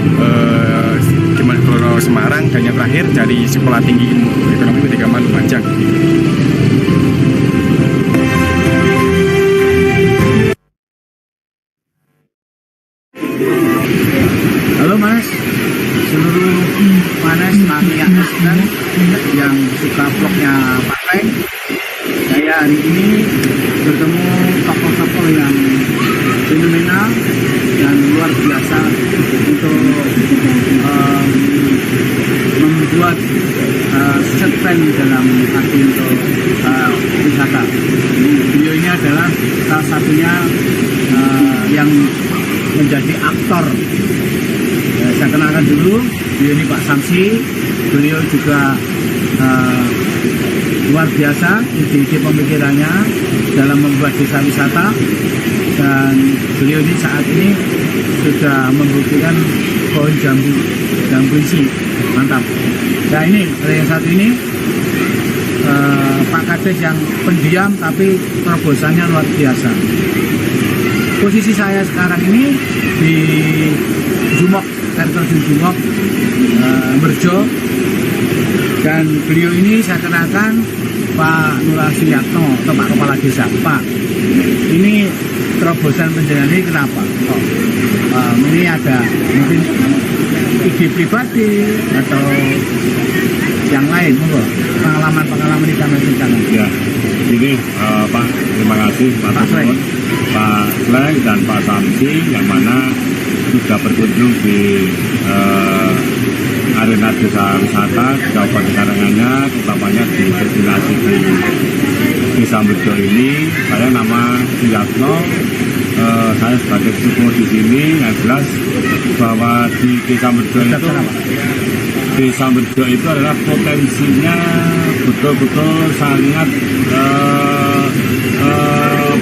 Diponegoro Semarang, dan yang terakhir dari Sekolah Tinggi Ilmu Ekonomi Pendidikan Lumajang. Halo Mas, seluruh Mas yang suka vlognya pakai, saya hari ini bertemu tokoh-tokoh yang fenomenal dan luar biasa untuk membuat plan dalam arti untuk wisata. Beliau ini adalah salah satunya yang menjadi aktor. Saya kenalkan dulu, beliau ini Pak Samsi. Beliau juga luar biasa ide-ide pemikirannya dalam membuat desa wisata, dan beliau ini saat ini sudah membuktikan pohon jambu isi, mantap. Nah ini yang satu ini Pak Kades yang pendiam tapi terobosannya luar biasa. Posisi saya sekarang ini di Jumok, air terjun Jumok, Berjo, dan beliau ini saya kenalkan Pak Suyatno atau Pak Kepala Desa. Pak, ini terobosan penjagaan ini kenapa? Ini ada mungkin ide pribadi atau yang lain, pengalaman di kami rencana. Ya, ini Pak, terima kasih Pak Sleng dan Pak Samsi yang mana sudah berkunjung di arena desa wisata di Kabupaten Karanganyar, utamanya di destinasi di Desa Berjo ini. Saya nama Suyatno, saya sebagai psikolog di sini. Yang jelas bahwa di Desa Berjo itu adalah potensinya betul-betul sangat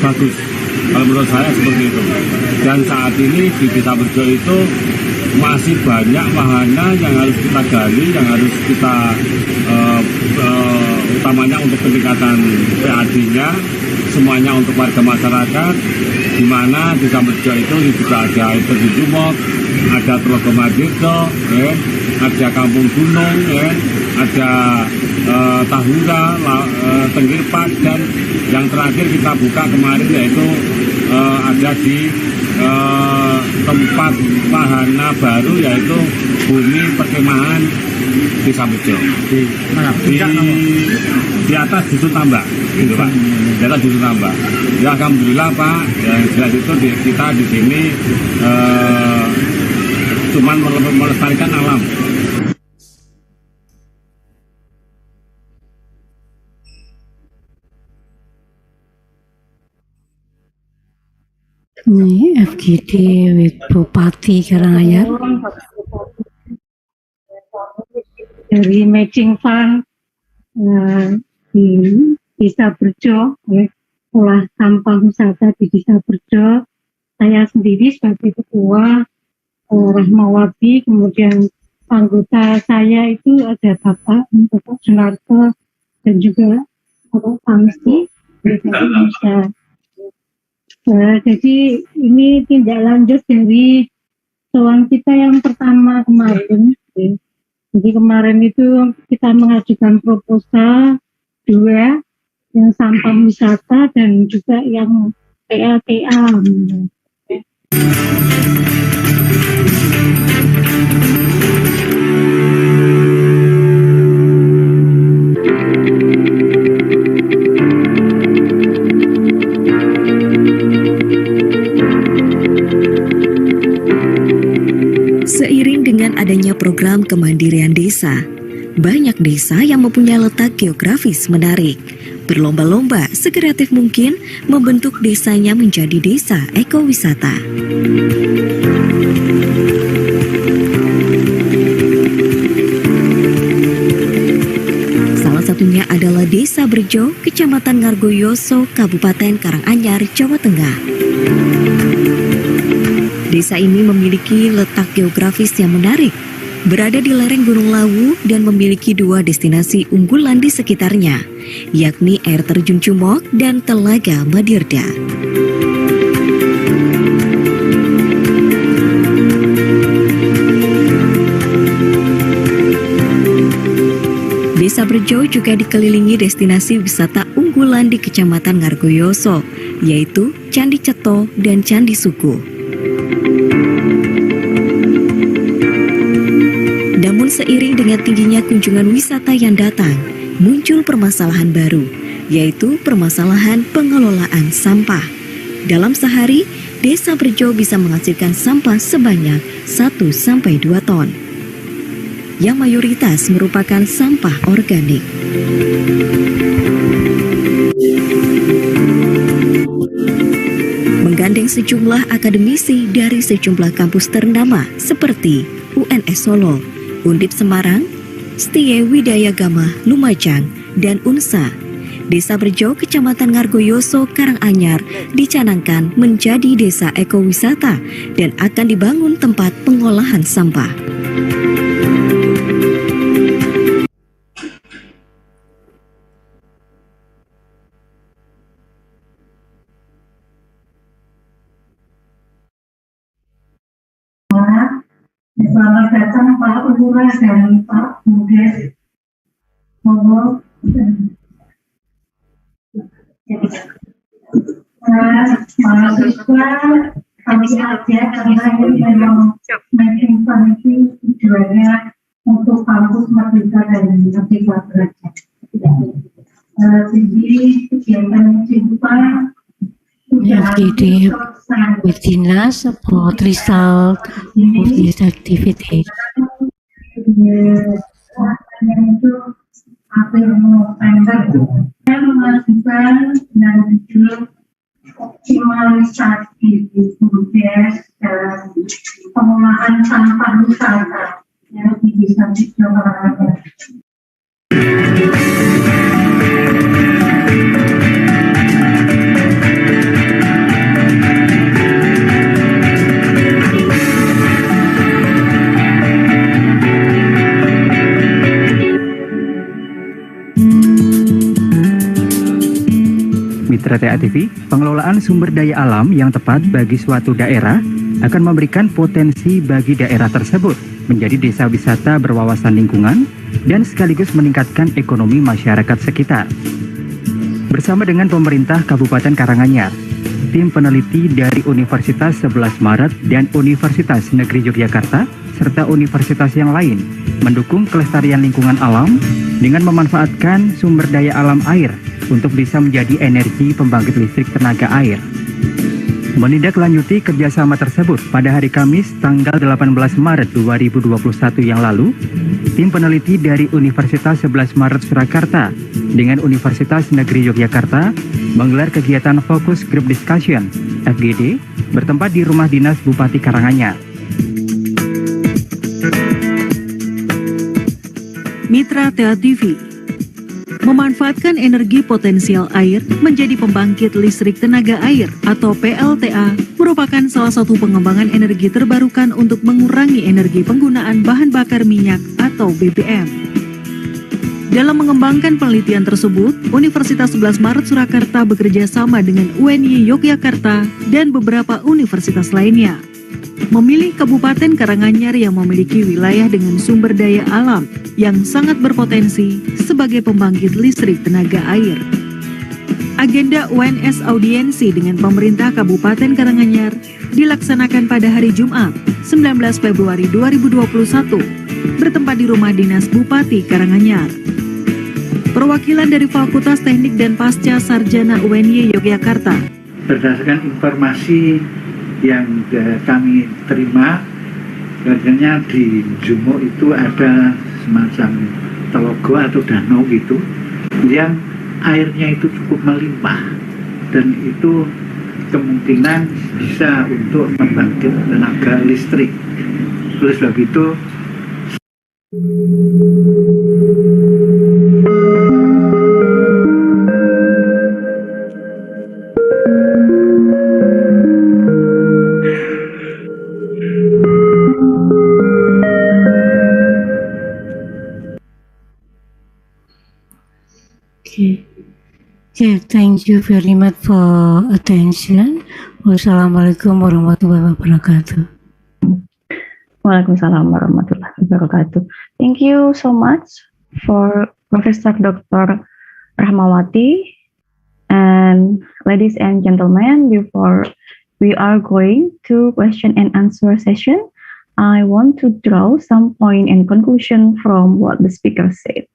bagus. Kalau menurut saya seperti itu. Dan saat ini di Desa Berjo itu masih banyak wahana yang harus kita gali, yang harus kita utamanya untuk peningkatan PAD-nya, semuanya untuk warga masyarakat, di mana Desa Berjo itu juga ada air terjun Jumok, ada Telaga Madirda, ada Kampung Gunung, ada Tahura, Tenggirpak, dan yang terakhir kita buka kemarin yaitu ada di tempat wahana baru yaitu bumi perkemahan Desa Bejo di atas Dusun Tambak, gitu Pak. Di atas Dusun Tambak. Ya alhamdulillah Pak, yang jelas itu kita di sini cuman melestarikan alam. Ini FGD with Bupati Karanganyar. Dari matching fund di Desa Berjo, olah sampah wisata di Desa Berjo. Saya sendiri sebagai ketua Rahmawati, kemudian anggota saya itu ada Bapak Sunarto dan juga Bapak Samsi dari Indonesia. Jadi ini tindak lanjut dari soal kita yang pertama kemarin. Jadi kemarin itu kita mengajukan proposal 2 yang sampah wisata dan juga yang PLTA. Seiring dengan adanya program kemandirian desa, banyak desa yang mempunyai letak geografis menarik, berlomba-lomba sekreatif mungkin membentuk desanya menjadi desa ekowisata. Salah satunya adalah Desa Berjo, Kecamatan Ngargoyoso, Kabupaten Karanganyar, Jawa Tengah. Desa ini memiliki letak geografis yang menarik, berada di lereng Gunung Lawu dan memiliki 2 destinasi unggulan di sekitarnya, yakni air terjun Cumok dan Telaga Madirda. Desa Berjo juga dikelilingi destinasi wisata unggulan di Kecamatan Ngargoyoso, yaitu Candi Ceto dan Candi Suku. Namun seiring dengan tingginya kunjungan wisata yang datang, muncul permasalahan baru, yaitu permasalahan pengelolaan sampah. Dalam sehari, Desa Berjo bisa menghasilkan sampah sebanyak 1-2 ton, yang mayoritas merupakan sampah organik. Menggandeng sejumlah akademisi dari sejumlah kampus ternama seperti UNS Solo, Undip Semarang, Setie Widaya Gama Lumajang, dan UNSA, Desa Berjo, Kecamatan Ngargoyoso, Karanganyar dicanangkan menjadi desa ekowisata dan akan dibangun tempat pengolahan sampah. Selamat datang Pak Lurah dan Pak Mudes. Monggo. Mahasiswa kami ajak karena ini memang making funky tujuannya untuk kampus Merdeka dan Merdeka Belajar. Jadi kegiatan jumpa FGD with Dinas about result of this activity. April November saya memastikan dengan judul optimalisasi sumber dan pengolahan sampah wisata yang bisa dilakukan. Mitra TA TV, pengelolaan sumber daya alam yang tepat bagi suatu daerah akan memberikan potensi bagi daerah tersebut menjadi desa wisata berwawasan lingkungan dan sekaligus meningkatkan ekonomi masyarakat sekitar. Bersama dengan pemerintah Kabupaten Karanganyar, tim peneliti dari Universitas 11 Maret dan Universitas Negeri Yogyakarta serta universitas yang lain mendukung kelestarian lingkungan alam dengan memanfaatkan sumber daya alam air untuk bisa menjadi energi pembangkit listrik tenaga air. Menindaklanjuti kerjasama tersebut pada hari Kamis tanggal 18 Maret 2021 yang lalu, tim peneliti dari Universitas 11 Maret Surakarta dengan Universitas Negeri Yogyakarta menggelar kegiatan Focus Group Discussion (FGD) bertempat di Rumah Dinas Bupati Karanganyar. Mitra TA TV memanfaatkan energi potensial air menjadi pembangkit listrik tenaga air atau PLTA merupakan salah satu pengembangan energi terbarukan untuk mengurangi energi penggunaan bahan bakar minyak atau BBM. Dalam mengembangkan penelitian tersebut, Universitas 11 Maret Surakarta bekerja sama dengan UNY Yogyakarta dan beberapa universitas lainnya. Memilih Kabupaten Karanganyar yang memiliki wilayah dengan sumber daya alam yang sangat berpotensi sebagai pembangkit listrik tenaga air. Agenda UNS audiensi dengan pemerintah Kabupaten Karanganyar dilaksanakan pada hari Jumat, 19 Februari 2021, bertempat di Rumah Dinas Bupati Karanganyar. Perwakilan dari Fakultas Teknik dan Pasca Sarjana UNY Yogyakarta. Berdasarkan informasi yang kami terima, katanya di Jumo itu ada semacam telogo atau danau gitu yang airnya itu cukup melimpah dan itu kemungkinan bisa untuk membangkit tenaga listrik. Oleh sebab itu Okay, thank you very much for attention. Wassalamualaikum warahmatullahi wabarakatuh. Waalaikumsalam warahmatullahi wabarakatuh. Thank you so much for Professor Dr. Rahmawati. And ladies and gentlemen, before we are going to question and answer session, I want to draw some point and conclusion from what the speaker said.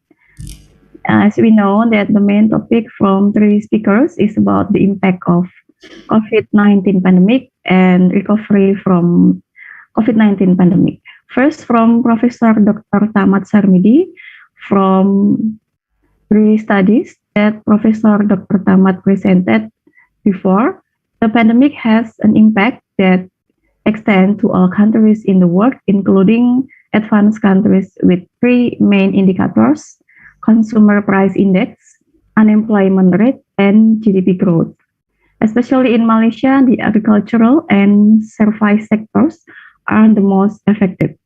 As we know that the main topic from three speakers is about the impact of COVID-19 pandemic and recovery from COVID-19 pandemic. First, from Professor Dr. Tamat Sarmidi from three studies that Professor Dr. Tamat presented before, the pandemic has an impact that extends to all countries in the world, including advanced countries with three main indicators: consumer price index, unemployment rate, and GDP growth. Especially in Malaysia, the agricultural and service sectors are the most affected.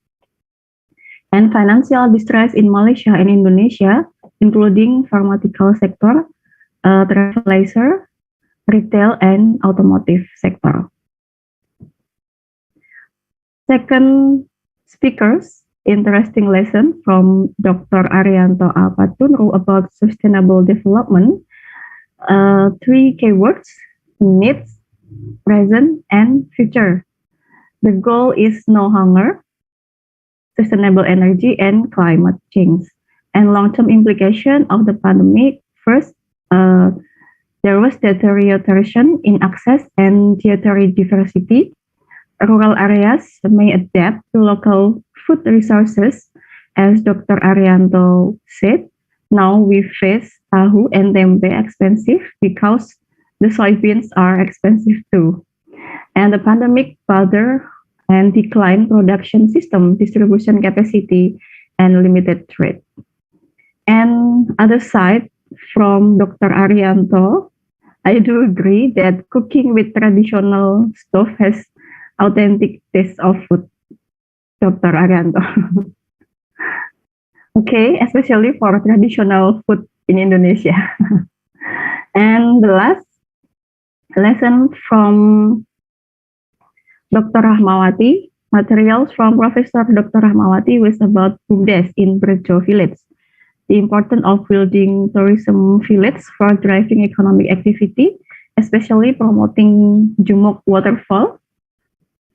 And financial distress in Malaysia and Indonesia, including pharmaceutical sector, travel leisure, retail, and automotive sector. Second speakers, interesting lesson from Dr. Arianto A. Patunru about sustainable development. Three keywords: needs, present, and future. The goal is no hunger, sustainable energy, and climate change. And long-term implication of the pandemic. First, there was deterioration in access and dietary diversity. Rural areas may adapt to local food resources, as Dr. Arianto said. Now we face tahu and tempe expensive because the soybeans are expensive too. And the pandemic further and decline production system, distribution capacity, and limited trade. And other side, from Dr. Arianto, I do agree that cooking with traditional stove has authentic taste of food. Dr. Arianto. Okay, especially for traditional food in Indonesia. And the last lesson from Dr. Rahmawati, materials from Professor Dr. Rahmawati was about BUMDes in Brejo Village. The importance of building tourism village for driving economic activity, especially promoting Jumok waterfall,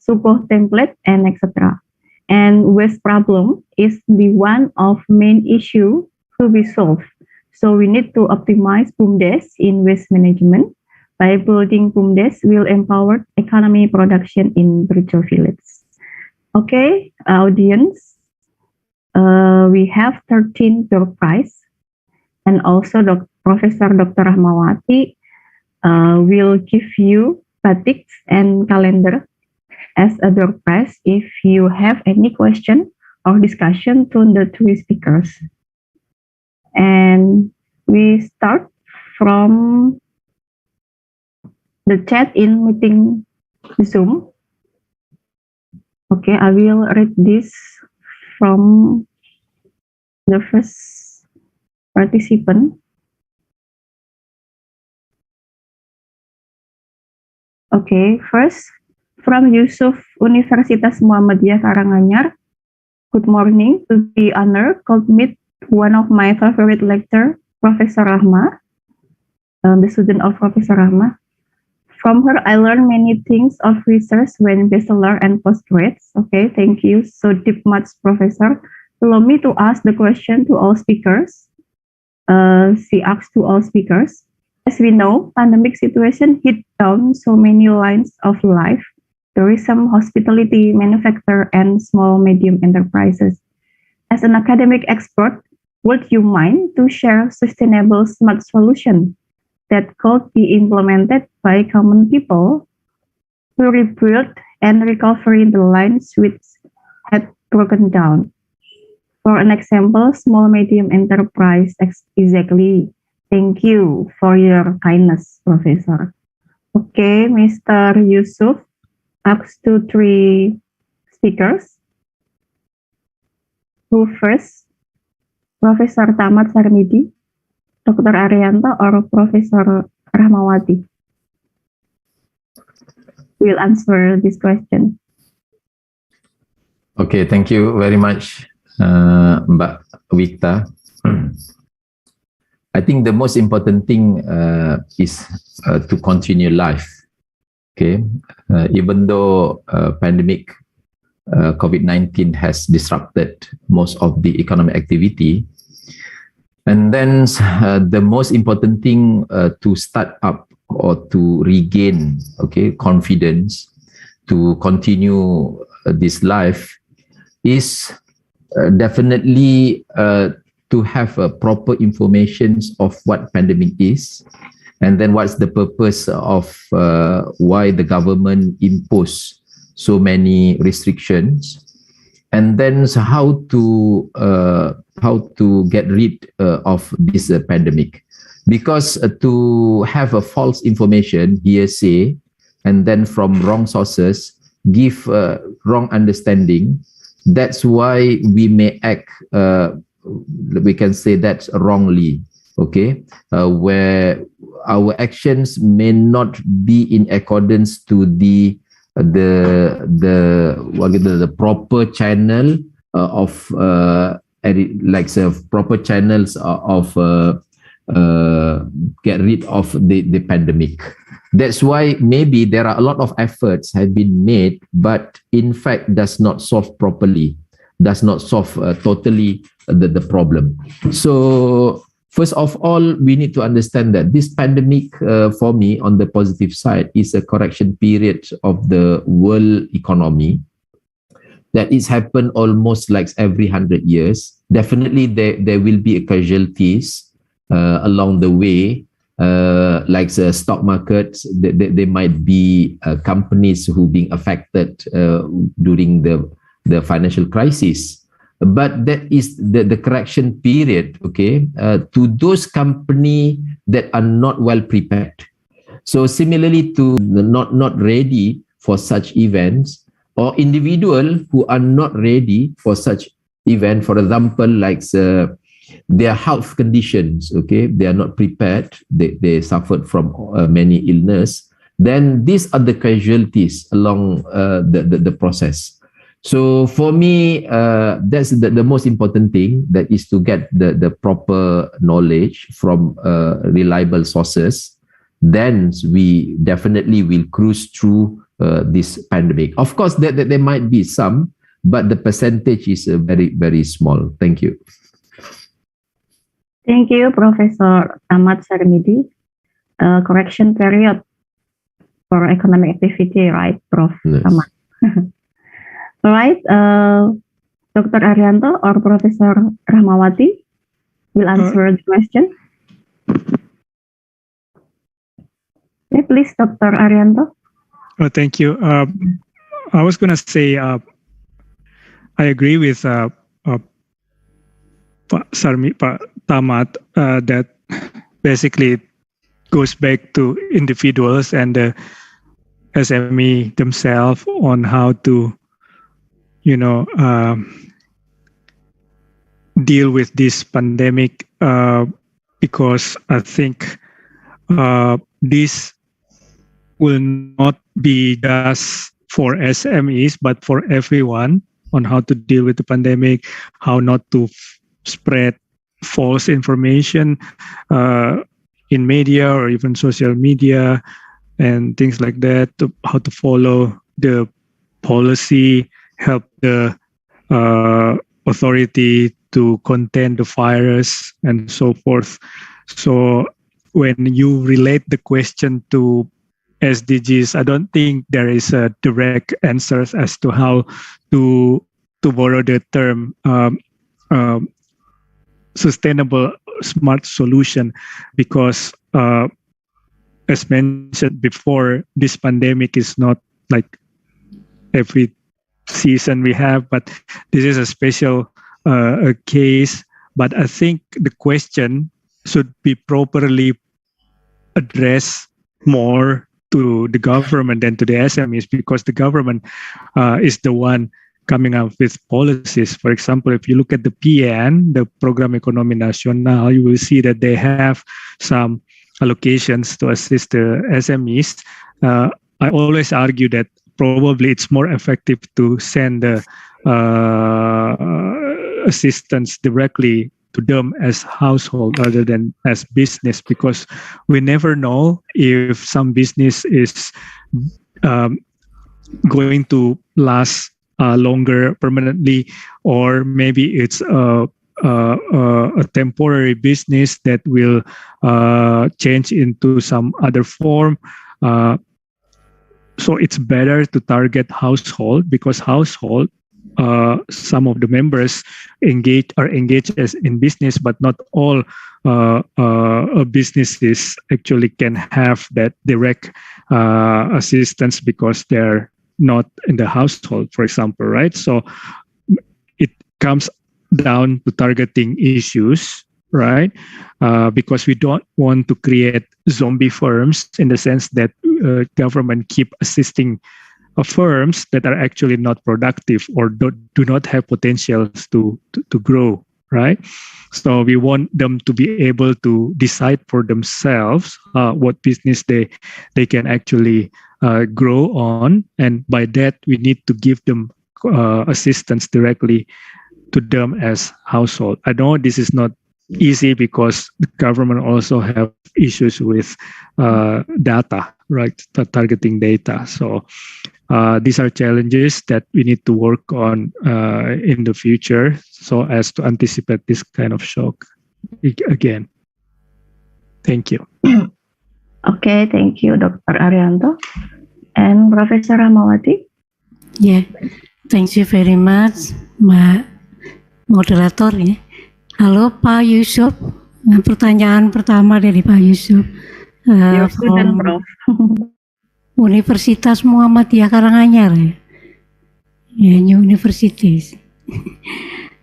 Sukoh template, and etc. And waste problem is the one of main issue to be solved. So we need to optimize BUMDes in waste management. By building BUMDes will empower economy production in virtual village. Okay, audience, we have 13 door prize, and also Professor Dr. Rahmawati will give you batiks and calendar as a door prize if you have any question or discussion to the three speakers. And we start from the chat in meeting Zoom. Okay, I will read this from the first participant. Okay, first from Yusuf Universitas Muhammadiyah Karanganyar. Good morning. To be honored, could meet one of my favorite lecturer, Professor Rahma, the student of Professor Rahma. From her, I learned many things of research when bachelor and postgrads. Okay, thank you so deep much, Professor. Allow me to ask the question to all speakers. She asked to all speakers. As we know, pandemic situation hit down so many lines of life. Tourism, hospitality, manufacture, and small medium enterprises. As an academic expert, would you mind to share sustainable smart solution that could be implemented by common people to rebuild and recover the lines which had broken down? For an example, small medium enterprise exactly. Thank you for your kindness, Professor. Okay, Mr. Yusuf. Asks to three speakers. Who first? Professor Tamat Sarmidi, Dr. Arianto, or Professor Rahmawati? Will answer this question. Okay, thank you very much, Mbak Wikta. I think the most important thing is to continue life. Okay, even though pandemic COVID-19 has disrupted most of the economic activity, and then the most important thing to start up or to regain, okay, confidence to continue this life is definitely to have proper information of what pandemic is. And then what's the purpose of why the government imposed so many restrictions, and then how to get rid of this pandemic. Because to have a false information, hearsay, and then from wrong sources, give wrong understanding, that's why we may act, we can say that's wrongly, okay, where our actions may not be in accordance to the proper channel of like proper channels of get rid of the pandemic. That's why maybe there are a lot of efforts have been made, but in fact does not solve properly, does not solve totally the problem. So first of all, we need to understand that this pandemic, for me, on the positive side, is a correction period of the world economy. That is happened almost like every 100 years. Definitely, there will be casualties along the way, like the stock markets. There might be companies who being affected during the financial crisis. But that is the correction period, okay, to those companies that are not well prepared. So similarly to not ready for such events, or individual who are not ready for such event, for example, like their health conditions, okay, they are not prepared, they suffered from many illness, then these are the casualties along the process. So for me, that's the most important thing, that is to get the proper knowledge from reliable sources. then we definitely will cruise through this pandemic. Of course, there might be some, but the percentage is very, very small. Thank you. Thank you, Professor Tamat Sarmidi. Correction period for economic activity, right, Prof? Yes. Tamat. All right, Dr. Arianto or Professor Rahmawati will answer the question. Okay, please, Dr. Arianto. Thank you. I was going to say I agree with Pak Tamat that basically goes back to individuals and the SME themselves on how to, deal with this pandemic, because I think this will not be just for SMEs, but for everyone on how to deal with the pandemic, how not to spread false information in media or even social media and things like that, how to follow the policy, help the authority to contain the virus and so forth. So when you relate the question to SDGs, I don't think there is a direct answer as to how to borrow the term sustainable smart solution, because as mentioned before, this pandemic is not like every season we have, but this is a special case. But I think the question should be properly addressed more to the government than to the SMEs, because the government is the one coming up with policies. For example, if you look at the PN, the Program Ekonomi Nasional, you will see that they have some allocations to assist the SMEs. I always argue that probably it's more effective to send the assistance directly to them as household rather than as business, because we never know if some business is going to last longer permanently, or maybe it's a temporary business that will change into some other form. So it's better to target household, because household, some of the members are engaged as in business, but not all businesses actually can have that direct assistance because they're not in the household, for example, right? So it comes down to targeting issues, right? Because we don't want to create zombie firms in the sense that government keep assisting firms that are actually not productive or do not have potentials to grow, right? So we want them to be able to decide for themselves what business they can actually grow on, and by that we need to give them assistance directly to them as household. I know this is not easy because the government also have issues with data, right? Targeting data. So these are challenges that we need to work on in the future, so as to anticipate this kind of shock again. Thank you. Okay, thank you, Dr. Arianto. And Professor Rahmawati? Yeah, thank you very much, Mbak Moderator. Ya. Halo Pak Yusuf, pertanyaan pertama dari Pak Yusuf. Your student, Prof. Universitas Muhammadiyah Karanganyar, ya, New Universities.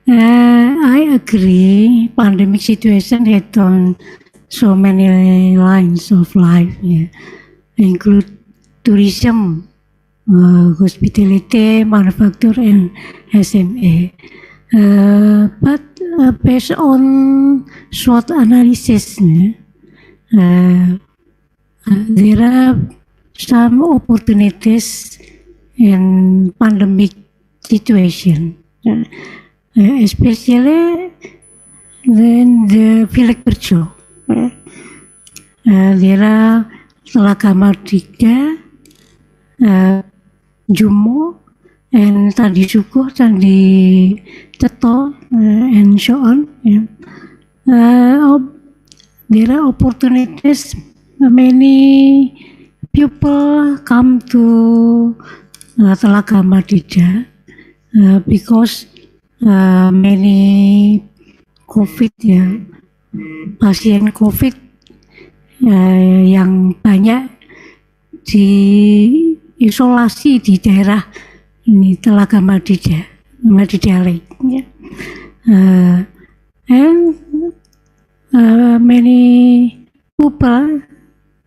I agree, pandemic situation hit on so many lines of life, yeah, include tourism, hospitality, manufacture, and SME. But based on SWOT analysis, there are some opportunities in pandemic situation, especially in the village Perjo. There are Telaga Mardika, Jumo, and Candi Syukur, Candi Ceto, and so on. There are opportunities. Many people come to Telaga Mardika because many COVID, pasien COVID yang banyak diisolasi di daerah ini Telaga Mardika Lake, and many people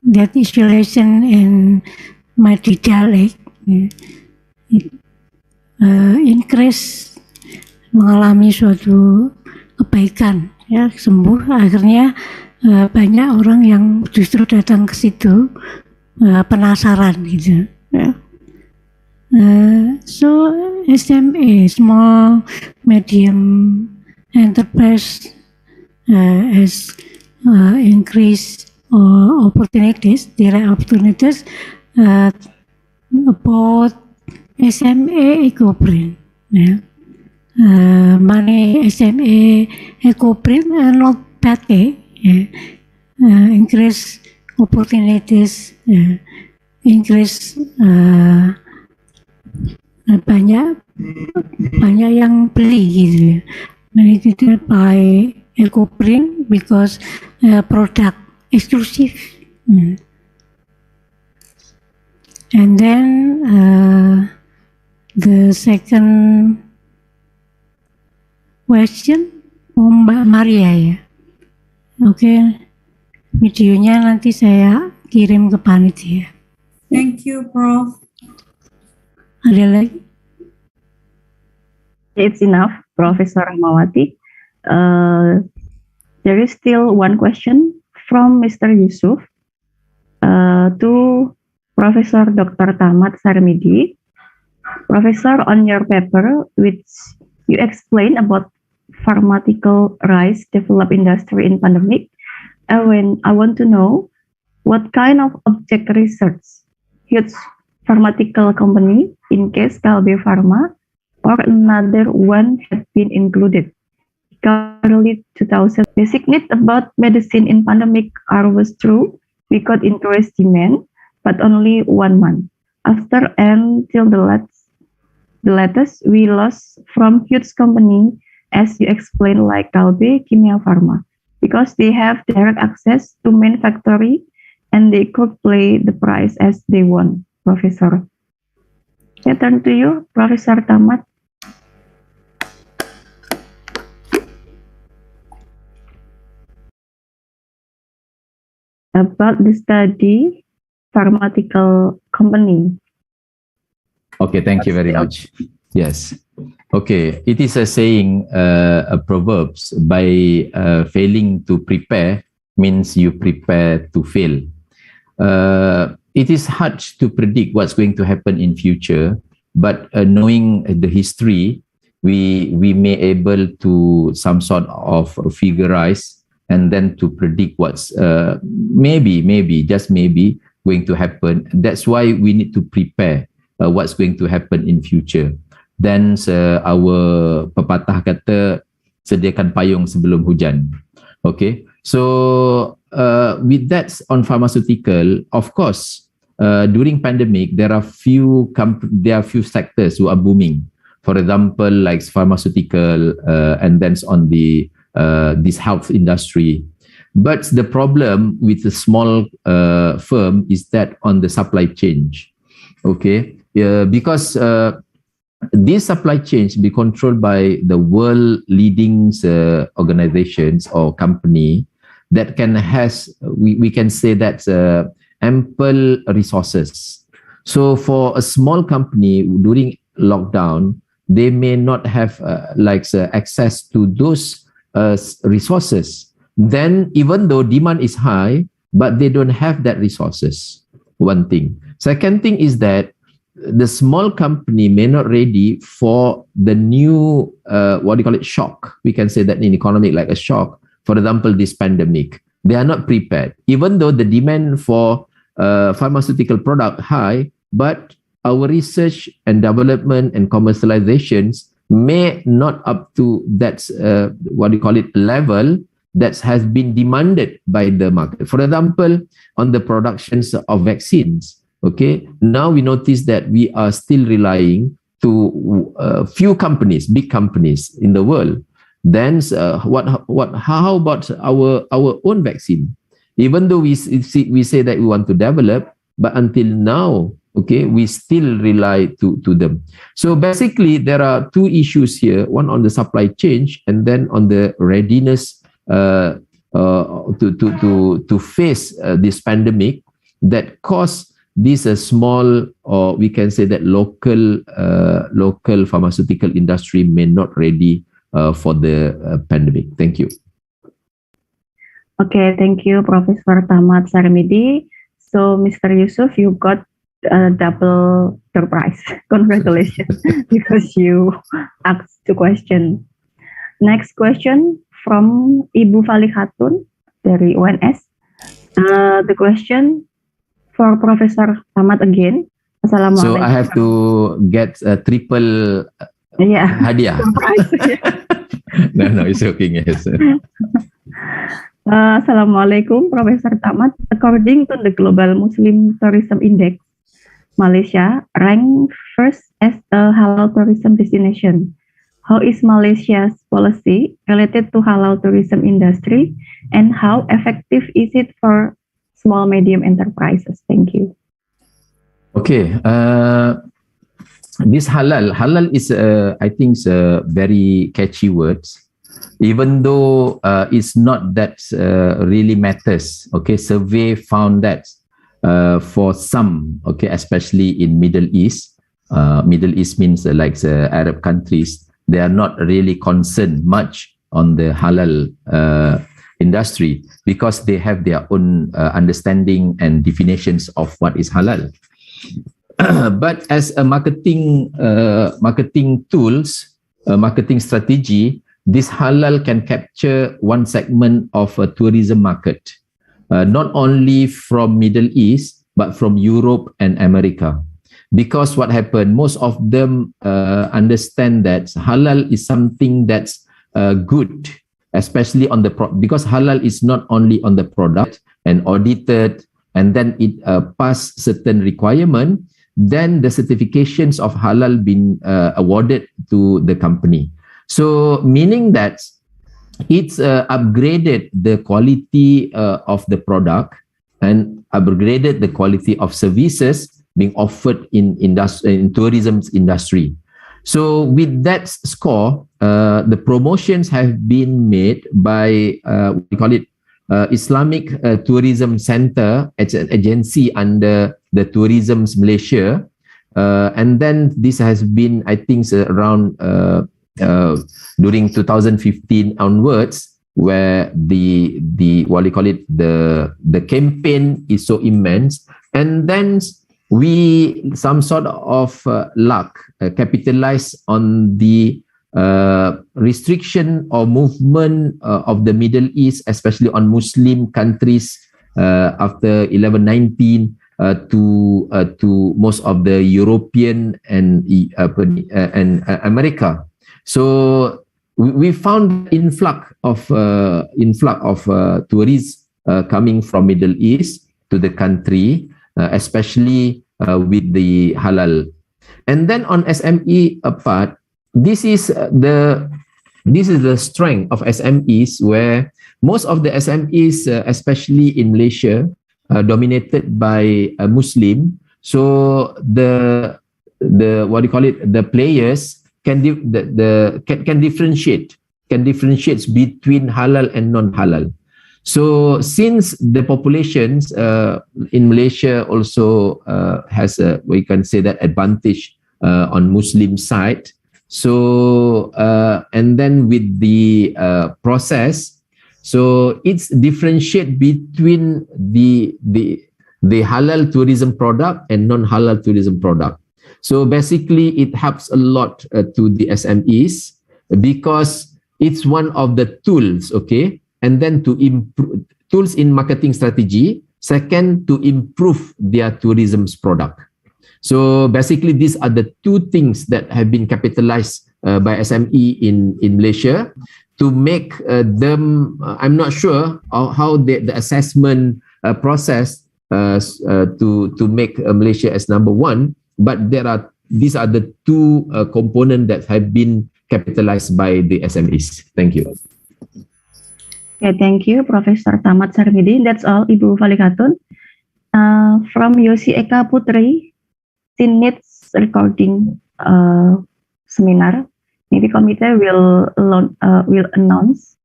that isolation in Mardika Lake increase, mengalami suatu kebaikan, sembuh. Akhirnya banyak orang yang justru datang ke situ penasaran gitu. So SMA, small medium enterprise, has increased opportunities. There are opportunities about SMA EcoPrint. Money SMA EcoPrint not bad, increase opportunities, increase banyak yang beli gitu. Many people buy EcoPrint because product exclusive. And then the second question, Mbak Maria ya. Oke, videonya nanti saya kirim ke panitia. Thank you, Prof. Ada lagi? It's enough, Professor Rahmawati. There is still one question from Mr. Yusuf to Professor Dr. Tamat Sarmidi. Professor, on your paper, which you explain about pharmaceutical rice developed industry in pandemic, I want to know what kind of object research huge pharmaceutical company, in case Kalbe Pharma, or another one had been included. Early 2000, designate about medicine in pandemic was true. We got increased demand, but only 1 month. After until the latest, we lost from huge company, as you explained, like Kalbe Kimia Pharma, because they have direct access to main factory and they could play the price as they want. Professor, I turn to you, Professor Tamat. About the study pharmaceutical company. Okay, thank you very much. Yes. Okay, it is a saying, a proverbs, by failing to prepare means you prepare to fail. It is hard to predict what's going to happen in future, but knowing the history, we may able to some sort of figurize and then to predict what's maybe just maybe going to happen. That's why we need to prepare what's going to happen in future. Then our pepatah kata, sediakan payung sebelum hujan. Okay, so with that on pharmaceutical, of course, during pandemic there are few sectors who are booming. For example, like pharmaceutical, and then on the this health industry. But the problem with the small firm is that on the supply chain. Okay, because this supply chain be controlled by the world leading organizations or company that we can say that ample resources. So for a small company during lockdown, they may not have access to those resources. Then even though demand is high, but they don't have that resources. One thing. Second thing is that the small company may not ready for the new shock. We can say that in economic, like a shock. For example, this pandemic, they are not prepared. Even though the demand for pharmaceutical product high, but our research and development and commercializations may not up to that level that has been demanded by the market. For example, on the productions of vaccines, okay, now we notice that we are still relying to few companies, big companies in the world. Then how about our own vaccine? Even though we say that we want to develop, but until now, okay, we still rely to them. So basically, there are two issues here: one on the supply chain, and then on the readiness to face this pandemic that caused this small, or we can say that local pharmaceutical industry may not ready for the pandemic. Thank you. Okay, thank you, Professor Tamat Sarmidi. So, Mr. Yusuf, you got a double surprise. Congratulations, because you asked the question. Next question from Ibu Fali Khatun dari UNS. The question for Professor Tamat again. Assalamualaikum. So I have to get a triple hadiah. No, it's okay. Yes. Assalamualaikum, Professor Tamat. According to the Global Muslim Tourism Index, Malaysia ranked first as a halal tourism destination. How is Malaysia's policy related to halal tourism industry, and how effective is it for small medium enterprises? Thank you. Okay. This halal is I think a very catchy word. Even though it's not that really matters. Okay, survey found that for some, okay, especially in Middle East means like Arab countries, they are not really concerned much on the halal industry because they have their own understanding and definitions of what is halal. But as a marketing tools, marketing strategy, this halal can capture one segment of a tourism market, not only from Middle East, but from Europe and America. Because what happened, most of them understand that halal is something that's good, especially on the because halal is not only on the product and audited, and then it pass certain requirement, then the certifications of halal been awarded to the company. So meaning that it's upgraded the quality of the product and upgraded the quality of services being offered in tourism industry. So with that score, the promotions have been made by we call it Islamic Tourism Center. It's an agency under the Tourism Malaysia, and then this has been, I think, around during 2015 onwards, where the what we call it the campaign is so immense, and then we some sort of luck capitalize on the restriction or movement of the Middle East, especially on Muslim countries after 11/19 to most of the European and America. So we found influx of tourists coming from Middle East to the country, especially with the halal. And then on SME part, this is the strength of SMEs, where most of the SMEs, especially in Malaysia, dominated by a Muslim. So the what do you call it? The players can differentiate between halal and non-halal. So since the populations in Malaysia also has a, we can say that, advantage on Muslim side. So and then with the process, so it's differentiate between the halal tourism product and non-halal tourism product. So basically, it helps a lot to the SMEs because it's one of the tools, okay? And then to improve tools in marketing strategy, Second, to improve their tourism product. So basically, these are the two things that have been capitalized by SME in Malaysia to make them, I'm not sure how the assessment process to make Malaysia as number one, but these are the two components that have been capitalized by the SMEs. Thank you. Okay, thank you, Professor Tamat Sarmidi. That's all, Ibu Valikatun. From Yosi Eka Putri, she needs recording seminar. Maybe committee will announce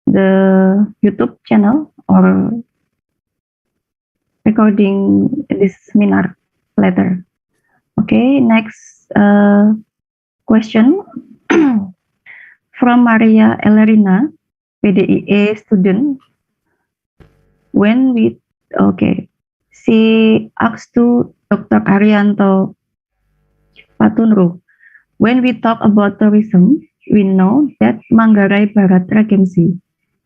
the YouTube channel or recording this seminar later. Okay, next question from Maria Elerina, PDIA student. She asked to Dr. Arianto Patunru, when we talk about tourism, we know that Manggarai Barat Regency,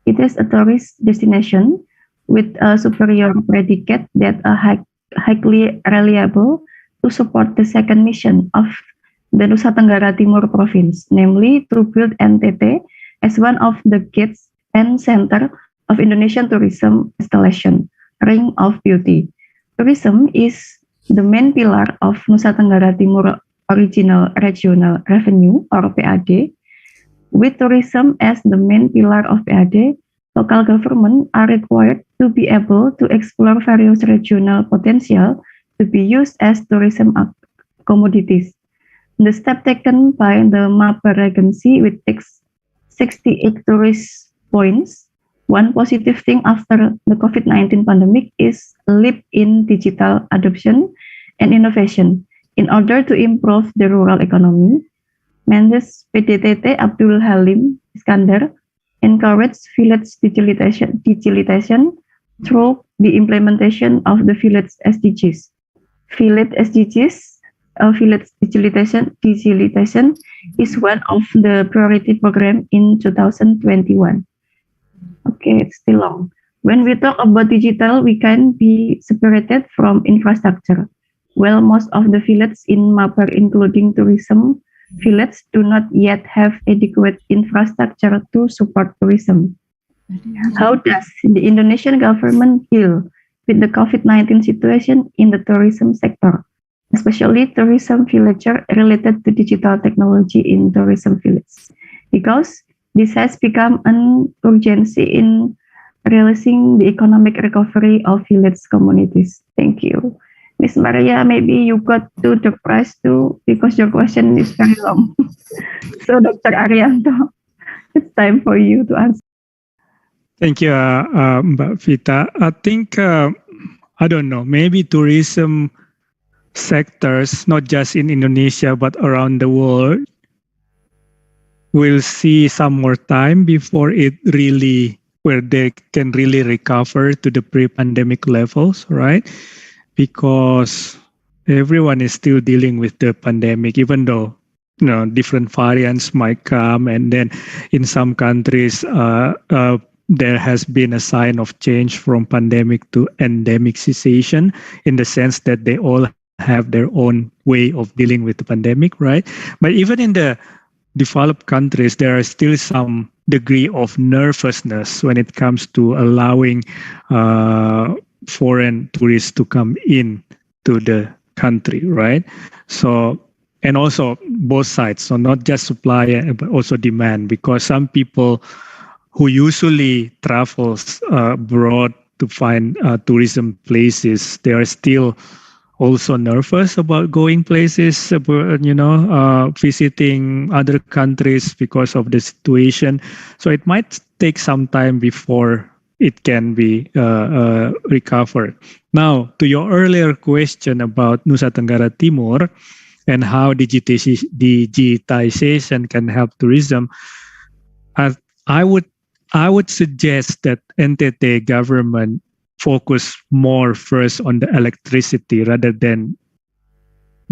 it is a tourist destination with a superior predicate that are highly reliable to support the second mission of the Nusa Tenggara Timur province, namely to build NTT as one of the gates and center of Indonesian tourism installation, Ring of Beauty. Tourism is the main pillar of Nusa Tenggara Timur original regional revenue or PAD. With tourism as the main pillar of PAD, local government are required to be able to explore various regional potential to be used as tourism commodities. The step taken by the Mabar Regency with 68 tourist points. One positive thing after the COVID-19 pandemic is a leap in digital adoption and innovation. In order to improve the rural economy, Mendes PDTT Abdul Halim Iskandar encouraged village digitalization through the implementation of the village SDGs. Village digitalization is one of the priority program in 2021. Okay, it's still long. When we talk about digital, we can be separated from infrastructure. Well, most of the villages in Mabar, including tourism villages, do not yet have adequate infrastructure to support tourism. How does the Indonesian government deal with the COVID-19 situation in the tourism sector, especially tourism villager related to digital technology in tourism villages? Because this has become an urgency in realizing the economic recovery of village communities. Thank you. Miss Maria, maybe you got to the prize too, because your question is very long. So, Dr. Arianto, it's time for you to answer. Thank you, Mbak Vita. I think, I don't know, maybe tourism sectors, not just in Indonesia, but around the world, will see some more time before where they can really recover to the pre-pandemic levels, right? Because everyone is still dealing with the pandemic, even though different variants might come, and then in some countries there has been a sign of change from pandemic to endemic cessation, in the sense that they all have their own way of dealing with the pandemic, right? But even in the developed countries, there are still some degree of nervousness when it comes to allowing foreign tourists to come in to the country, right? So, and also both sides, so not just supply but also demand, because some people who usually travels abroad to find tourism places, they are still also nervous about going places, visiting other countries because of the situation. So it might take some time before it can be recovered. Now, to your earlier question about Nusa Tenggara Timur and how digitization can help tourism, I would suggest that NTT government focus more first on the electricity rather than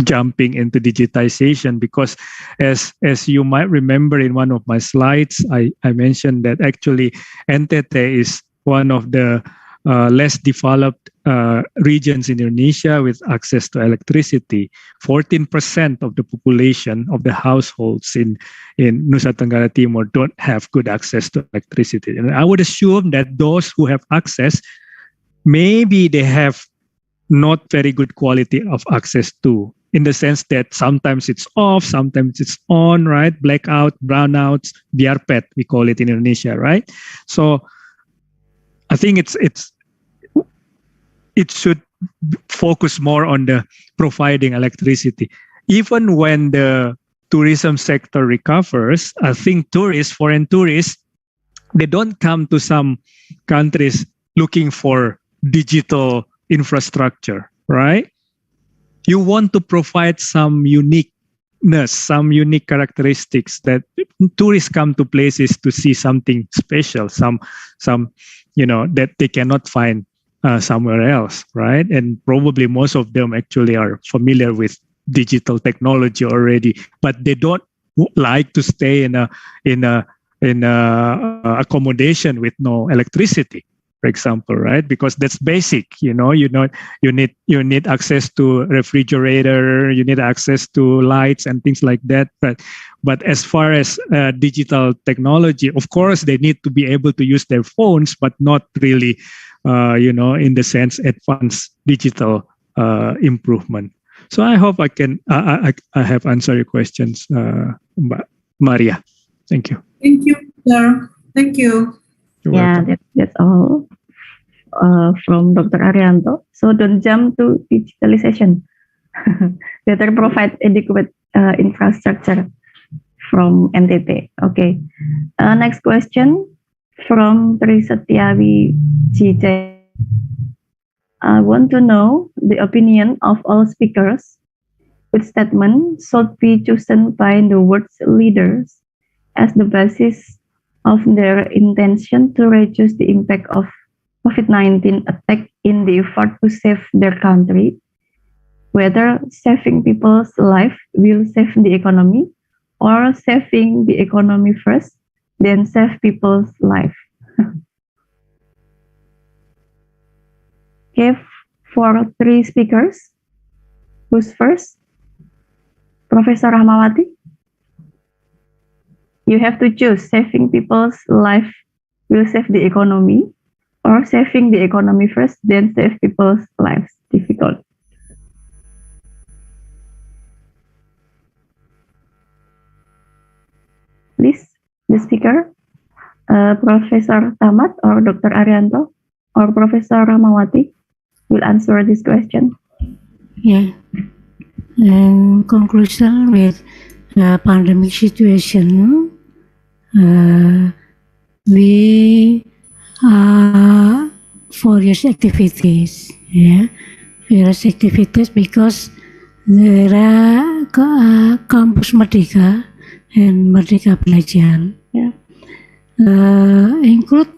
jumping into digitization, because as you might remember in one of my slides, I mentioned that actually NTT is one of the less developed regions in Indonesia with access to electricity. 14% of the population of the households in Nusa Tenggara Timur don't have good access to electricity. And I would assume that those who have access, maybe they have not very good quality of access to, in the sense that sometimes it's off, sometimes it's on, right? Blackout, brownouts, biarpet, we call it in Indonesia, right? So I think it should focus more on the providing electricity. Even when the tourism sector recovers, I think foreign tourists, they don't come to some countries looking for digital infrastructure, right? You want to provide some uniqueness, some unique characteristics that tourists come to places to see something special, some that they cannot find somewhere else, right? And probably most of them actually are familiar with digital technology already, but they don't like to stay in a accommodation with no electricity, for example, right? Because that's basic, you need access to refrigerator, you need access to lights and things like that. But as far as digital technology, of course, they need to be able to use their phones, but not really, in the sense advanced digital improvement. So I hope I have answered your questions, Maria. Thank you. Thank you, sir. Thank you. That's all from Dr. Arianto. So don't jump to digitalization. Better provide adequate infrastructure from NTT. Okay. Next question from Trisetiawi GJ. I want to know the opinion of all speakers. Which statement should be chosen by the world's leaders as the basis of their intention to reduce the impact of COVID-19 attack in the effort to save their country, whether saving people's life will save the economy or saving the economy first, then save people's life. Okay, for 3 speakers, who's first? Professor Rahmawati? You have to choose saving people's life will save the economy or saving the economy first, then save people's lives. Difficult. Please, the speaker, Professor Tamat or Dr. Arianto or Professor Rahmawati will answer this question. Yeah. In conclusion, with the pandemic situation, we various activities, because there are Kampus Merdeka and Merdeka Belajar, include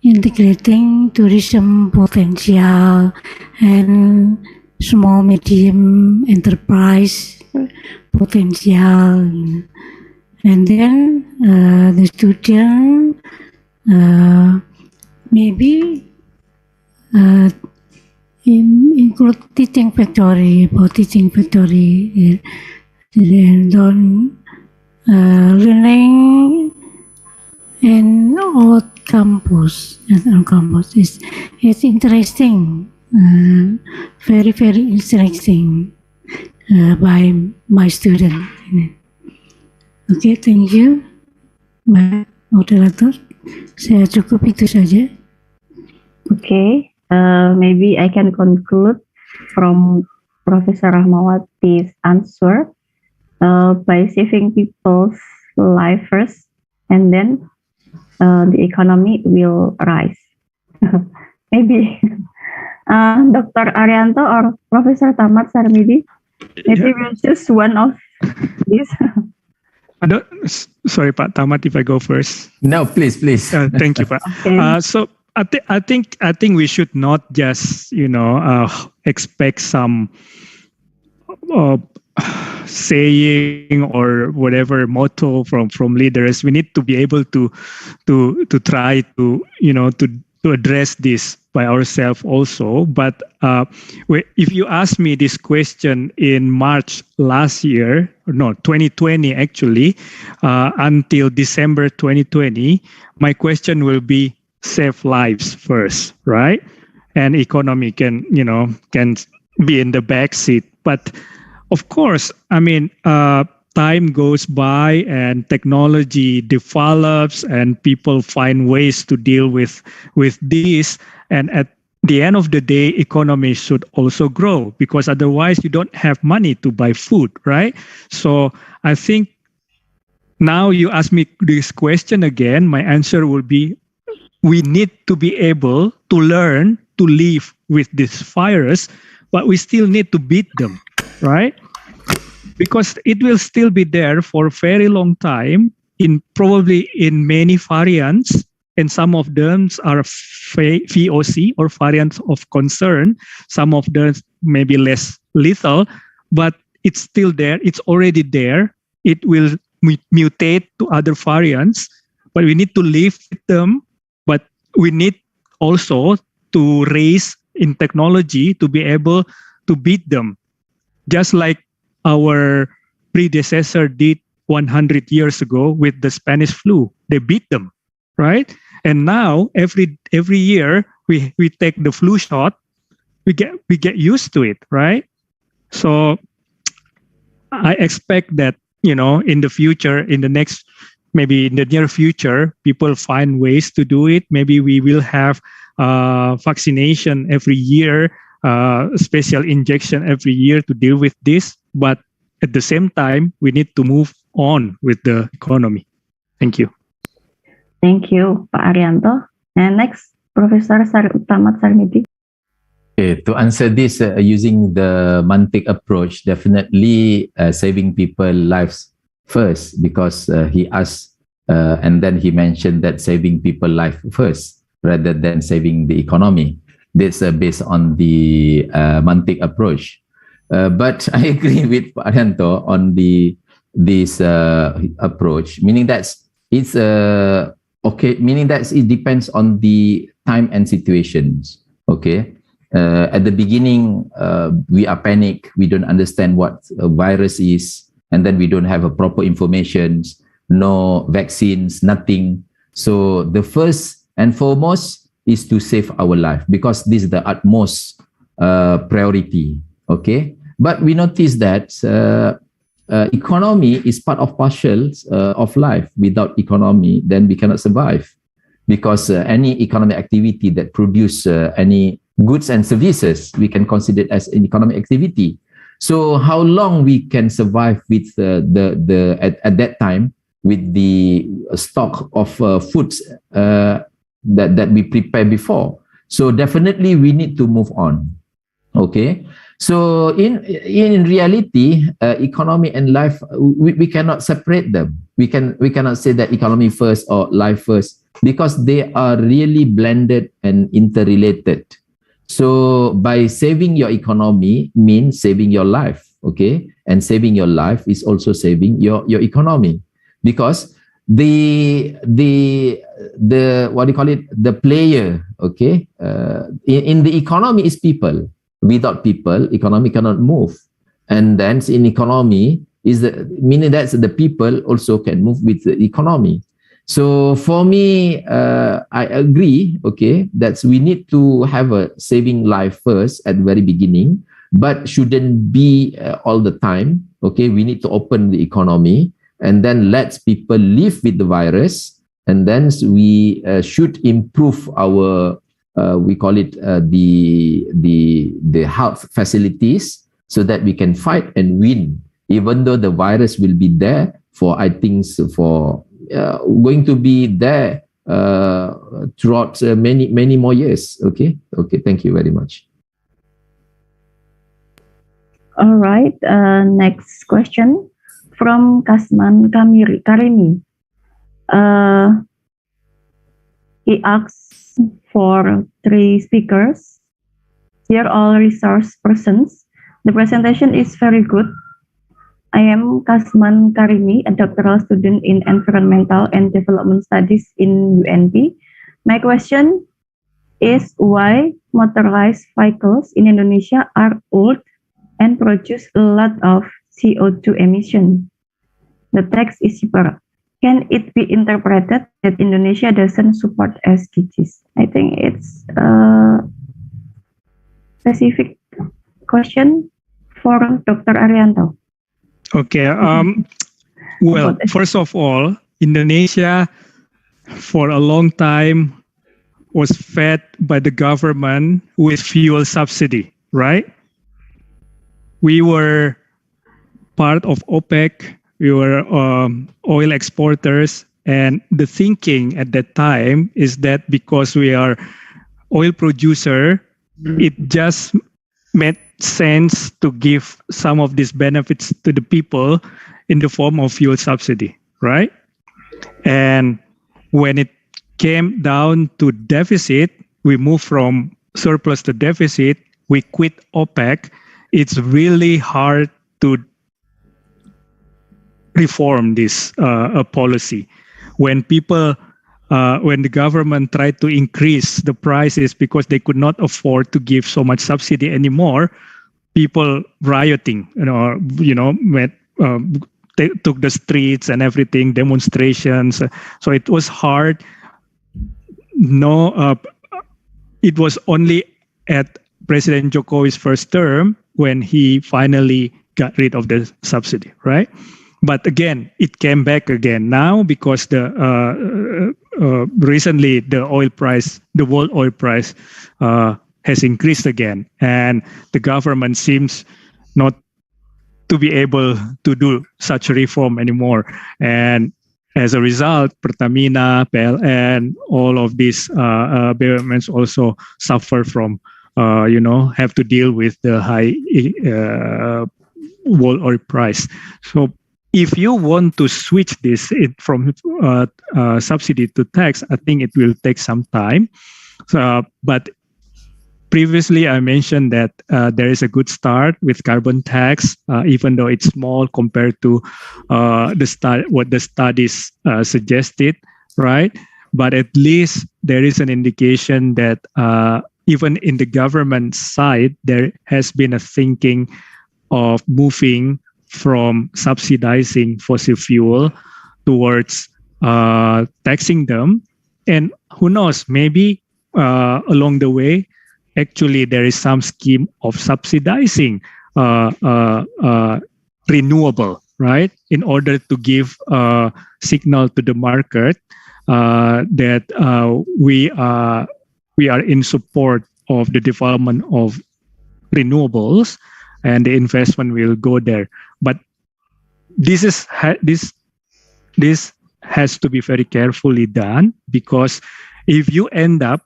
integrating tourism potential and small medium enterprise potential, and then the student maybe include teaching factory, and then learning and on campus. It's interesting. Very interesting by my student. Okay, thank you, Mbak Moderator. Saya cukup itu saja. Okay, maybe I can conclude from Professor Rahmawati's answer by saving people's life first, and then the economy will rise. Maybe. Dr. Arianto or Professor Tamat Sarmidi, maybe we'll choose one of these. Sorry, Pak Tamat, if I go first. No, please. Thank you, Pak. Okay. So I think we should not just expect some saying or whatever motto from leaders. We need to be able to try to to address this by ourselves also. But if you ask me this question in March last year, no, 2020 actually, until December 2020, my question will be save lives first, right? And economy can be in the back seat. But of course, I mean, time goes by and technology develops and people find ways to deal with this. And at the end of the day, economy should also grow, because otherwise you don't have money to buy food, right? So I think now you ask me this question again, my answer will be, we need to be able to learn to live with this virus, but we still need to beat them, right? Because it will still be there for a very long time, probably in many variants, and some of them are VOC or variants of concern. Some of them may be less lethal, but it's still there. It's already there. It will mutate to other variants, but we need to live with them. But we need also to raise in technology to be able to beat them, just like our predecessor did 100 years ago with the Spanish flu. They beat them, right? And now every year we take the flu shot, we get used to it, right? So I expect that, in the future, maybe in the near future, people find ways to do it. Maybe we will have vaccination every year, special injection every year to deal with this. But at the same time, we need to move on with the economy. Thank you. Thank you, Pak Arianto. And next, Professor Tamat Sarmidi. Okay, to answer this using the Mantik approach, definitely saving people lives first, because he asked and then he mentioned that saving people life first rather than saving the economy. This based on the Mantik approach. But I agree with Pak Arianto on this approach, meaning that it's meaning that it depends on the time and situations. Okay, at the beginning we are panic, we don't understand what a virus is, and then we don't have a proper information, no vaccines, nothing. So the first and foremost is to save our life, because this is the utmost priority. Okay, but we notice that economy is part of partials of life. Without economy, then we cannot survive, because any economic activity that produce any goods and services, we can consider it as an economic activity. So how long we can survive with at that time with the stock of foods that we prepared before? So definitely we need to move on. Okay. So in reality, economy and life, we cannot separate them. We cannot say that economy first or life first, because they are really blended and interrelated. So by saving your economy means saving your life, okay? And saving your life is also saving your economy, because the what do you call it? The player, okay? In the economy is people. Without people, economy cannot move. And then in economy is meaning that the people also can move with the economy. So for me, I agree, okay, that we need to have a saving life first at the very beginning, but shouldn't be all the time. Okay, we need to open the economy and then let people live with the virus, and then we should improve our we call it the health facilities, so that we can fight and win, even though the virus will be there for, I think, for going to be there throughout many more years. Okay, thank you very much. All right, next question from Kasman Karimi. He asks for 3 speakers. Dear all resource persons, the presentation is very good. I am Kasman Karimi, a doctoral student in Environmental and Development Studies in UNB. My question is why motorized vehicles in Indonesia are old and produce a lot of CO2 emission. The tax is cheaper. Can it be interpreted that Indonesia doesn't support SDGs? I think it's a specific question for Dr. Arianto. Okay. Well, first of all, Indonesia for a long time was fed by the government with fuel subsidy, right? We were part of OPEC. We were oil exporters, and the thinking at that time is that because we are oil producer, it just made sense to give some of these benefits to the people in the form of fuel subsidy, right? And when it came down to deficit, we moved from surplus to deficit, we quit OPEC. It's really hard to reform this policy. When the government tried to increase the prices because they could not afford to give so much subsidy anymore, people rioting, they took the streets and everything, demonstrations. So it was hard. It was only at President Jokowi's first term when he finally got rid of the subsidy, right? But again, it came back again now because recently the world oil price has increased again, and the government seems not to be able to do such a reform anymore. And as a result, Pertamina, PLN, all of these BUMNs also suffer from, have to deal with the high world oil price. So if you want to switch this from subsidy to tax, I think it will take some time. But previously, I mentioned that there is a good start with carbon tax, even though it's small compared to what the studies suggested, right? But at least there is an indication that even in the government side, there has been a thinking of moving from subsidizing fossil fuel towards taxing them. And who knows, maybe along the way, actually there is some scheme of subsidizing renewable, right? In order to give a signal to the market that we are in support of the development of renewables, and the investment will go there. But this has to be very carefully done, because if you end up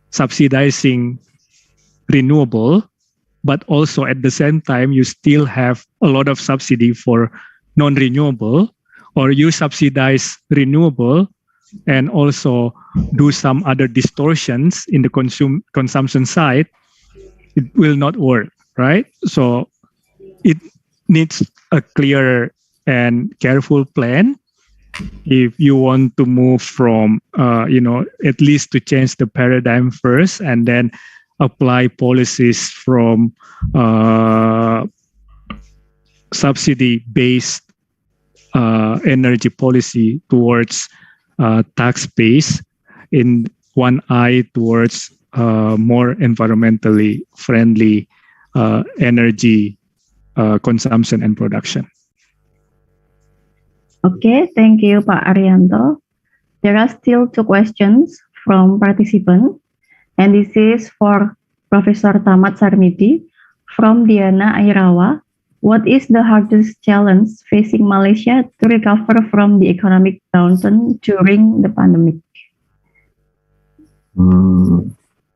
subsidizing renewable, but also at the same time you still have a lot of subsidy for non-renewable, or you subsidize renewable and also do some other distortions in the consumption side, it will not work, right? So it needs a clear and careful plan if you want to move from, at least to change the paradigm first, and then apply policies from subsidy-based energy policy towards tax-based, in one eye towards more environmentally friendly energy consumption and production. Okay, thank you, Pak Arianto. There are still two questions from participants, and this is for Professor Tamat Sarmidi from Diana Airawa. What is the hardest challenge facing Malaysia to recover from the economic downturn during the pandemic?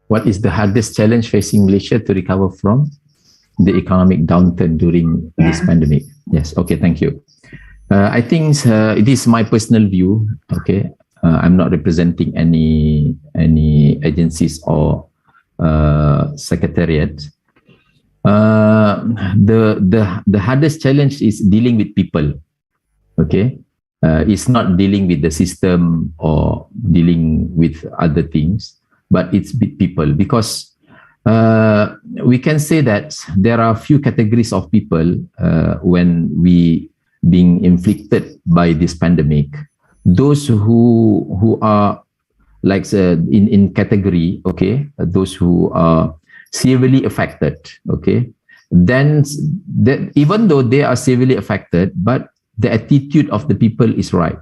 What is the hardest challenge facing Malaysia to recover from the economic downturn during this pandemic? Yes, okay, thank you. I think it is my personal view. Okay, I'm not representing any agencies or secretariat. The hardest challenge is dealing with people. Okay, it's not dealing with the system or dealing with other things. but it's people, because we can say that there are few categories of people when we being inflicted by this pandemic. Those who are like in category, okay, those who are severely affected, okay, then even though they are severely affected, but the attitude of the people is right,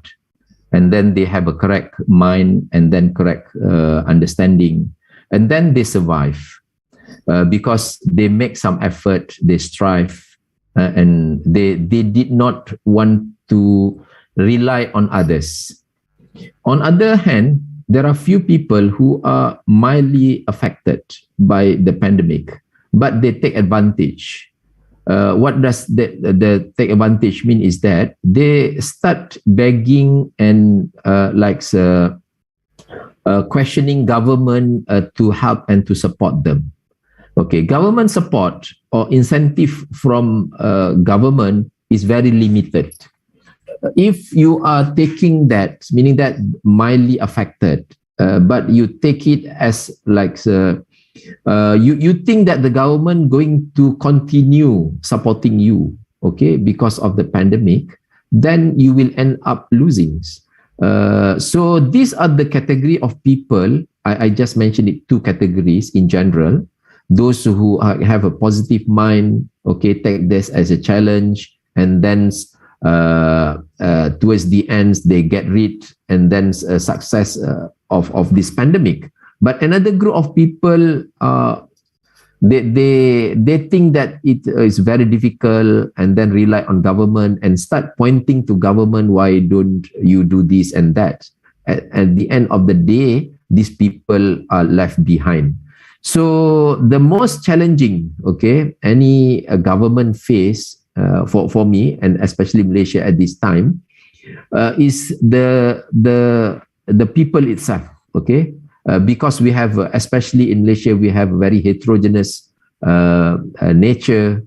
and then they have a correct mind and then correct understanding, and then they survive because they make some effort, they strive, and they did not want to rely on others. On other hand, there are few people who are mildly affected by the pandemic, but they take advantage. What does the take advantage mean is that they start begging and questioning government to help and to support them. Okay, government support or incentive from government is very limited. If you are taking that, meaning that mildly affected, but you take it as you think that the government going to continue supporting you, okay, because of the pandemic, then you will end up losing. So these are the category of people. I just mentioned it, two categories in general. Those who have a positive mind, okay, take this as a challenge, and then towards the end they get rid, and then success of this pandemic. But another group of people, they think that it is very difficult, and then rely on government and start pointing to government, why don't you do this and that? At the end of the day, these people are left behind. So the most challenging, okay, any government face for me, and especially Malaysia at this time, is the people itself, okay. Because we have, especially in Malaysia, we have very heterogeneous nature,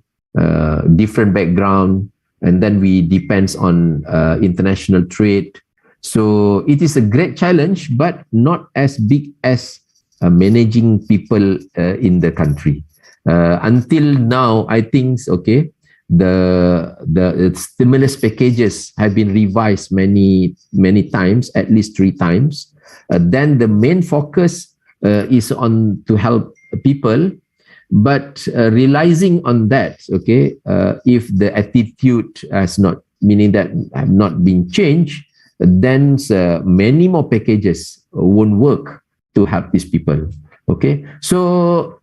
different background, and then we depends on international trade. So it is a great challenge, but not as big as managing people in the country. Until now, I think, okay, the stimulus packages have been revised many times, at least 3 times. Then the main focus is on to help people, but realizing on that, okay, if the attitude has not, meaning that have not been changed, then many more packages won't work to help these people. Okay, so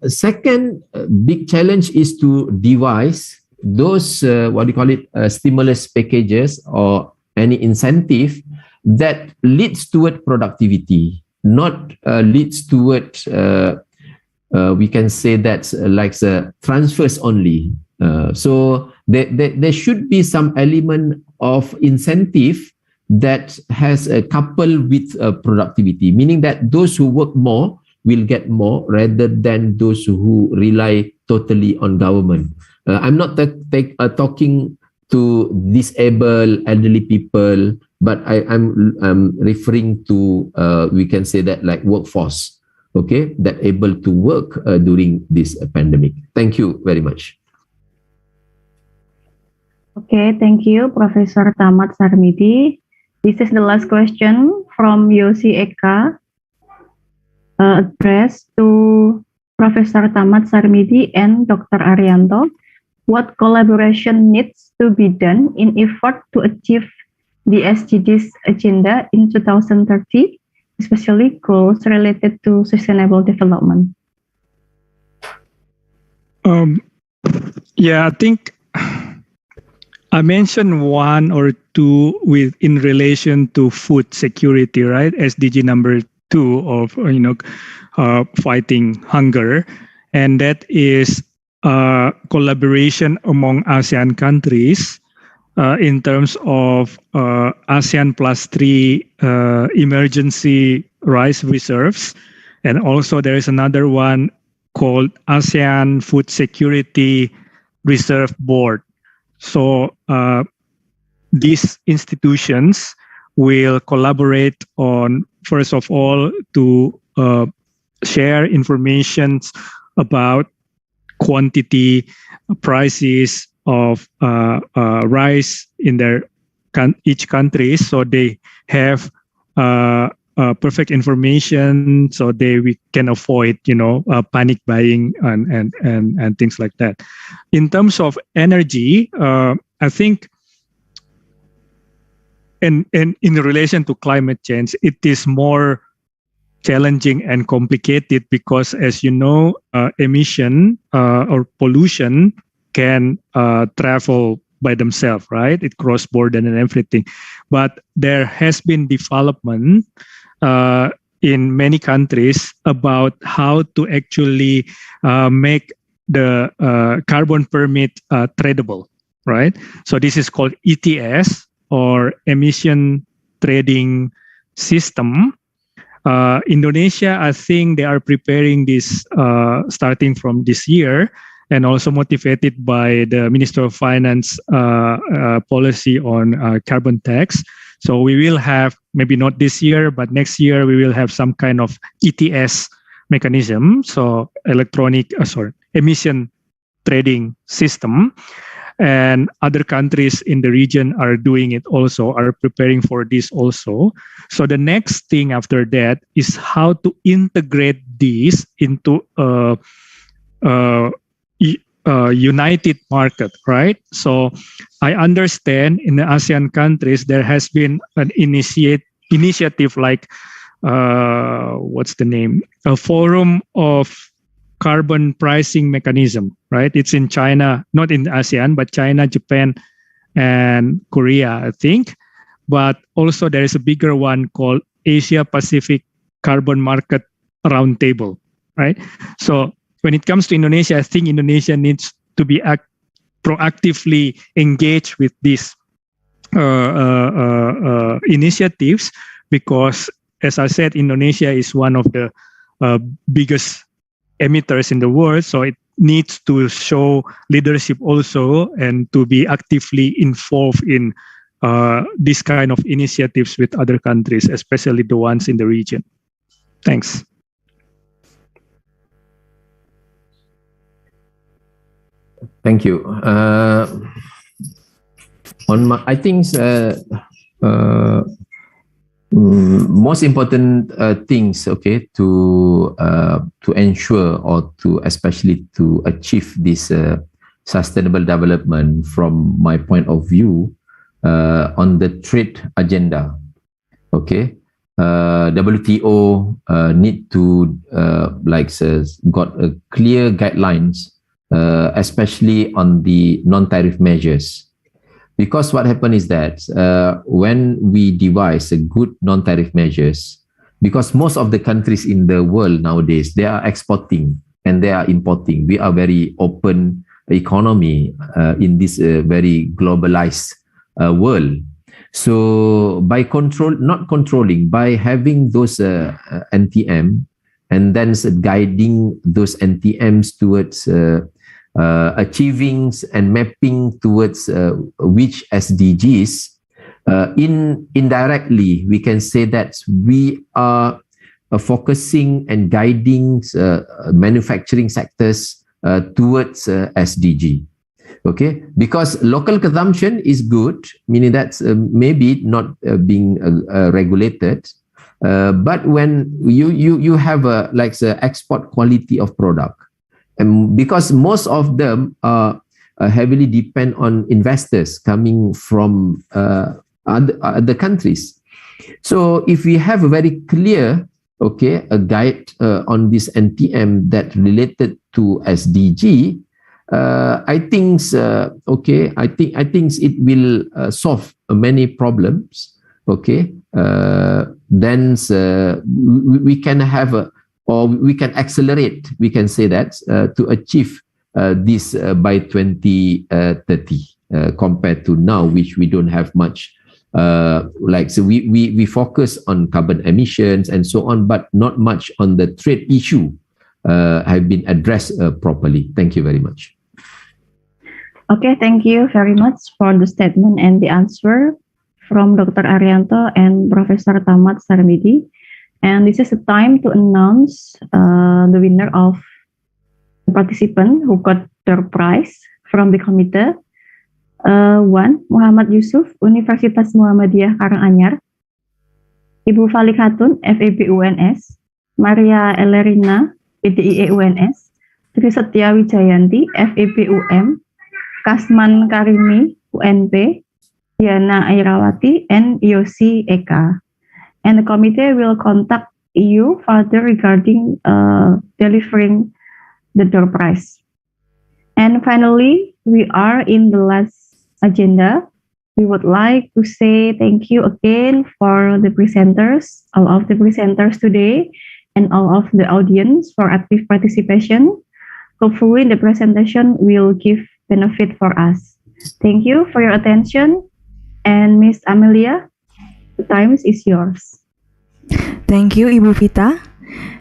second big challenge is to devise those stimulus packages or any incentive that leads toward productivity, not leads toward we can say that's like the transfers only. So there should be some element of incentive that has a couple with productivity, meaning that those who work more will get more rather than those who rely totally on government. I'm not talking to disabled elderly people, but I'm referring to we can say that like workforce, okay, that able to work during this pandemic. Thank you very much. Okay, thank you, Professor Tamat Sarmidi. This is the last question from Yosi Eka, addressed to Professor Tamat Sarmidi and Dr. Arianto. What collaboration needs to be done in effort to achieve the SDGs agenda in 2030, especially goals related to sustainable development? Yeah, I think I mentioned 1 or 2 in relation to food security, right? SDG number 2 of fighting hunger, and that is collaboration among ASEAN countries in terms of ASEAN +3 emergency rice reserves, and also there is another one called ASEAN Food Security Reserve Board. So these institutions will collaborate on first of all, to share information about quantity, prices of rice in each country, so they have perfect information, so we can avoid panic buying and things like that. In terms of energy, I think in relation to climate change, it is more challenging and complicated because, as you know, emission or pollution can travel by themselves, right? It cross border and everything. But there has been development in many countries about how to actually make the carbon permit tradable, right? So this is called ETS, or emission trading system. Indonesia, I think they are preparing this starting from this year, and also motivated by the Minister of Finance policy on carbon tax. So we will have, maybe not this year, but next year we will have some kind of ETS mechanism, so emission trading system. And other countries in the region are doing it also, are preparing for this also. So the next thing after that is how to integrate this into a united market, right? So I understand in the ASEAN countries, there has been an initiative like, what's the name? A forum of carbon pricing mechanism, right? It's in China, not in ASEAN, but China, Japan, and Korea, I think. But also there is a bigger one called Asia Pacific Carbon Market Roundtable, right? So when it comes to Indonesia, I think Indonesia needs to be proactively engaged with these initiatives, because, as I said, Indonesia is one of the biggest emitters in the world, so it needs to show leadership also and to be actively involved in this kind of initiatives with other countries, especially the ones in the region. Thanks. Thank you. I think most important things, okay, to ensure or to especially to achieve this sustainable development, from my point of view, on the trade agenda, okay, WTO need to got a clear guidelines, especially on the non-tariff measures. Because what happened is that when we devise a good non-tariff measures, because most of the countries in the world nowadays, they are exporting and they are importing. We are very open economy in this very globalized world. So by by having those NTM and then guiding those NTMs towards achieving and mapping towards which SDGs, indirectly we can say that we are focusing and guiding manufacturing sectors towards SDG. Okay, because local consumption is good, meaning that maybe not being regulated, but when you have a export quality of product. And because most of them are heavily depend on investors coming from other countries. So if we have a very clear, okay, a guide on this NTM that related to SDG, I think I think it will solve many problems. Okay, then we can have or we can accelerate, we can say that, to achieve this by 2030 compared to now, which we don't have much. So we focus on carbon emissions and so on, but not much on the trade issue have been addressed properly. Thank you very much. Okay, thank you very much for the statement and the answer from Dr. Arianto and Professor Tamat Sarmidi. And this is the time to announce the winner of the participant who got their prize from the committee. One, Muhammad Yusuf, Universitas Muhammadiyah Karanganyar. Ibu Falik Hatun, FEB UNS. Maria Elerina, PDIE UNS. Tri Setia Wijayanti, FEB UM. Kasman Karimi, UNP. Diana Airawati, and Yosi Eka. And the committee will contact you further regarding delivering the door prize. And finally, we are in the last agenda. We would like to say thank you again for the presenters, all of the presenters today, and all of the audience for active participation. Hopefully, the presentation will give benefit for us. Thank you for your attention. And Miss Amelia, the time is yours. Thank you, Ibu Vita.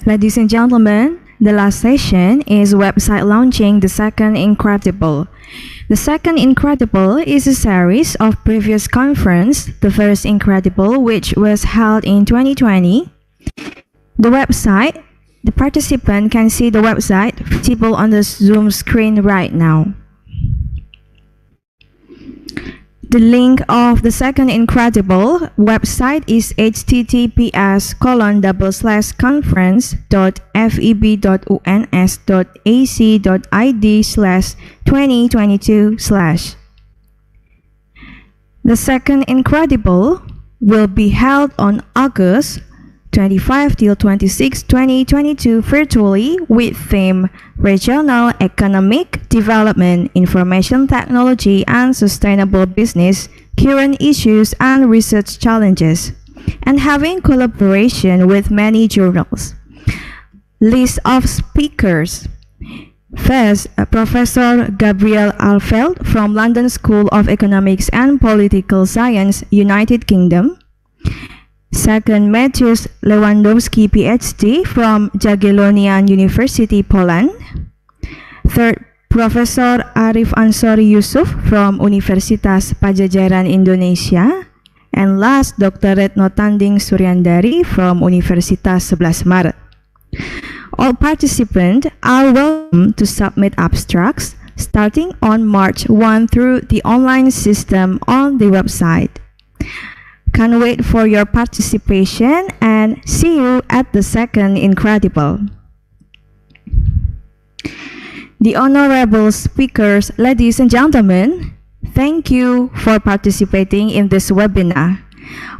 Ladies and gentlemen, the last session is website launching the second Incredible. The second Incredible is a series of previous conference, the first Incredible, which was held in 2020. The website, the participant can see the website visible on the Zoom screen right now. The link of the second Incredible website is https://conference.feb.uns.ac.id/2022/. The second Incredible will be held on August 25 till 26, 2022 virtually with theme Regional Economic Development, Information Technology and Sustainable Business, Current Issues and Research Challenges, and having collaboration with many journals. List of speakers. First, Professor Gabriel Alfeld from London School of Economics and Political Science, United Kingdom. Second, Maciej Lewandowski, PhD from Jagiellonian University, Poland. Third, Professor Arif Ansori Yusuf from Universitas Pajajaran, Indonesia. And last, Dr. Retno Tanding Suryandari from Universitas Sebelas Maret. All participants are welcome to submit abstracts starting on March 1 through the online system on the website. Can't wait for your participation and see you at the second Incredible. The honorable speakers, ladies and gentlemen, thank you for participating in this webinar.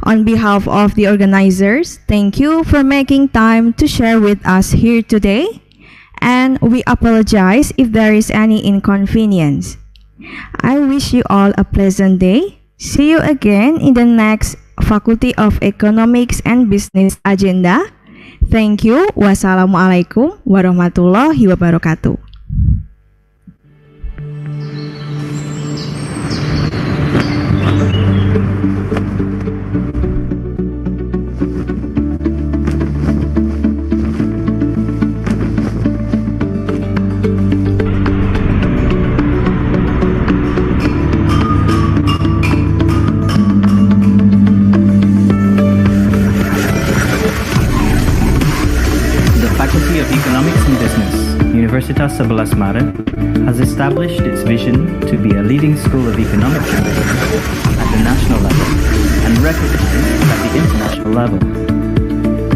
On behalf of the organizers, thank you for making time to share with us here today, and we apologize if there is any inconvenience. I wish you all a pleasant day. See you again in the next Faculty of Economics and Business agenda. Thank you. Wassalamualaikum warahmatullahi wabarakatuh. Universitas Sebelas Maret has established its vision to be a leading school of economics and business at the national level and recognized at the international level.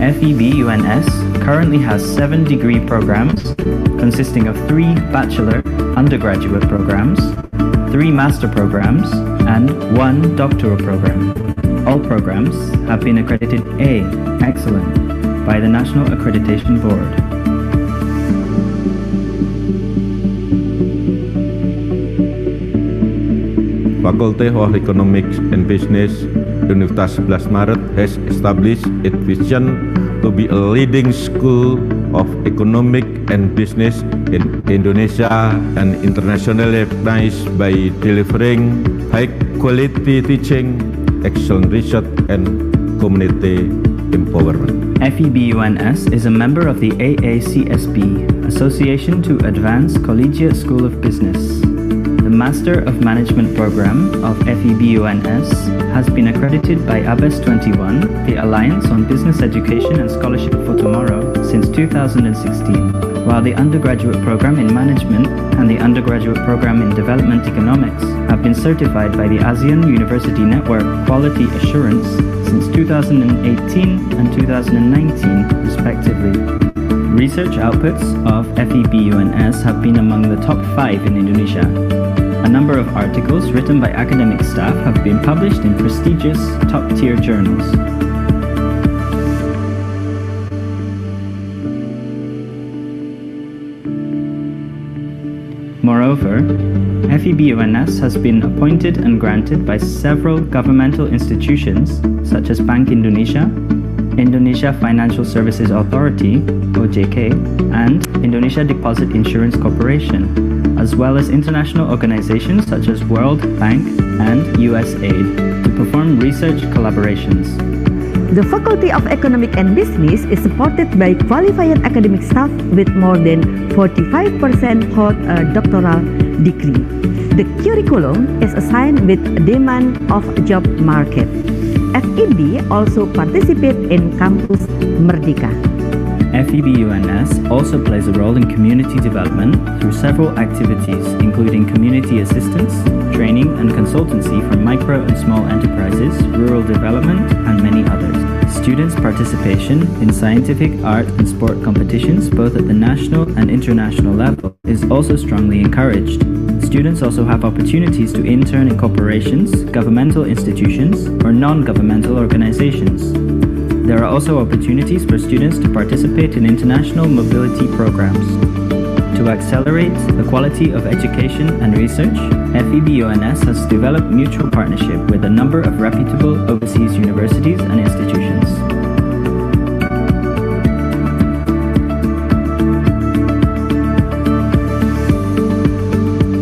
FEB UNS currently has 7 degree programs consisting of 3 bachelor undergraduate programs, 3 master programs, and 1 doctoral program. All programs have been accredited A, Excellent, by the National Accreditation Board. Faculty of Economics and Business, Universitas Sebelas Maret has established its vision to be a leading school of economic and business in Indonesia and internationally recognized by delivering high-quality teaching, excellent research, and community empowerment. FEB UNS is a member of the AACSB, Association to Advance Collegiate School of Business. The Master of Management program of FEBUNS has been accredited by ABES 21, the Alliance on Business Education and Scholarship for Tomorrow, since 2016, while the undergraduate program in Management and the undergraduate program in Development Economics have been certified by the ASEAN University Network Quality Assurance since 2018 and 2019, respectively. Research outputs of FEBUNS have been among the top 5 in Indonesia. A number of articles written by academic staff have been published in prestigious top-tier journals. Moreover, FEBUNS has been appointed and granted by several governmental institutions such as Bank Indonesia, Indonesia Financial Services Authority, OJK, and Indonesia Deposit Insurance Corporation, as well as international organizations such as World Bank and USAID to perform research collaborations. The Faculty of Economic and Business is supported by qualified academic staff with more than 45% hold a doctoral degree. The curriculum is assigned with demand of job market. FEB also participate in Campus Merdeka. FEBUNS also plays a role in community development through several activities, including community assistance, training and consultancy for micro and small enterprises, rural development, and many others. Students' participation in scientific, art, and sport competitions, both at the national and international level, is also strongly encouraged. Students also have opportunities to intern in corporations, governmental institutions, or non-governmental organizations. There are also opportunities for students to participate in international mobility programs. To accelerate the quality of education and research, FEBUNS has developed mutual partnership with a number of reputable overseas universities and institutions.